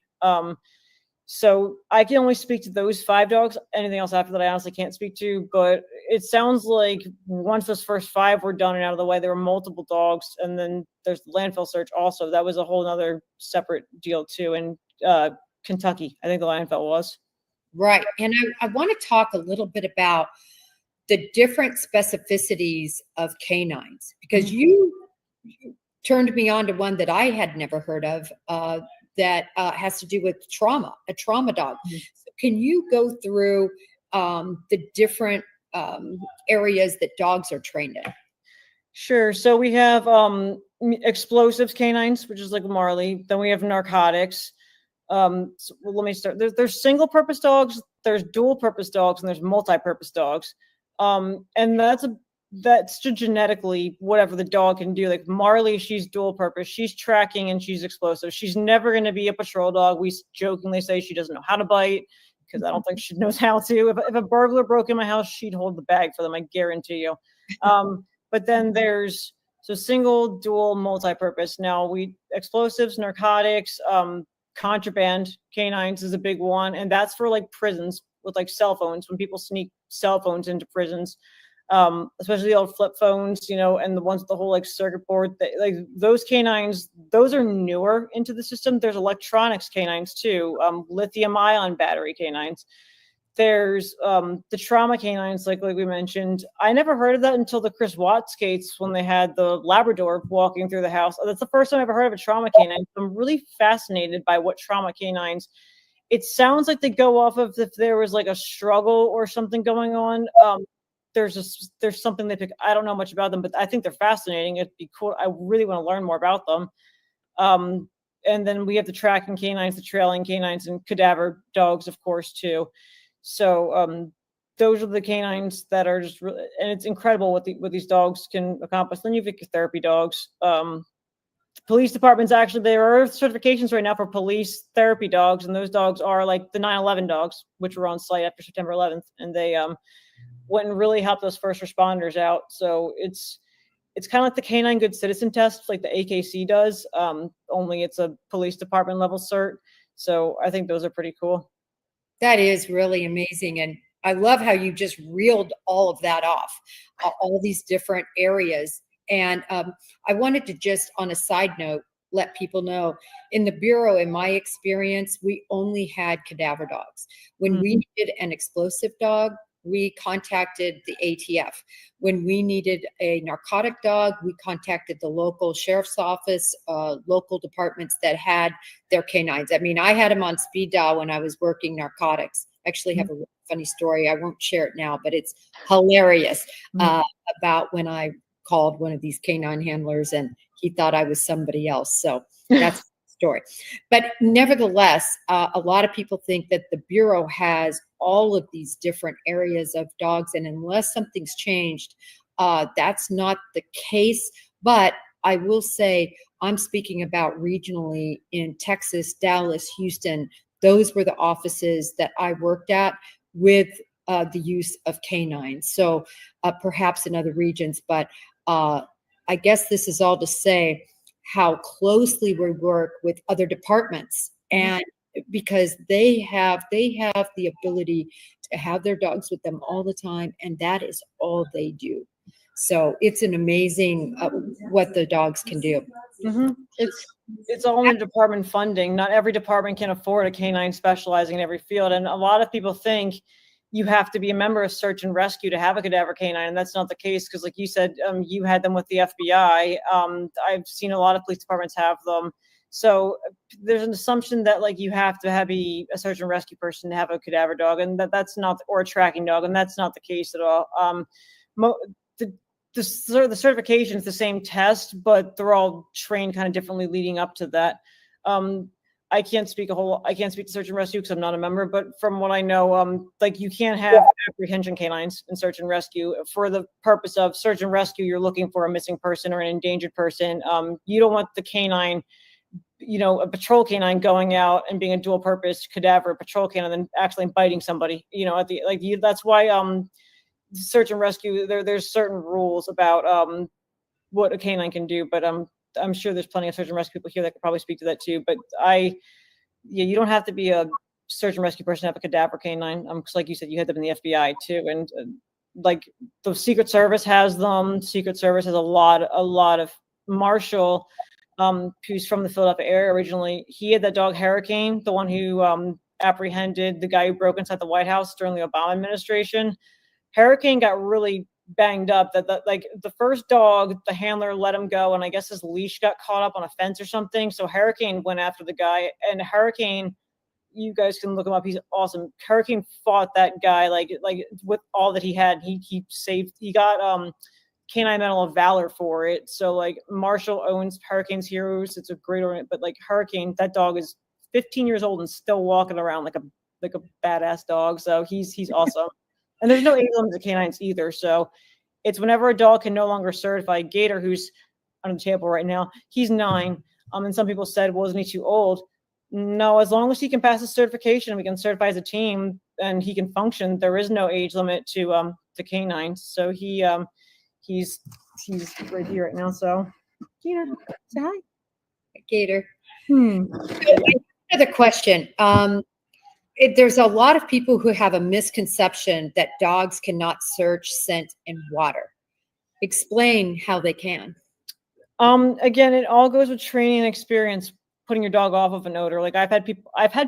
So I can only speak to those 5 dogs. Anything else after that, I honestly can't speak to, but it sounds like once those first 5 were done and out of the way, there were multiple dogs. And then there's the landfill search also. That was a whole other separate deal too. In Kentucky, I think the landfill was. Right. And I want to talk a little bit about the different specificities of canines, because you turned me on to one that I had never heard of, that has to do with trauma, a trauma dog. So can you go through the different areas that dogs are trained in? Sure. So we have explosives canines, which is like Marley. Then we have narcotics. So let me start. There's single purpose dogs, there's dual purpose dogs, and there's multi-purpose dogs. And that's just genetically whatever the dog can do. Like Marley, she's dual purpose. She's tracking and she's explosive. She's never going to be a patrol dog. We jokingly say she doesn't know how to bite because I don't think she knows how to. If a burglar broke in my house, she'd hold the bag for them, I guarantee you. But then there's single, dual, multi-purpose. Now explosives, narcotics, contraband canines is a big one. And that's for like prisons with like cell phones, when people sneak cell phones into prisons. Especially the old flip phones, and the ones with the whole like circuit board, like those canines, those are newer into the system. There's electronics canines too, lithium ion battery canines. There's the trauma canines, like we mentioned. I never heard of that until the Chris Watts case when they had the Labrador walking through the house. That's the first time I ever heard of a trauma canine. I'm really fascinated by what trauma canines. It sounds like they go off of if there was like a struggle or something going on. There's something they pick. I don't know much about them, but I think they're fascinating. It'd be cool. I really want to learn more about them. And then we have the tracking canines, the trailing canines, and cadaver dogs, of course, too. So those are the canines that are just really, and it's incredible what these dogs can accomplish. Then you have your therapy dogs. Police departments, actually, there are certifications right now for police therapy dogs, and those dogs are like the 9/11 dogs, which were on site after September 11th, and they went and really helped those first responders out. So it's kind of like the Canine Good Citizen test, like the AKC does, only it's a police department level cert. So I think those are pretty cool. That is really amazing. And I love how you just reeled all of that off, all these different areas. And I wanted to just, on a side note, let people know, in the Bureau, in my experience, we only had cadaver dogs. When we needed an explosive dog, we contacted the ATF. When we needed a narcotic dog, we contacted the local sheriff's office, local departments that had their canines. I mean, I had them on speed dial when I was working narcotics. I actually have a really funny story. I won't share it now, but it's hilarious about when I called one of these canine handlers and he thought I was somebody else. So that's story. But nevertheless, a lot of people think that the Bureau has all of these different areas of dogs, and unless something's changed, that's not the case. But I will say, I'm speaking about regionally in Texas, Dallas, Houston. Those were the offices that I worked at with the use of canines. So perhaps in other regions, but I guess this is all to say how closely we work with other departments, and because they have the ability to have their dogs with them all the time, and that is all they do. So it's an amazing what the dogs can do. It's all in department funding. Not every department can afford a canine specializing in every field, and a lot of people think you have to be a member of search and rescue to have a cadaver canine, and that's not the case, because like you said, you had them with the FBI. I've seen a lot of police departments have them. So there's an assumption that like you have to be a search and rescue person to have a cadaver dog, and that's not, or a tracking dog, and that's not the case at all. The certification is the same test, but they're all trained kind of differently leading up to that. I can't speak to search and rescue because I'm not a member, but from what I know, like you can't have apprehension canines in search and rescue. For the purpose of search and rescue, you're looking for a missing person or an endangered person. You don't want the canine, a patrol canine going out and being a dual purpose cadaver patrol canine and then actually biting somebody, that's why, search and rescue, there's certain rules about, what a canine can do, but, I'm sure there's plenty of search and rescue people here that could probably speak to that too. But you don't have to be a search and rescue person to have a cadaver canine. Because like you said, you had them in the FBI too, and like the Secret Service has them. Secret Service has a lot of Marshall, who's from the Philadelphia area originally. He had that dog Hurricane, the one who apprehended the guy who broke inside the White House during the Obama administration. Hurricane got really banged up that like the first dog, the handler let him go, and I guess his leash got caught up on a fence or something. So Hurricane went after the guy, and Hurricane, you guys can look him up. He's awesome. Hurricane fought that guy like with all that he had. He got Canine Medal of Valor for it. So like Marshall owns Hurricane's Heroes. It's a great ornament, but like Hurricane, that dog is 15 years old and still walking around like a badass dog. So he's awesome. And there's no age limit to canines either. So it's whenever a dog can no longer certify. Gator, who's on the table right now, he's 9. And some people said, well, isn't he too old? No, as long as he can pass the certification, we can certify as a team and he can function. There is no age limit to canines. So he's right here right now. So Gator, say hi. Gator. Another question. There's a lot of people who have a misconception that dogs cannot search, scent, and water. Explain how they can. Again, it all goes with training and experience, putting your dog off of an odor. Like I've had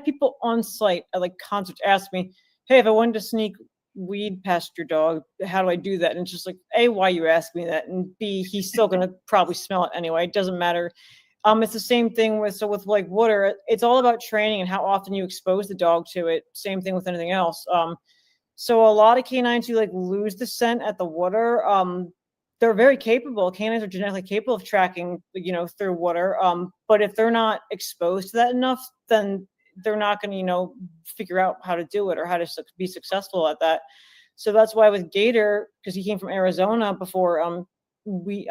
people on site at like concerts ask me, hey, if I wanted to sneak weed past your dog, how do I do that? And it's just like, A, why you ask me that? And B, he's still going to probably smell it anyway. It doesn't matter. It's the same thing with like water. It's all about training and how often you expose the dog to it. Same thing with anything else. So a lot of canines who like lose the scent at the water, they're very capable. Canines are genetically capable of tracking, through water. But if they're not exposed to that enough, then they're not going to, figure out how to do it or how to be successful at that. So that's why with Gator, because he came from Arizona before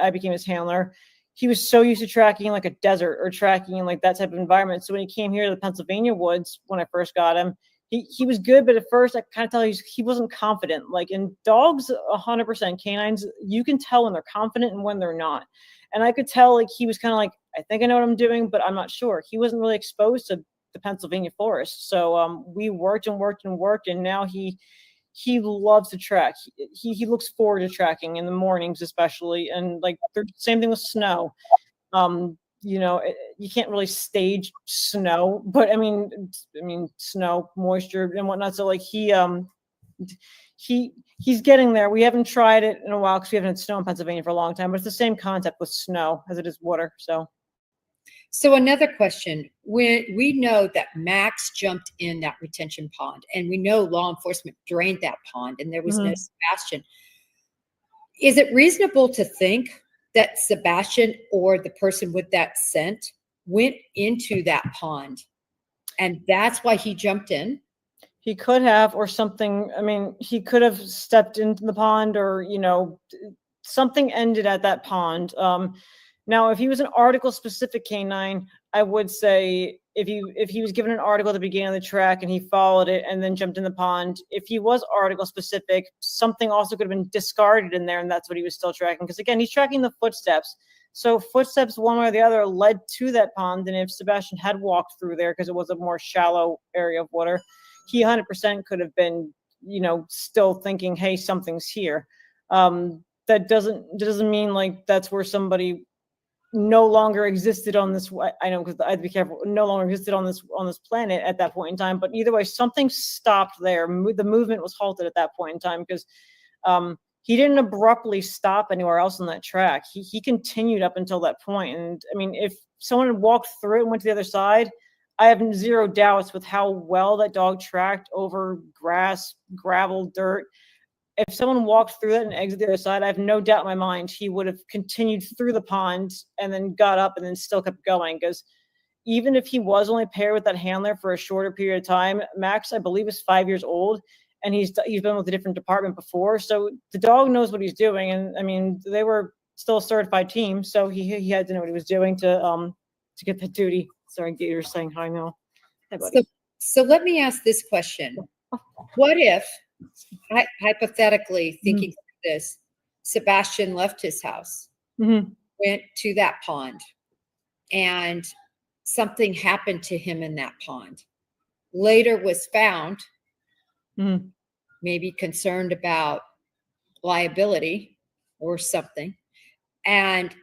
I became his handler, he was so used to tracking like a desert or tracking in like that type of environment. So when he came here to the Pennsylvania woods, when I first got him, he was good, but at first I kind of tell he wasn't confident. Like in dogs, 100%, canines, you can tell when they're confident and when they're not. And I could tell like he was kind of like, I think I know what I'm doing, but I'm not sure. He wasn't really exposed to the Pennsylvania forest. So we worked and worked and worked, and now he loves to track. He looks forward to tracking in the mornings, especially. And like the same thing with snow. You can't really stage snow, but I mean snow, moisture and whatnot. So like he's getting there. We haven't tried it in a while because we haven't had snow in Pennsylvania for a long time, but it's the same concept with snow as it is water. So another question, when we know that Max jumped in that retention pond, and we know law enforcement drained that pond and there was no Sebastian, is it reasonable to think that Sebastian or the person with that scent went into that pond and that's why he jumped in? He could have, or something. I mean, he could have stepped into the pond, or, something ended at that pond. Now, if he was an article specific canine, I would say if he was given an article at the beginning of the track and he followed it and then jumped in the pond, if he was article specific, something also could have been discarded in there, and that's what he was still tracking. Because again, he's tracking the footsteps. So footsteps one way or the other led to that pond. And if Sebastian had walked through there because it was a more shallow area of water, he 100% could have been, still thinking, hey, something's here. That doesn't mean like that's where somebody no longer existed on this. I know, because I have to be careful. No longer existed on this planet at that point in time. But either way, something stopped there. The movement was halted at that point in time because he didn't abruptly stop anywhere else on that track. He continued up until that point. And I mean, if someone had walked through it and went to the other side, I have zero doubts with how well that dog tracked over grass, gravel, dirt. If someone walked through that and exited the other side, I have no doubt in my mind he would have continued through the pond and then got up and then still kept going. Because even if he was only paired with that handler for a shorter period of time, Max, I believe, is 5 years old, and he's been with a different department before. So the dog knows what he's doing. And I mean, they were still a certified team, so he had to know what he was doing to get that duty. Sorry, Gator's saying hi now. Hi, buddy. So let me ask this question. What if, hypothetically thinking through this, Sebastian left his house, went to that pond, and something happened to him in that pond, later was found, maybe concerned about liability or something, and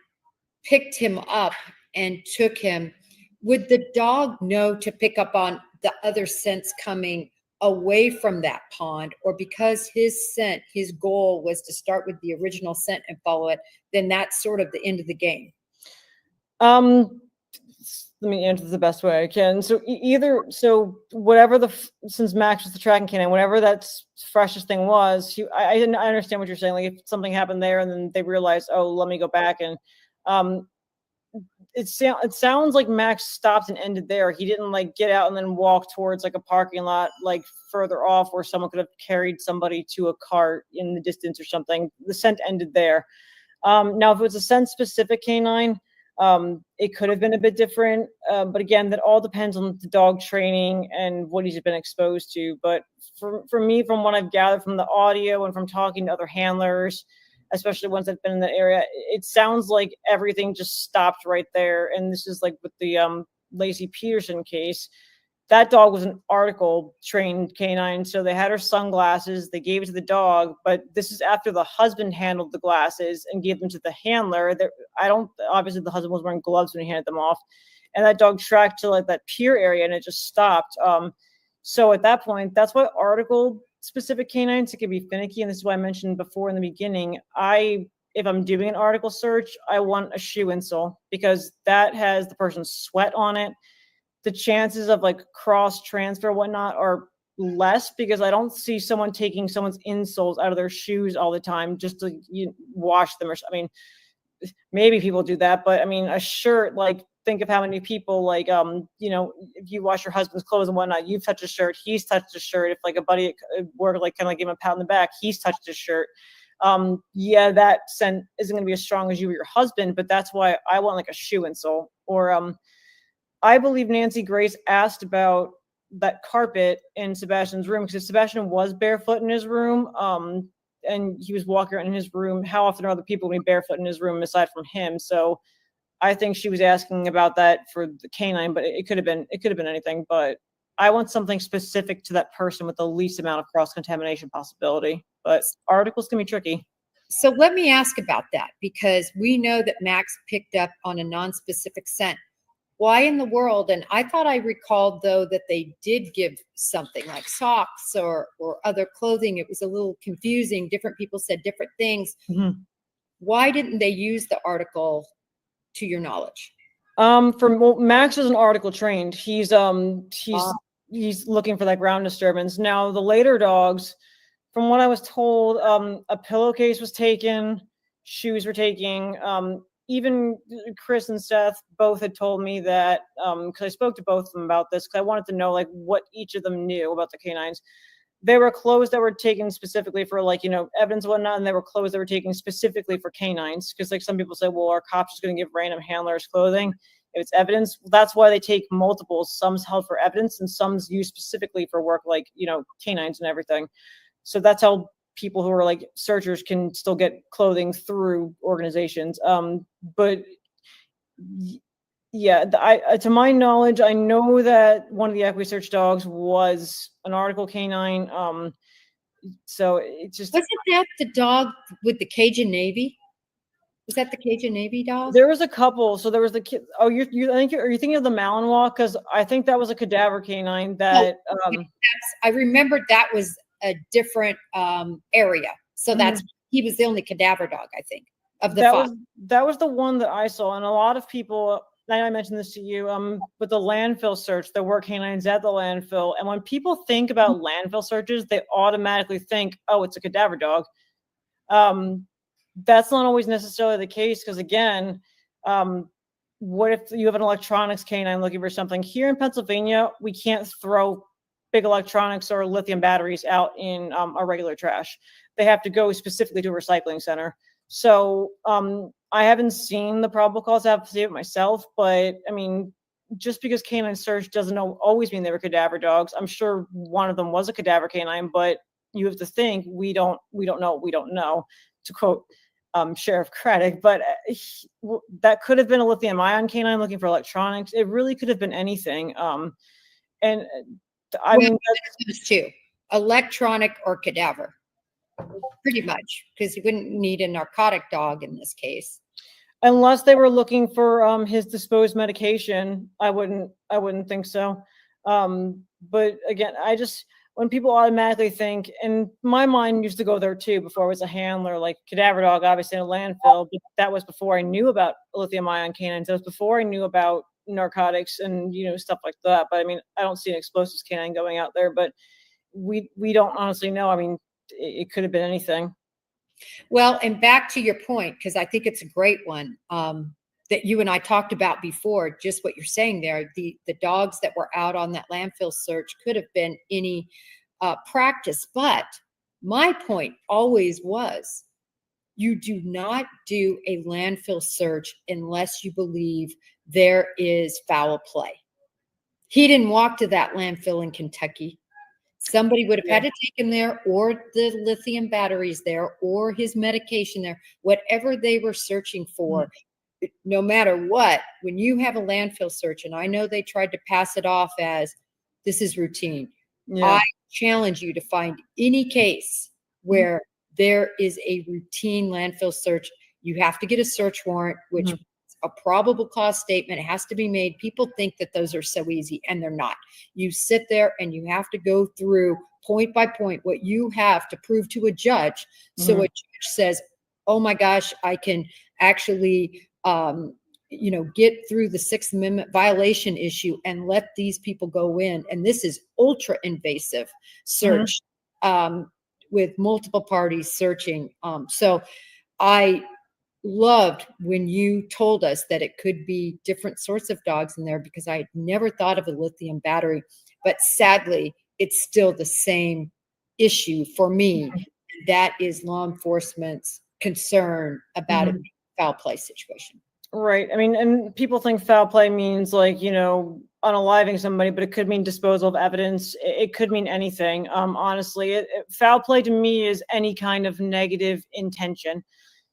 picked him up and took him, would the dog know to pick up on the other scents coming away from that pond? Or because his scent, his goal was to start with the original scent and follow it, then that's sort of the end of the game? Let me answer this the best way I can. So whatever since Max was the tracking canine, whatever that freshest thing was, I understand what you're saying. Like if something happened there and then they realized, oh, let me go back, and it sounds like Max stopped and ended there. He didn't like get out and then walk towards like a parking lot like further off where someone could have carried somebody to a cart in the distance or something. The scent ended there. Now, if it was a scent specific canine, it could have been a bit different. But again, that all depends on the dog training and what he's been exposed to. But for me, from what I've gathered from the audio and from talking to other handlers, especially ones that've been in that area, it sounds like everything just stopped right there. And this is like with the Lacey Peterson case. That dog was an article trained canine, so they had her sunglasses, they gave it to the dog, but this is after the husband handled the glasses and gave them to the handler. Obviously the husband was wearing gloves when he handed them off, and that dog tracked to like that pier area and it just stopped. So at that point, that's why article specific canines, it can be finicky. And this is why I mentioned before in the beginning, if I'm doing an article search, I want a shoe insole because that has the person's sweat on it. The chances of like cross transfer whatnot are less because I don't see someone taking someone's insoles out of their shoes all the time just to wash them. I mean, maybe people do that, but I mean, a shirt, like think of how many people like, if you wash your husband's clothes and whatnot, you've touched a shirt, he's touched a shirt. If like a buddy at work, like kind of like give him a pat on the back, he's touched his shirt. That scent isn't going to be as strong as you or your husband, but that's why I want like a shoe insole. Or I believe Nancy Grace asked about that carpet in Sebastian's room because Sebastian was barefoot in his room. And he was walking around in his room. How often are other people going to be barefoot in his room aside from him? So I think she was asking about that for the canine, but it could have been anything. But I want something specific to that person with the least amount of cross-contamination possibility. But articles can be tricky. So let me ask about that, because we know that Max picked up on a non-specific scent. Why in the world? And I thought I recalled, though, that they did give something like socks or other clothing. It was a little confusing. Different people said different things. Mm-hmm. Why didn't they use the article, to your knowledge? Max is an article trained. He's looking for that ground disturbance. Now the later dogs, from what I was told, a pillowcase was taken, shoes were taken. Even Chris and Seth both had told me that, because I spoke to both of them about this, because I wanted to know like what each of them knew about the canines. There were clothes that were taken specifically for like, evidence and whatnot, and there were clothes that were taken specifically for canines. Because like some people say, well, our cops just going to give random handlers clothing if it's evidence. That's why they take multiples. Some's held for evidence and some's used specifically for work, like, canines and everything. So that's how people who are like searchers can still get clothing through organizations. But yeah, to my knowledge, I know that one of the equity search dogs was an article canine. So it just wasn't that the dog with the Cajun Navy? Was that the Cajun Navy dog? There was a couple. So there was the kid. Oh, are you thinking of the Malinois? Because I think that was a cadaver canine that. I remembered that was a different area. So he was the only cadaver dog, I think, of the five. That was the one that I saw, and a lot of people. I mentioned this to you. With the landfill search, there were canines at the landfill, and when people think about landfill searches, they automatically think, "Oh, it's a cadaver dog." That's not always necessarily the case, because again, what if you have an electronics canine looking for something? Here in Pennsylvania, we can't throw big electronics or lithium batteries out in our regular trash. They have to go specifically to a recycling center. So I haven't seen the probable cause. I have to see it myself, but I mean, just because canine search doesn't always mean they were cadaver dogs. I'm sure one of them was a cadaver canine, but you have to think we don't know, to quote Sheriff Craddock. But that could have been a lithium ion canine looking for electronics. It really could have been anything. And I mean, those two, electronic or cadaver, pretty much, because you wouldn't need a narcotic dog in this case. Unless they were looking for his disposed medication, I wouldn't think so. But again, when people automatically think, and my mind used to go there too before I was a handler, like cadaver dog, obviously in a landfill, but that was before I knew about lithium ion canines. That was before I knew about narcotics and stuff like that. But I mean, I don't see an explosives canine going out there, but we don't honestly know. I mean, it could have been anything. Well, and back to your point, because I think it's a great one that you and I talked about before, just what you're saying there. The dogs that were out on that landfill search could have been any practice. But my point always was, you do not do a landfill search unless you believe there is foul play. He didn't walk to that landfill in Kentucky. Somebody would have had to take him there, or the lithium batteries there, or his medication there, whatever they were searching for. No matter what, when you have a landfill search, and I know they tried to pass it off as this is routine. Yeah. I challenge you to find any case where there is a routine landfill search. You have to get a search warrant, which a probable cause statement. It has to be made. People think that those are so easy, and they're not. You sit there and you have to go through point by point what you have to prove to a judge. So a judge says, oh my gosh, I can actually, get through the Sixth Amendment violation issue and let these people go in. And this is ultra invasive search with multiple parties searching. So I loved when you told us that it could be different sorts of dogs in there, because I had never thought of a lithium battery, but sadly, it's still the same issue for me. That is law enforcement's concern about it being a foul play situation. Right. I mean, and people think foul play means like, unaliving somebody, but it could mean disposal of evidence. It could mean anything. Honestly, foul play to me is any kind of negative intention.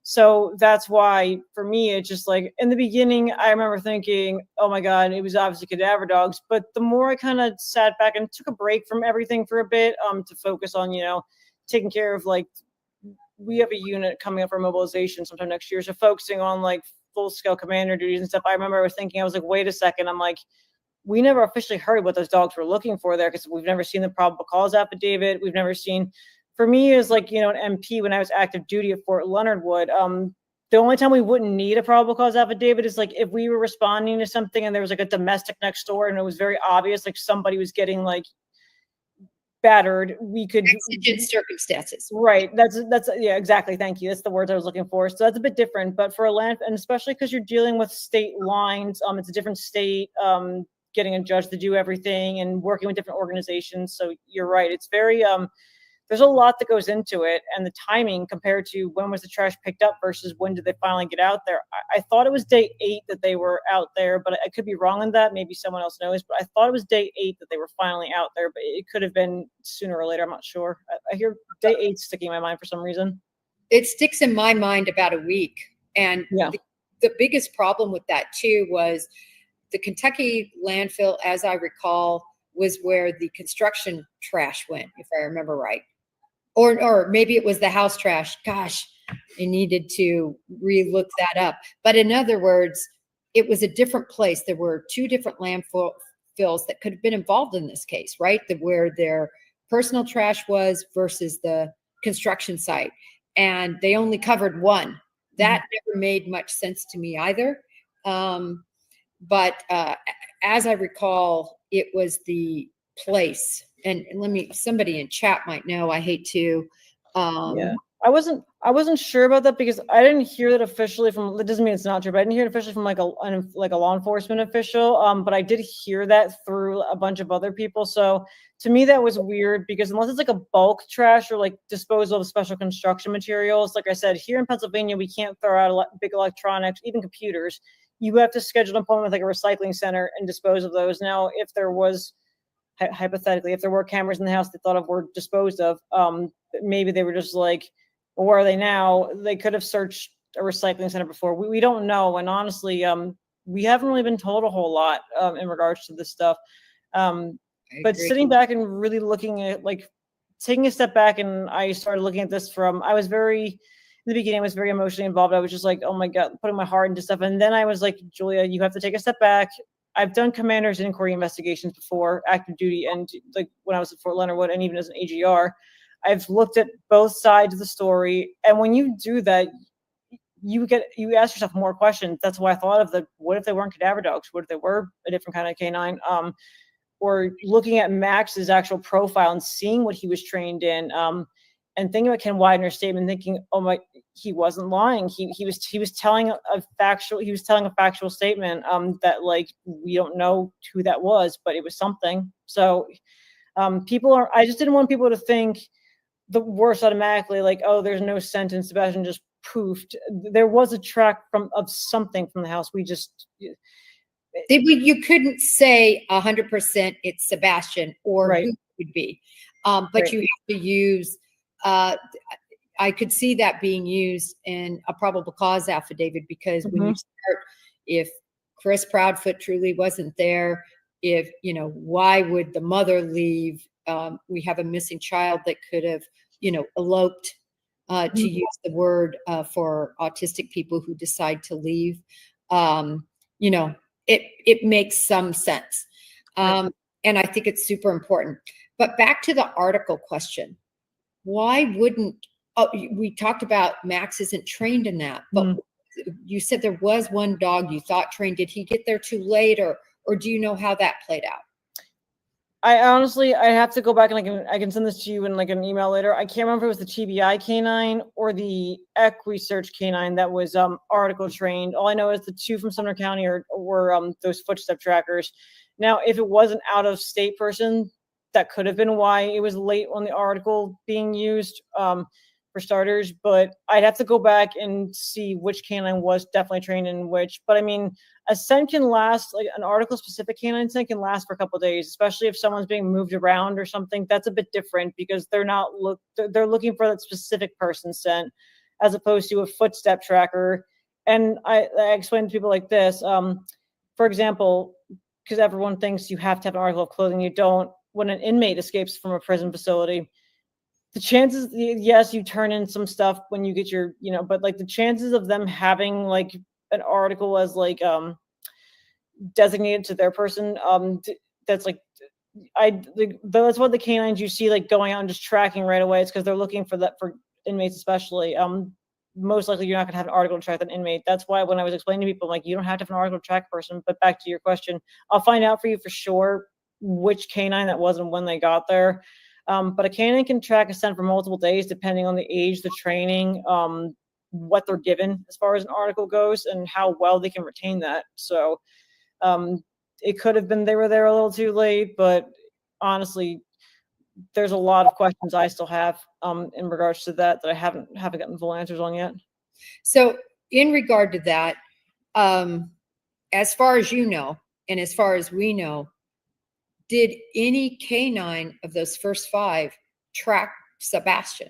So that's why for me, it's just like in the beginning, I remember thinking, oh my God, it was obviously cadaver dogs. But the more I kind of sat back and took a break from everything for a bit, to focus on, taking care of, like, we have a unit coming up for mobilization sometime next year. So focusing on like full scale commander duties and stuff. I remember I was thinking, I was like, wait a second. I'm like, we never officially heard what those dogs were looking for there, because we've never seen the probable cause affidavit. We've never seen, for me, as like, an MP when I was active duty at Fort Leonard Wood, the only time we wouldn't need a probable cause affidavit is like if we were responding to something and there was like a domestic next door and it was very obvious, like somebody was getting like battered, we could exigent circumstances. Right. That's yeah, exactly. Thank you. That's the words I was looking for. So that's a bit different, but for a land, and especially because you're dealing with state lines, it's a different state, getting a judge to do everything and working with different organizations. So you're right. It's very, there's a lot that goes into it, and the timing compared to when was the trash picked up versus when did they finally get out there. I thought it was day 8 that they were out there, but I could be wrong on that. Maybe someone else knows, but I thought it was day 8 that they were finally out there, but it could have been sooner or later. I'm not sure. I hear day 8 sticking in my mind for some reason. It sticks in my mind about a week. And the biggest problem with that too was the Kentucky landfill, as I recall, was where the construction trash went, if I remember right. Or maybe it was the house trash. Gosh, I needed to re-look that up. But in other words, it was a different place. There were 2 different landfills that could have been involved in this case, right? Where their personal trash was versus the construction site. And they only covered one. That never made much sense to me either. But as I recall, it was the place. And somebody in chat might know, I hate to. I wasn't sure about that because I didn't hear that officially from, that doesn't mean it's not true, but I didn't hear it officially from like a law enforcement official. But I did hear that through a bunch of other people. So to me, that was weird because unless it's like a bulk trash or like disposal of special construction materials, like I said, here in Pennsylvania, we can't throw out big electronics, even computers. You have to schedule an appointment with like a recycling center and dispose of those. Now, if there was, hypothetically, if there were cameras in the house they thought of were disposed of, maybe they were just like, well, where are they now? They could have searched a recycling center before. We don't know. And honestly, we haven't really been told a whole lot in regards to this stuff. But sitting back and really looking at, like, taking a step back, and I started looking at this from, I was very, in the beginning, I was very emotionally involved. I was just like, oh my God, putting my heart into stuff. And then I was like, Julia, you have to take a step back. I've done commander's inquiry investigations before, active duty, and like when I was at Fort Leonard Wood, and even as an AGR, I've looked at both sides of the story. And when you do that, you ask yourself more questions. That's why I thought of what if they weren't cadaver dogs? What if they were a different kind of canine? Or looking at Max's actual profile and seeing what he was trained in, and thinking about Ken Widener's statement, thinking, oh my, he wasn't lying. He was telling a factual statement that, like, we don't know who that was, but it was something. So I just didn't want people to think the worst automatically, like, oh, there's no sentence, Sebastian just poofed. There was a track of something from the house. You couldn't say 100% it's Sebastian or who it would be, but you have to use. I could see that being used in a probable cause affidavit, because when you start, if Chris Proudfoot truly wasn't there, why would the mother leave? We have a missing child that could have, eloped, to use the word for autistic people who decide to leave. you know, it makes some sense. And I think it's super important. But back to the article question, why wouldn't, we talked about Max isn't trained in that, but you said there was one dog you thought trained. Did he get there too late, or do you know how that played out? I honestly, I have to go back and I can send this to you in like an email later. I can't remember if it was the TBI canine or the Equisearch canine that was article trained. All I know is the two from Sumner County were those footstep trackers. Now, if it was an out-of-state person, that could have been why it was late on the article being used, for starters. But I'd have to go back and see which canine was definitely trained in which. But I mean, a scent can last, like an article-specific canine scent can last for a couple of days, especially if someone's being moved around or something. That's a bit different because they're looking for that specific person scent, as opposed to a footstep tracker. And I explain to people like this, for example, because everyone thinks you have to have an article of clothing. You don't. When an inmate escapes from a prison facility, the chances, yes, you turn in some stuff when you get your, but like the chances of them having like an article as like designated to their person, that's like, that's what the canines you see like going out and just tracking right away. It's because they're looking for that, for inmates especially. Most likely you're not going to have an article to track an inmate. That's why when I was explaining to people, like, you don't have to have an article to track a person. But back to your question, I'll find out for you for sure which canine that was and when they got there. But a canine can track a scent for multiple days depending on the age, the training, what they're given as far as an article goes, and how well they can retain that. So it could have been they were there a little too late, but honestly, there's a lot of questions I still have in regards to that I haven't gotten full answers on yet. So in regard to that, as far as you know, and as far as we know, did any canine of those first 5 track Sebastian?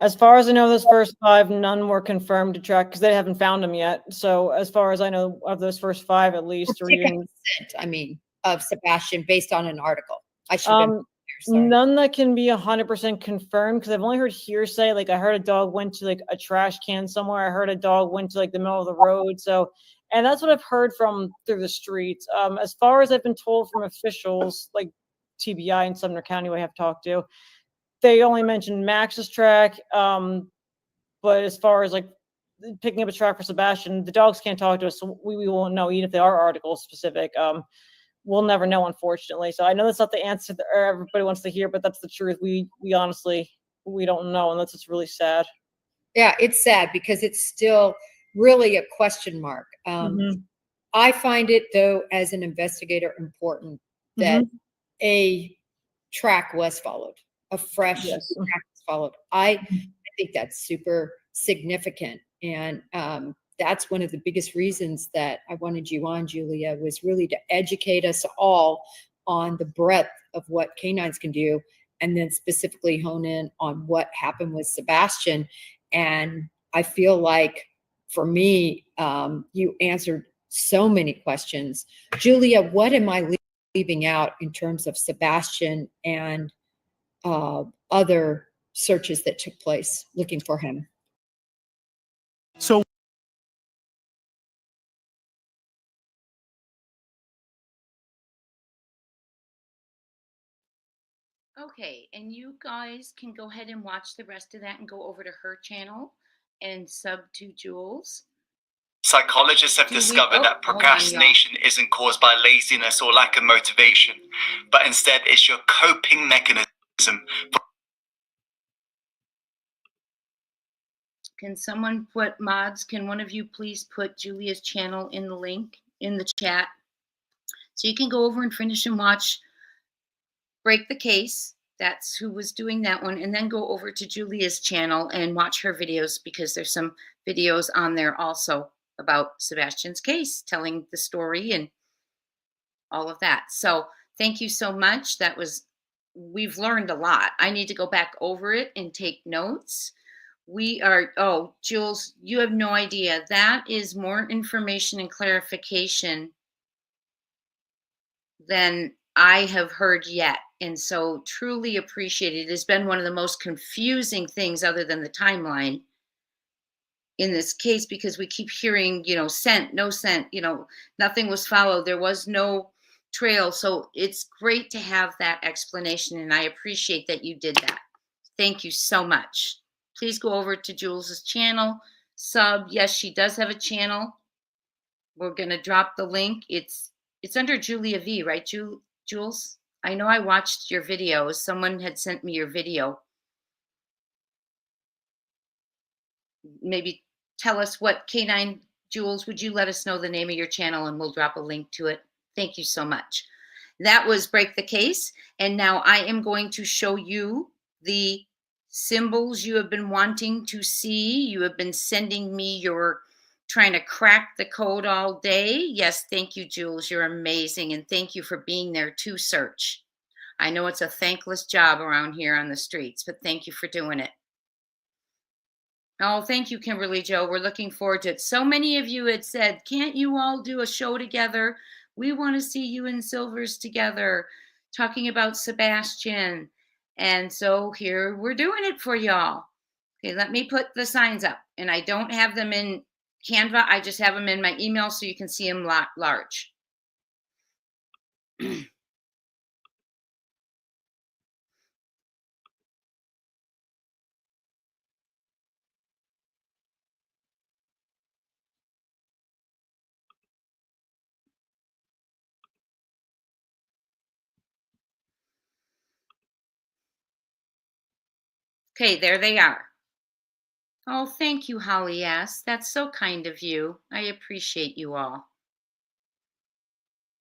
As far as I know, those first 5, none were confirmed to track because they haven't found him yet. So as far as I know, of those first 5, at least, or even of Sebastian based on an article. I should none that can be 100% confirmed because I've only heard hearsay. Like I heard a dog went to like a trash can somewhere. I heard a dog went to like the middle of the road. So, and that's what I've heard from through the streets. As far as I've been told from officials like TBI in Sumner County, who I have talked to, they only mentioned Max's track. But as far as like picking up a track for Sebastian, the dogs can't talk to us, so we won't know even if they are article specific. We'll never know, unfortunately. So I know that's not the answer that everybody wants to hear, but that's the truth. We honestly, we don't know, and that's just really sad. Yeah, it's sad because it's still really a question mark. I find it, though, as an investigator, important that a track was followed, a fresh track was followed. I think that's super significant, and that's one of the biggest reasons that I wanted you on, Julia, was really to educate us all on the breadth of what canines can do, and then specifically hone in on what happened with Sebastian. And I feel like, for me, you answered so many questions. Julia, what am I leaving out in terms of Sebastian and other searches that took place looking for him? So Okay, and you guys can go ahead and watch the rest of that and go over to her channel and sub to Jules. Psychologists have discovered that procrastination isn't caused by laziness or lack of motivation, but instead it's your coping mechanism. Can someone put mods? Can one of you please put Julia's channel in the link in the chat? So you can go over and finish and watch Break the Case. That's who was doing that one. And then go over to Julia's channel and watch her videos, because there's some videos on there also about Sebastian's case, telling the story and all of that. So thank you so much. We've learned a lot. I need to go back over it and take notes. Jules, you have no idea. That is more information and clarification than I have heard yet. And so truly appreciate it. It has been one of the most confusing things, other than the timeline, in this case, because we keep hearing, scent, no scent, nothing was followed. There was no trail. So it's great to have that explanation. And I appreciate that you did that. Thank you so much. Please go over to Jules's channel, sub. Yes, she does have a channel. We're going to drop the link. It's under Julia V, right, Jules? I know I watched your videos. Someone had sent me your video. Maybe tell us what canine, Jules, would you let us know the name of your channel and we'll drop a link to it? Thank you so much. That was Break the Case. And now I am going to show you the symbols you have been wanting to see. You have been sending me your trying to crack the code all day. Yes, thank you, Jules. You're amazing. And thank you for being there to search. I know it's a thankless job around here on the streets, but thank you for doing it. Oh, thank you, Kimberly Jo. We're looking forward to it. So many of you had said, can't you all do a show together? We want to see you and Silvers together talking about Sebastian. And so here we're doing it for y'all. Okay, let me put the signs up. And I don't have them in Canva. I just have them in my email so you can see them large. Okay, there they are. Oh, thank you, Holly S. That's so kind of you. I appreciate you all.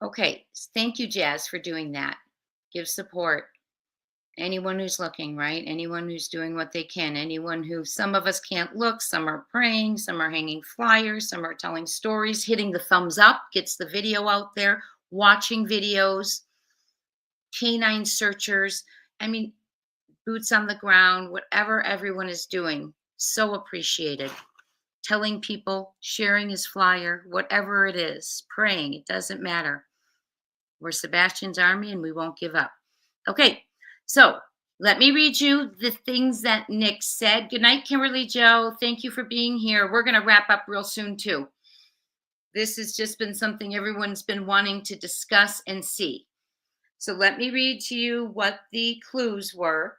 Okay, thank you, Jazz, for doing that. Give support. Anyone who's looking, right? Anyone who's doing what they can. Anyone who, some of us can't look, some are praying, some are hanging flyers, some are telling stories, hitting the thumbs up, gets the video out there, watching videos, canine searchers. I mean, boots on the ground, whatever everyone is doing. So appreciated. Telling people, sharing his flyer, whatever it is, praying, it doesn't matter. We're Sebastian's army and we won't give up. Okay, so let me read you the things that Nick said. Good night, Kimberly Jo. Thank you for being here. We're going to wrap up real soon, too. This has just been something everyone's been wanting to discuss and see. So let me read to you what the clues were.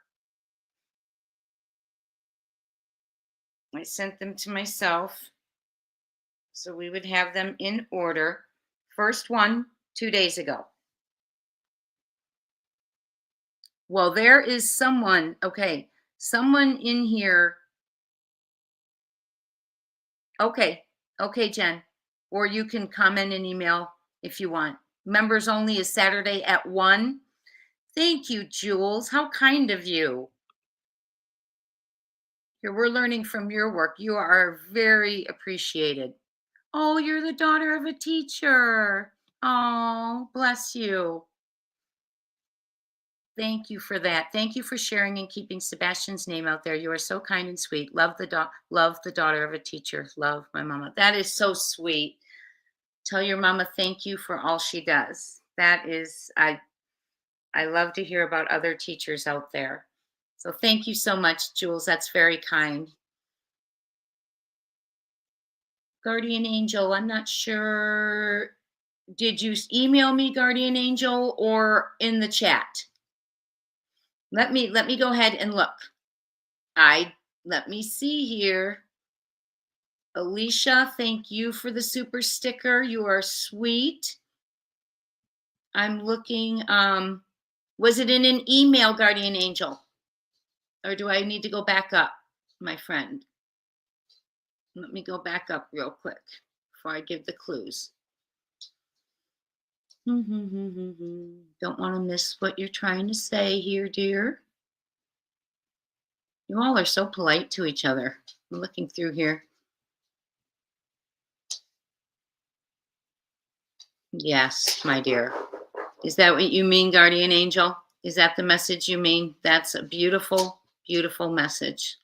I sent them to myself so we would have them in order. First one, 2 days ago. Well, there is someone, okay, someone in here. Okay, Jen. Or you can comment and email if you want. Members only is Saturday at 1. Thank you, Jules. How kind of you. Here, we're learning from your work. You are very appreciated. Oh, you're the daughter of a teacher. Oh, bless you. Thank you for that. Thank you for sharing and keeping Sebastian's name out there. You are so kind and sweet. Love the daughter of a teacher. Love my mama. That is so sweet. Tell your mama thank you for all she does. That is, I love to hear about other teachers out there. So thank you so much, Jules. That's very kind. Guardian Angel, I'm not sure. Did you email me, Guardian Angel, or in the chat? Let me go ahead and look. Let me see here. Alicia, thank you for the super sticker. You are sweet. I'm looking. Was it in an email, Guardian Angel? Or do I need to go back up, my friend? Let me go back up real quick before I give the clues. Don't want to miss what you're trying to say here, dear. You all are so polite to each other. I'm looking through here. Yes, my dear. Is that what you mean, Guardian Angel? Is that the message you mean? That's a beautiful, beautiful message.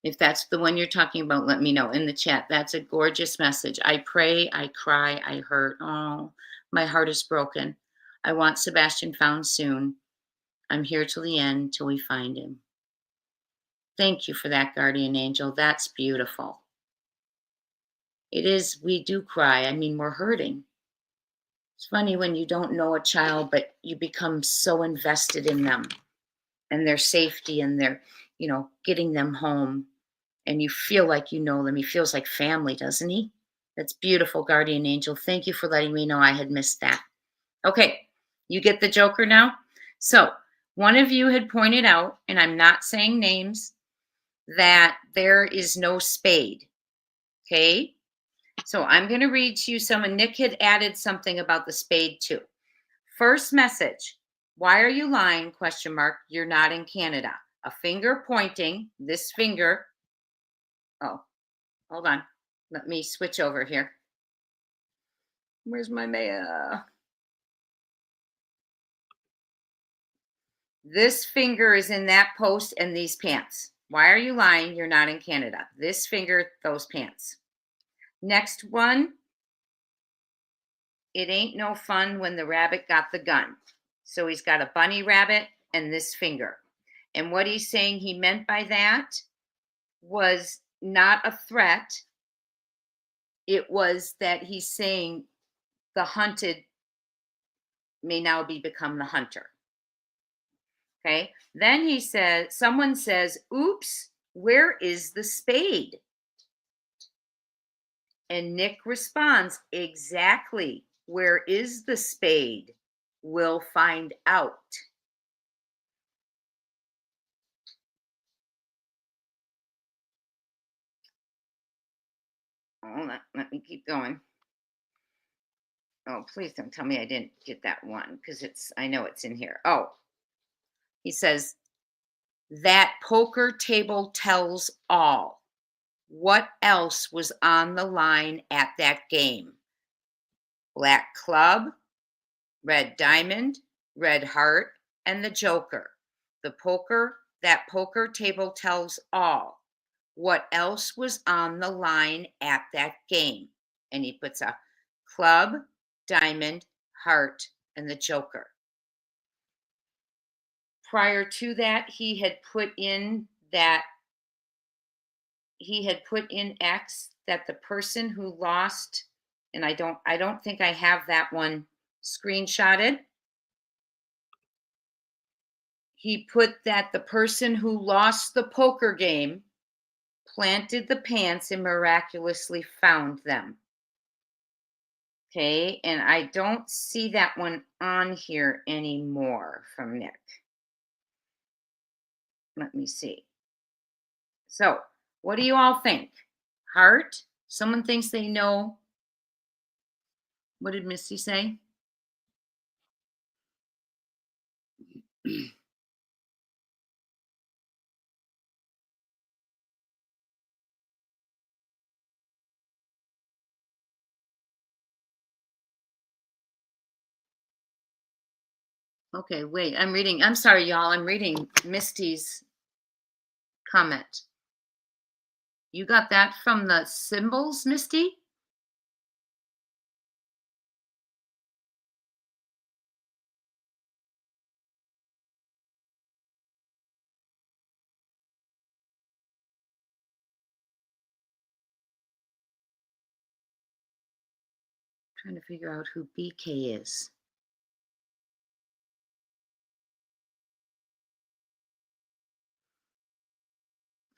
If that's the one you're talking about, let me know in the chat. That's a gorgeous message. I pray, I cry, I hurt. Oh, my heart is broken. I want Sebastian found soon. I'm here till the end, till we find him. Thank you for that, guardian angel. That's beautiful. It is, we do cry. I mean, we're hurting. It's funny when you don't know a child, but you become so invested in them and their safety and their, getting them home. And you feel like you know them. He feels like family, doesn't he? That's beautiful, guardian angel. Thank you for letting me know I had missed that. Okay, you get the joker now? So one of you had pointed out, and I'm not saying names, that there is no spade. Okay? So I'm going to read to you some, and Nick had added something about the spade too. First message, why are you lying? Question mark. You're not in Canada. A finger pointing, this finger. Oh, hold on. Let me switch over here. Where's my mail? This finger is in that post and these pants. Why are you lying? You're not in Canada. This finger, those pants. Next one. It ain't no fun when the rabbit got the gun. So he's got a bunny rabbit and this finger. And what he's saying he meant by that was not a threat. It was that he's saying the hunted may now become the hunter. Okay. Then he says, someone says, oops, where is the spade? And Nick responds, exactly. Where is the spade? We'll find out. Oh, let me keep going. Oh, please don't tell me I didn't get that one, because I know it's in here. Oh, he says, that poker table tells all. What else was on the line at that game? Black club, red diamond, red heart, and the joker. That poker table tells all. What else was on the line at that game? And he puts a club, diamond, heart, and the joker. Prior to that, he had put in X that the person who lost, and I don't think I have that one screenshotted. He put that the person who lost the poker game planted the pants and miraculously found them. Okay, and I don't see that one on here anymore from Nick. Let me see. So, what do you all think? Heart? Someone thinks they know. What did Misty say? Okay, wait, I'm sorry, y'all. I'm reading Misty's comment. You got that from the symbols, Misty? Trying to figure out who BK is.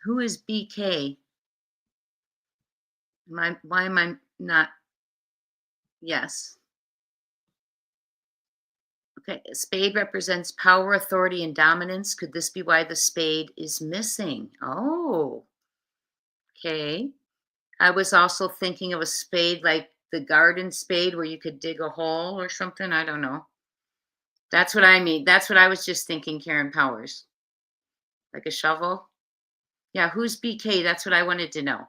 Who is BK? Why am I not? Yes. Okay, a spade represents power, authority, and dominance. Could this be why the spade is missing? Oh, okay. I was also thinking of a spade like the garden spade where you could dig a hole or something. I don't know. That's what I mean. That's what I was just thinking, Karen Powers. Like a shovel? Yeah, who's BK? That's what I wanted to know.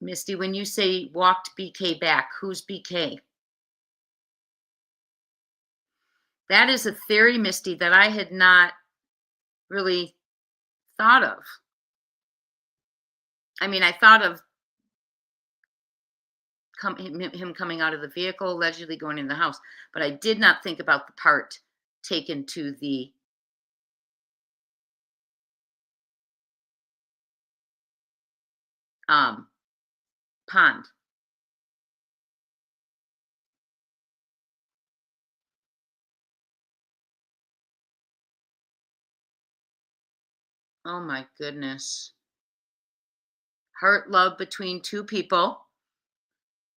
Misty, when you say walked BK back, who's BK? That is a theory, Misty, that I had not really thought of. I mean, I thought of him coming out of the vehicle, allegedly going in the house, but I did not think about the part taken to the pond. Oh my goodness. Hurt love between two people.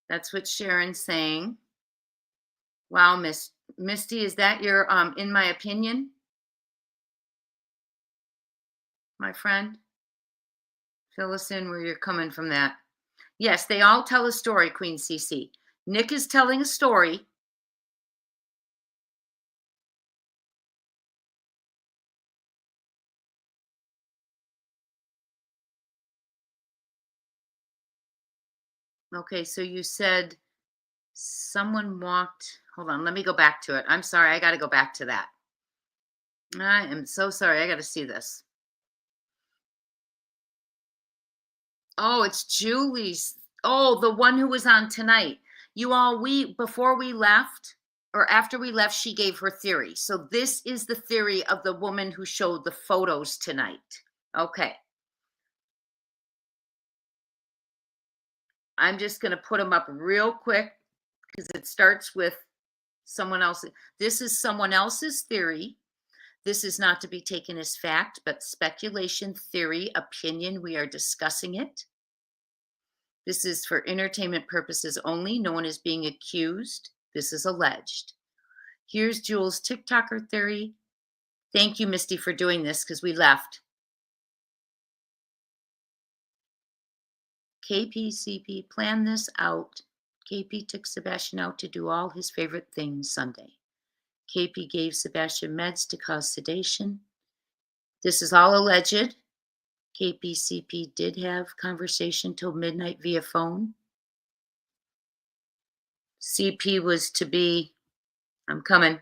That's what Sharon's saying. Wow, Misty, is that your in my opinion? My friend? Fill us in where you're coming from that. Yes, they all tell a story, Queen CC. Nick is telling a story. Okay, so you said someone walked. Hold on, let me go back to it. I'm sorry, I got to go back to that. I am so sorry. I got to see this. Oh, it's Julie's. Oh, the one who was on tonight. You all, before we left or after we left, she gave her theory. So this is the theory of the woman who showed the photos tonight. Okay. I'm just going to put them up real quick because it starts with someone else. This is someone else's theory. This is not to be taken as fact, but speculation, theory, opinion. We are discussing it. This is for entertainment purposes only. No one is being accused. This is alleged. Here's Jules' TikToker theory. Thank you, Misty, for doing this because we left. KPCP planned this out. KP took Sebastian out to do all his favorite things Sunday. KP gave Sebastian meds to cause sedation. This is all alleged. KPCP did have conversation till midnight via phone. CP was to be, I'm coming.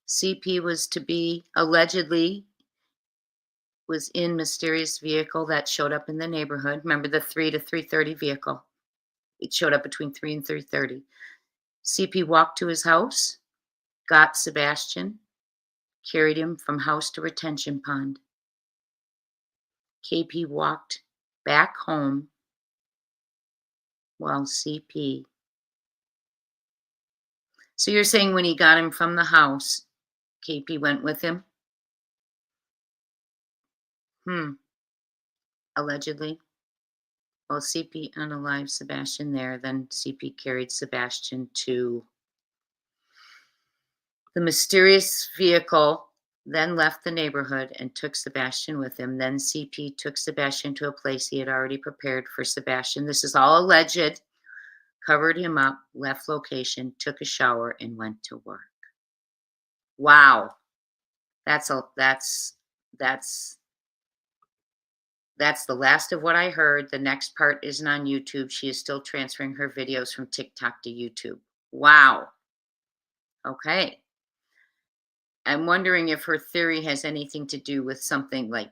CP was to be allegedly was in mysterious vehicle that showed up in the neighborhood. Remember the 3 to 3:30 vehicle? It showed up between 3 and 3:30. CP walked to his house, got Sebastian, carried him from house to retention pond. KP walked back home while CP. So you're saying when he got him from the house, KP went with him? Allegedly. Well, CP unalived Sebastian there. Then CP carried Sebastian to the mysterious vehicle, then left the neighborhood and took Sebastian with him. Then CP took Sebastian to a place he had already prepared for Sebastian. This is all alleged. Covered him up, left location, took a shower, and went to work. Wow. That's the last of what I heard. The next part isn't on YouTube. She is still transferring her videos from TikTok to YouTube. Wow. Okay. I'm wondering if her theory has anything to do with something like,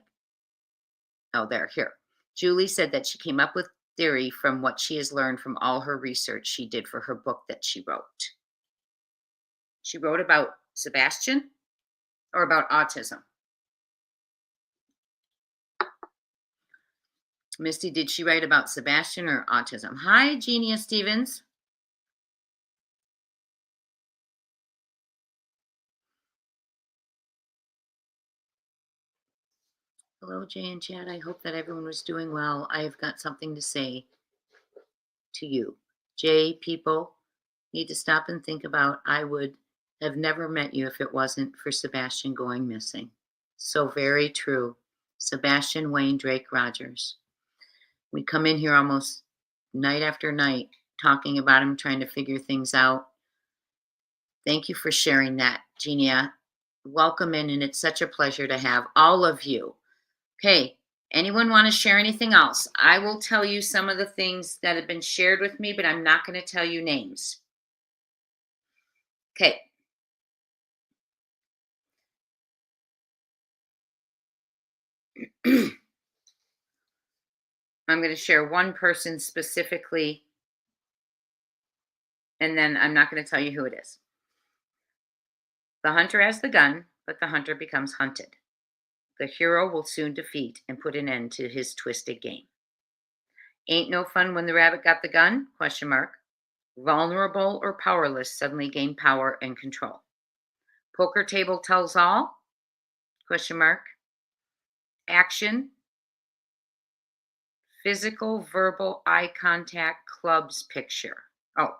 here. Julie said that she came up with theory from what she has learned from all her research she did for her book that she wrote. She wrote about Sebastian or about autism? Misty, did she write about Sebastian or autism? Hi, Genia Stevens. Hello, Jay and Chad. I hope that everyone was doing well. I've got something to say to you. Jay, people need to stop and think about, I would have never met you if it wasn't for Sebastian going missing. So very true. Sebastian Wayne Drake Rogers. We come in here almost night after night talking about him, trying to figure things out. Thank you for sharing that, Genia. Welcome in, and it's such a pleasure to have all of you. Okay, anyone want to share anything else? I will tell you some of the things that have been shared with me, but I'm not going to tell you names. Okay. I'm going to share one person specifically, and then I'm not going to tell you who it is. The hunter has the gun, but the hunter becomes hunted. The hero will soon defeat and put an end to his twisted game. Ain't no fun when the rabbit got the gun? Question mark. Vulnerable or powerless suddenly gain power and control. Poker table tells all? Question mark. Action. Physical, verbal, eye contact, clubs picture. Oh,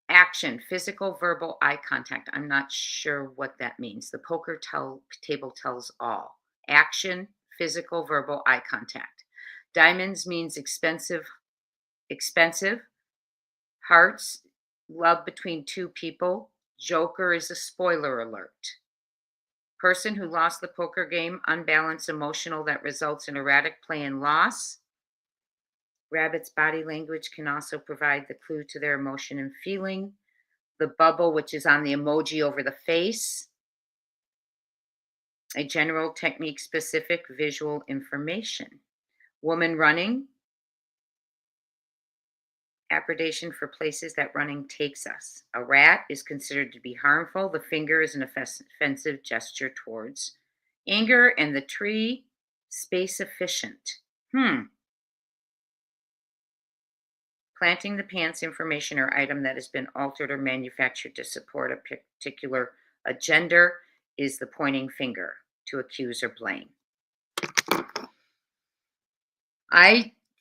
action, physical, verbal, eye contact. I'm not sure what that means. The poker table tells all. Action, physical, verbal, eye contact. Diamonds means expensive. Hearts, love between two people. Joker is a spoiler alert. Person who lost the poker game, unbalanced, emotional, that results in erratic play and loss. Rabbit's body language can also provide the clue to their emotion and feeling. The bubble, which is on the emoji over the face. A general technique-specific visual information. Woman running. Approbation for places that running takes us. A rat is considered to be harmful. The finger is an offensive gesture towards anger. And the tree, space efficient. Planting the pants information or item that has been altered or manufactured to support a particular agenda is the pointing finger to accuse or blame.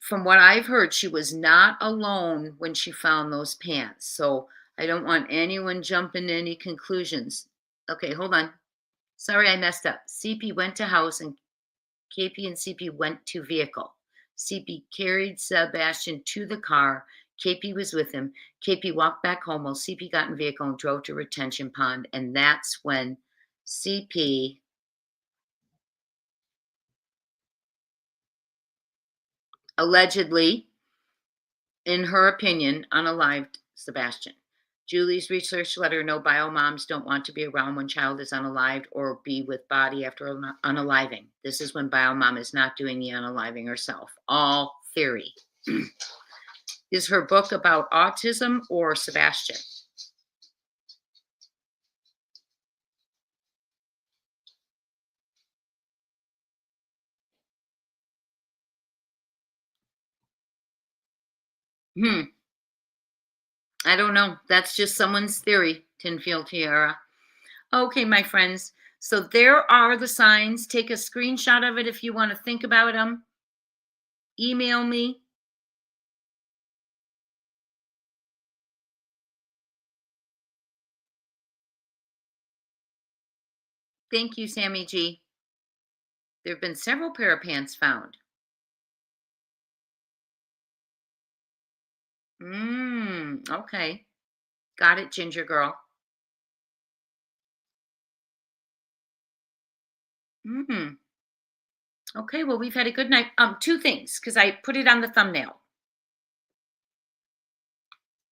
From what I've heard, she was not alone when she found those pants. So I don't want anyone jumping to any conclusions. Okay, hold on. Sorry, I messed up. CP went to house and KP and CP went to vehicle. CP carried Sebastian to the car. KP was with him. KP walked back home while CP got in vehicle and drove to retention pond. And that's when CP allegedly, in her opinion, unalived Sebastian. Julie's research let her know bio moms don't want to be around when child is unalived or be with body after unaliving. This is when bio mom is not doing the unaliving herself. All theory. Is her book about autism or Sebastian? I don't know. That's just someone's theory, Tinfield Tiara. Okay, my friends. So there are the signs. Take a screenshot of it if you want to think about them. Email me. Thank you, Sammy G. There have been several pair of pants found. Okay. Got it, Ginger Girl. Okay, well, we've had a good night. Two things, because I put it on the thumbnail.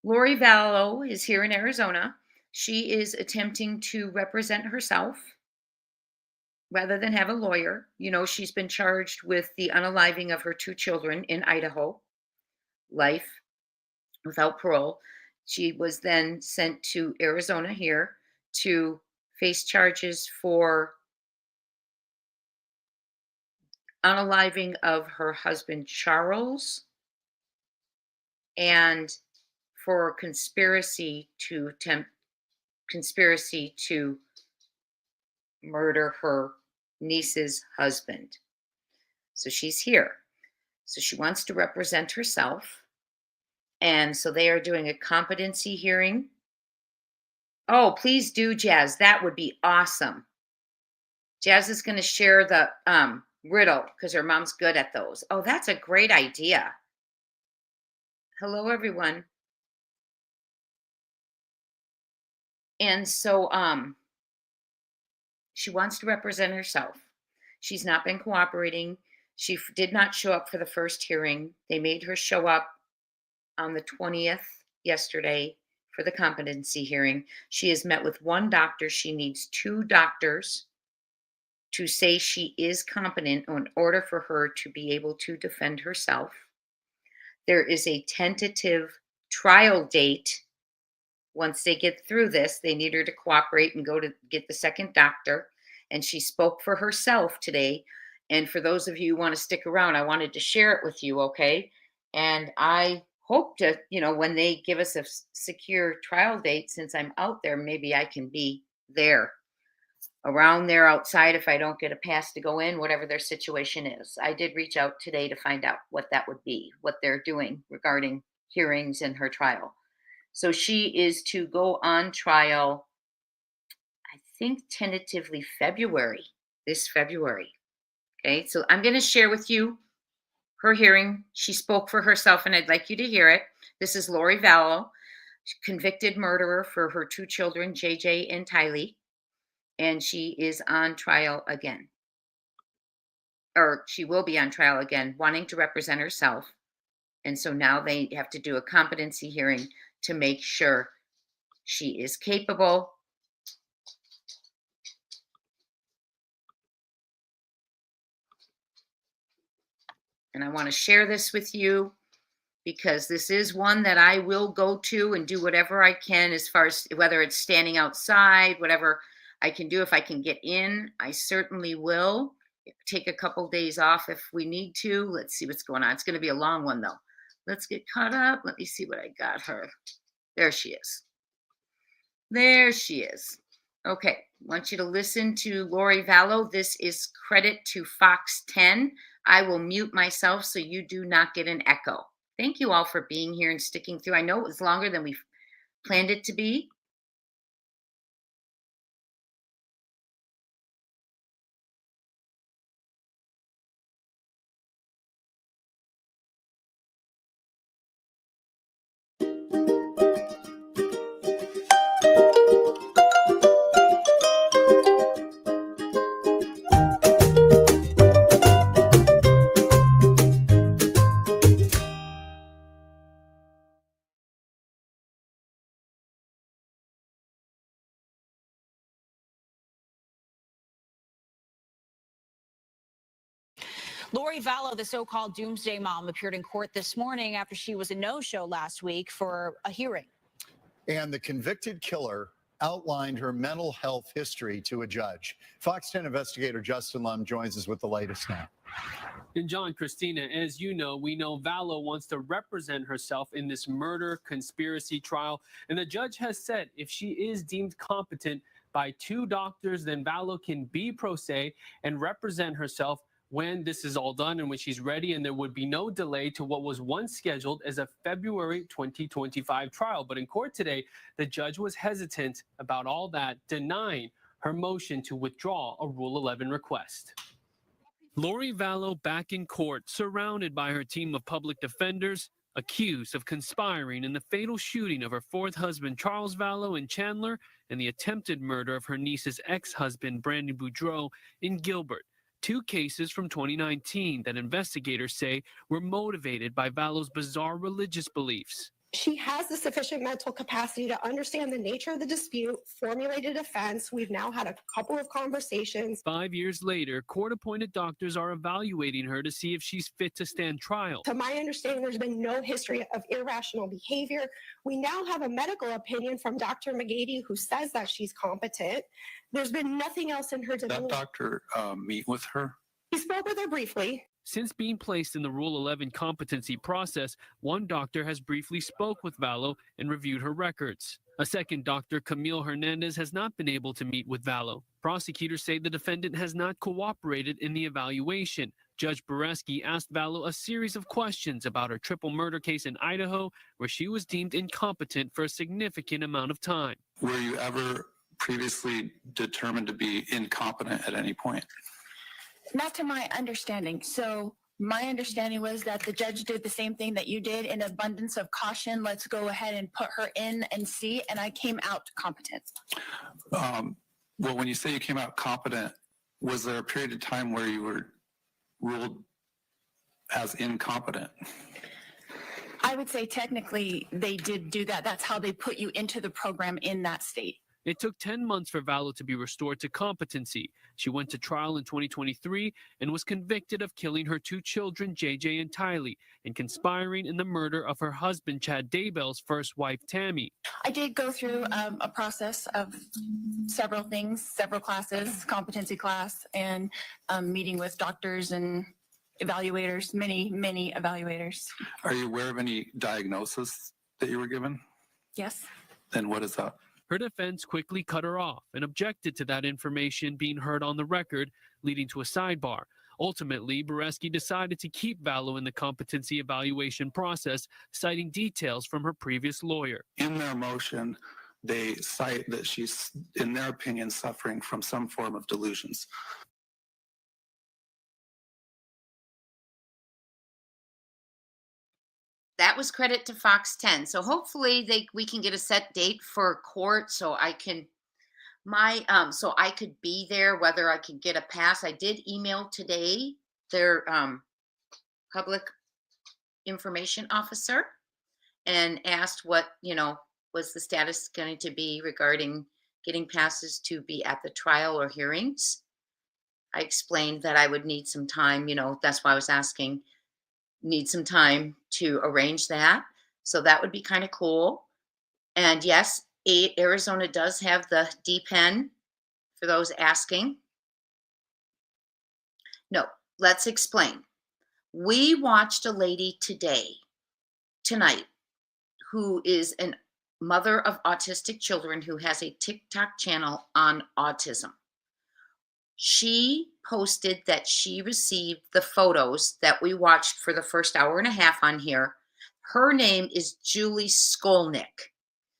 Lori Vallow is here in Arizona. She is attempting to represent herself rather than have a lawyer. You know, she's been charged with the unaliving of her two children in Idaho, life without parole. She was then sent to Arizona here to face charges for unaliving of her husband, Charles, and for conspiracy to murder her niece's husband. So she's here. So she wants to represent herself. And so they are doing a competency hearing. Oh, please do, Jazz. That would be awesome. Jazz is going to share the riddle because her mom's good at those. Oh, that's a great idea. Hello, everyone. And so she wants to represent herself. She's not been cooperating. She did not show up for the first hearing. They made her show up on the 20th, yesterday, for the competency hearing. She has met with one doctor. She needs two doctors to say she is competent in order for her to be able to defend herself. There is a tentative trial date once they get through this, they need her to cooperate and go to get the second doctor. And she spoke for herself today. And for those of you who want to stick around, I wanted to share it with you, okay? And I hope to, when they give us a secure trial date, since I'm out there, maybe I can be there, around there outside if I don't get a pass to go in, whatever their situation is. I did reach out today to find out what that would be, what they're doing regarding hearings in her trial. So she is to go on trial, I think tentatively this February. Okay, so I'm going to share with you her hearing. She spoke for herself, and I'd like you to hear it. This is Lori Vallow, convicted murderer for her 2 children, JJ and Tylee, and she is on trial again. Or she will be on trial again, wanting to represent herself. And so now they have to do a competency hearing to make sure she is capable. And I want to share this with you because this is one that I will go to and do whatever I can, as far as whether it's standing outside, whatever I can do. If I can get in, I certainly will. Take a couple days off if we need to. Let's see what's going on. It's going to be a long one, though. Let's get caught up. Let me see what I got her. There she is. There she is. Okay, I want you to listen to Lori Vallow. This is credit to Fox 10. I will mute myself so you do not get an echo. Thank you all for being here and sticking through. I know it was longer than we planned it to be. Lori Vallow, the so-called doomsday mom, appeared in court this morning after she was a no-show last week for a hearing. And the convicted killer outlined her mental health history to a judge. Fox 10 investigator Justin Lum joins us with the latest now. And John, Christina, as you know, we know Vallow wants to represent herself in this murder conspiracy trial. And the judge has said if she is deemed competent by 2 doctors, then Vallow can be pro se and represent herself when this is all done and when she's ready, and there would be no delay to what was once scheduled as a February 2025 trial. But in court today, the judge was hesitant about all that, denying her motion to withdraw a Rule 11 request. Lori Vallow back in court, surrounded by her team of public defenders, accused of conspiring in the fatal shooting of her 4th husband, Charles Vallow, in Chandler, and the attempted murder of her niece's ex-husband, Brandon Boudreaux, in Gilbert. 2 cases from 2019 that investigators say were motivated by Vallow's bizarre religious beliefs. She has the sufficient mental capacity to understand the nature of the dispute, formulate a defense. We've now had a couple of conversations. 5 years later, court-appointed doctors are evaluating her to see if she's fit to stand trial. To my understanding, there's been no history of irrational behavior. We now have a medical opinion from Dr. McGady who says that she's competent. There's been nothing else in her development. That doctor meet with her? He spoke with her briefly. Since being placed in the Rule 11 competency process, one doctor has briefly spoke with Vallow and reviewed her records. A second doctor, Camille Hernandez, has not been able to meet with Vallow. Prosecutors say the defendant has not cooperated in the evaluation. Judge Boreski asked Vallow a series of questions about her triple murder case in Idaho, where she was deemed incompetent for a significant amount of time. Were you ever previously determined to be incompetent at any point? Not to my understanding. So my understanding was that the judge did the same thing that you did, in abundance of caution. Let's go ahead and put her in and see. And I came out competent. Well, when you say you came out competent, was there a period of time where you were ruled as incompetent? I would say technically they did do that. That's how they put you into the program in that state. It took 10 months for Vallow to be restored to competency. She went to trial in 2023 and was convicted of killing her 2 children, JJ and Tylee, and conspiring in the murder of her husband, Chad Daybell's first wife, Tammy. I did go through a process of several things, several classes, competency class, and meeting with doctors and evaluators, many evaluators. Are you aware of any diagnosis that you were given? Yes. Then what is that? Her defense quickly cut her off and objected to that information being heard on the record, leading to a sidebar. Ultimately, Boreski decided to keep Vallow in the competency evaluation process, citing details from her previous lawyer. In their motion, they cite that she's, in their opinion, suffering from some form of delusions. That was credit to Fox 10. So hopefully we can get a set date for court so I can so I could be there, whether I could get a pass. I did email today their public information officer and asked what, was the status going to be regarding getting passes to be at the trial or hearings. I explained that I would need some time, that's why I was asking, need some time to arrange that. So that would be kind of cool. And yes, Arizona does have the D-Pen for those asking. No, let's explain. We watched a lady tonight, who is a mother of autistic children who has a TikTok channel on autism. She posted that she received the photos that we watched for the first hour and a half on here. Her name is Julie Skolnick.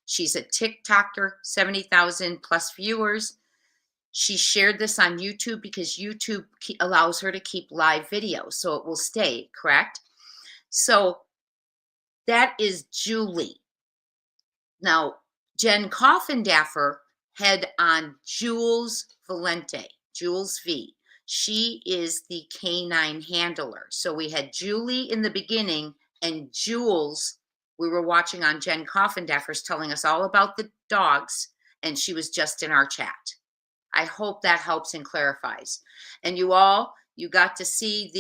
She's a TikToker, 70,000 plus viewers. She shared this on YouTube because YouTube allows her to keep live videos, so it will stay, correct? So that is Julie. Now, Jen Coffindaffer had on Jules Valente. Jules V. She is the canine handler. So we had Julie in the beginning and Jules, we were watching on Jen Coffindaffer's telling us all about the dogs, and she was just in our chat. I hope that helps and clarifies. And you got to see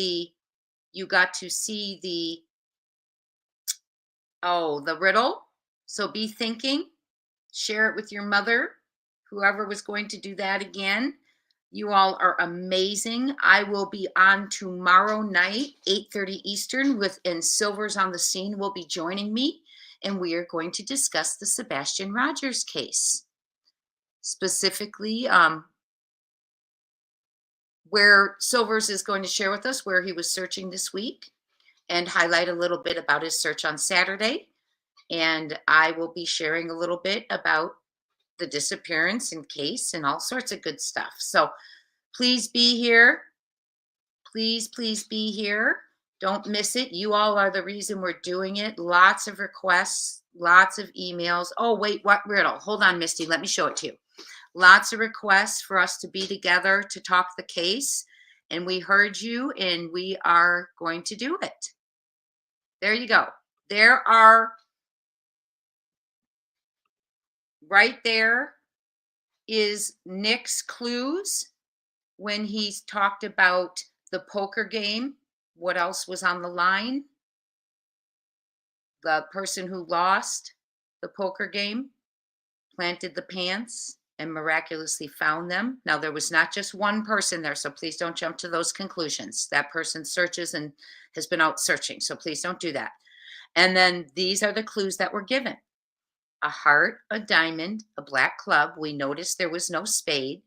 the riddle. So be thinking, share it with your mother, whoever was going to do that again. You all are amazing. I will be on tomorrow night, 8:30 Eastern, and Silver's on the Scene will be joining me, and we are going to discuss the Sebastian Rogers case. Specifically, where Silver's is going to share with us where he was searching this week and highlight a little bit about his search on Saturday. And I will be sharing a little bit about the disappearance and case and all sorts of good stuff. So please be here. Please be here. Don't miss it. You all are the reason we're doing it. Lots of requests, lots of emails. Oh, wait, what riddle? Hold on, Misty. Let me show it to you. Lots of requests for us to be together to talk the case. And we heard you, and we are going to do it. There you go. There are... Right there is Nick's clues when he's talked about the poker game. What else was on the line? The person who lost the poker game planted the pants and miraculously found them. Now, there was not just one person there, so please don't jump to those conclusions. That person searches and has been out searching, so please don't do that. And then these are the clues that were given. A heart, a diamond, a black club. We noticed there was no spade.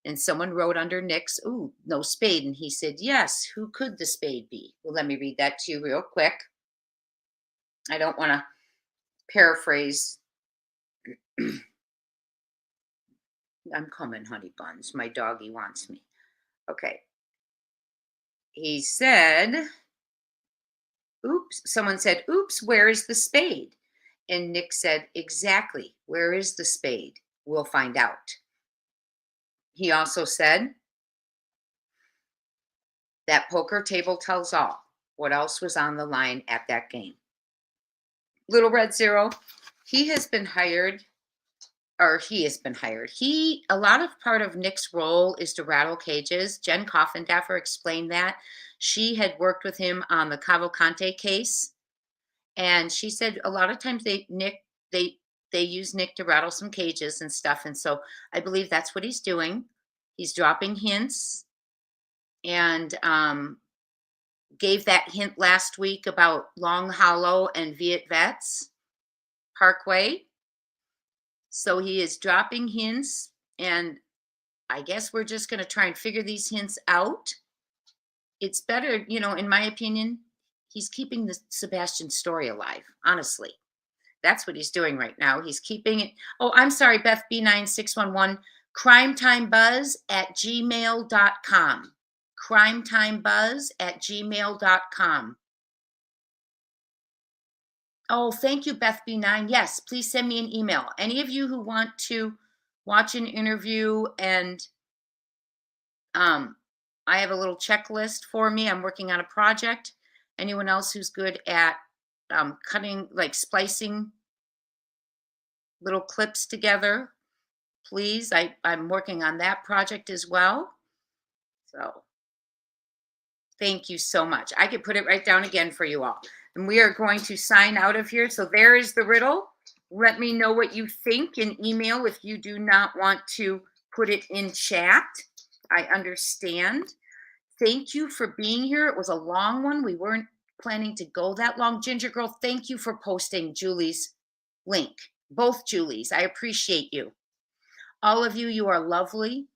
And someone wrote under Nick's, ooh, no spade. And he said, yes, who could the spade be? Well, let me read that to you real quick. I don't want to paraphrase. I'm coming, honey buns. My doggy wants me. Okay. He said, oops. Someone said, oops, where is the spade? And Nick said, exactly. Where is the spade? We'll find out. He also said, that poker table tells all. What else was on the line at that game? Little Red Zero, he has been hired or he has been hired. A lot of part of Nick's role is to rattle cages. Jen Coffindaffer explained that. She had worked with him on the Cavalcante case. And she said a lot of times they use Nick to rattle some cages and stuff. And so I believe that's what he's doing. He's dropping hints, and gave that hint last week about Long Hollow and Viet Vets Parkway. So he is dropping hints, and I guess we're just going to try and figure these hints out. It's better, you know, in my opinion, he's keeping the Sebastian story alive, honestly. That's what he's doing right now. He's keeping it. Oh, I'm sorry, Beth B9611, crimetimebuzz@gmail.com. crimetimebuzz@gmail.com. Oh, thank you, Beth B9. Yes, please send me an email. Any of you who want to watch an interview, and I have a little checklist for me. I'm working on a project. Anyone else who's good at cutting, like splicing little clips together, please. I'm working on that project as well. So thank you so much. I could put it right down again for you all. And we are going to sign out of here. So there is the riddle. Let me know what you think in email if you do not want to put it in chat. I understand. Thank you for being here. It was a long one. We weren't planning to go that long. Ginger Girl, thank you for posting Julie's link. Both Julies. I appreciate you. All of you, you are lovely.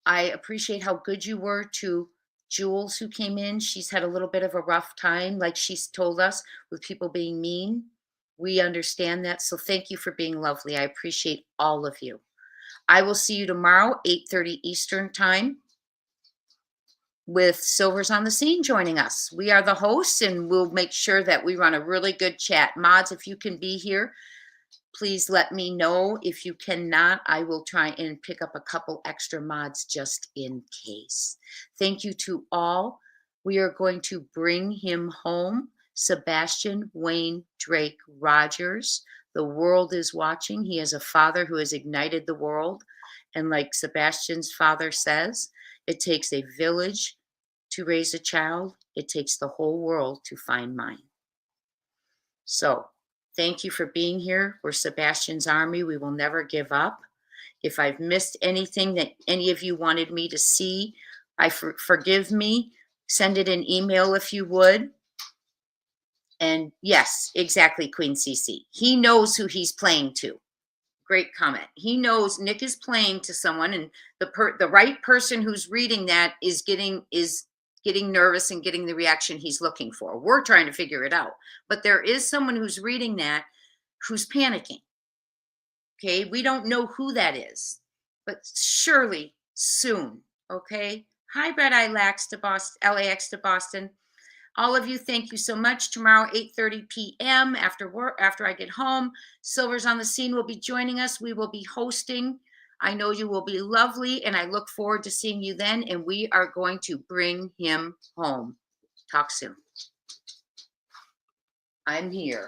I appreciate how good you were to Jules, who came in. She's had a little bit of a rough time, like she's told us, with people being mean. We understand that. So thank you for being lovely. I appreciate all of you. I will see you tomorrow, 8:30 Eastern time, with Silver's on the Scene joining us. We are the hosts, and we'll make sure that we run a really good chat. Mods, if you can be here, please let me know. If you cannot, I will try and pick up a couple extra mods just in case. Thank you to all. We are going to bring him home. Sebastian Wayne Drake Rogers. The world is watching. He is a father who has ignited the world. And like Sebastian's father says, it takes a village to raise a child. It takes the whole world to find mine. So thank you for being here. We're Sebastian's Army. We will never give up. If I've missed anything that any of you wanted me to see, forgive me. Send it an email if you would. And yes, exactly, Queen CC. He knows who he's playing to. Great comment. He knows Nick is playing to someone, and the right person who's reading that is getting nervous and getting the reaction he's looking for. We're trying to figure it out. But there is someone who's reading that who's panicking. Okay, we don't know who that is, but surely soon. Okay. Hi, Red Eye Lax to Boston, LAX to Boston. All of you, thank you so much. Tomorrow, 8:30 p.m. after work, after I get home, Silver's on the Scene will be joining us. We will be hosting. I know you will be lovely, and I look forward to seeing you then. And we are going to bring him home. Talk soon. I'm here.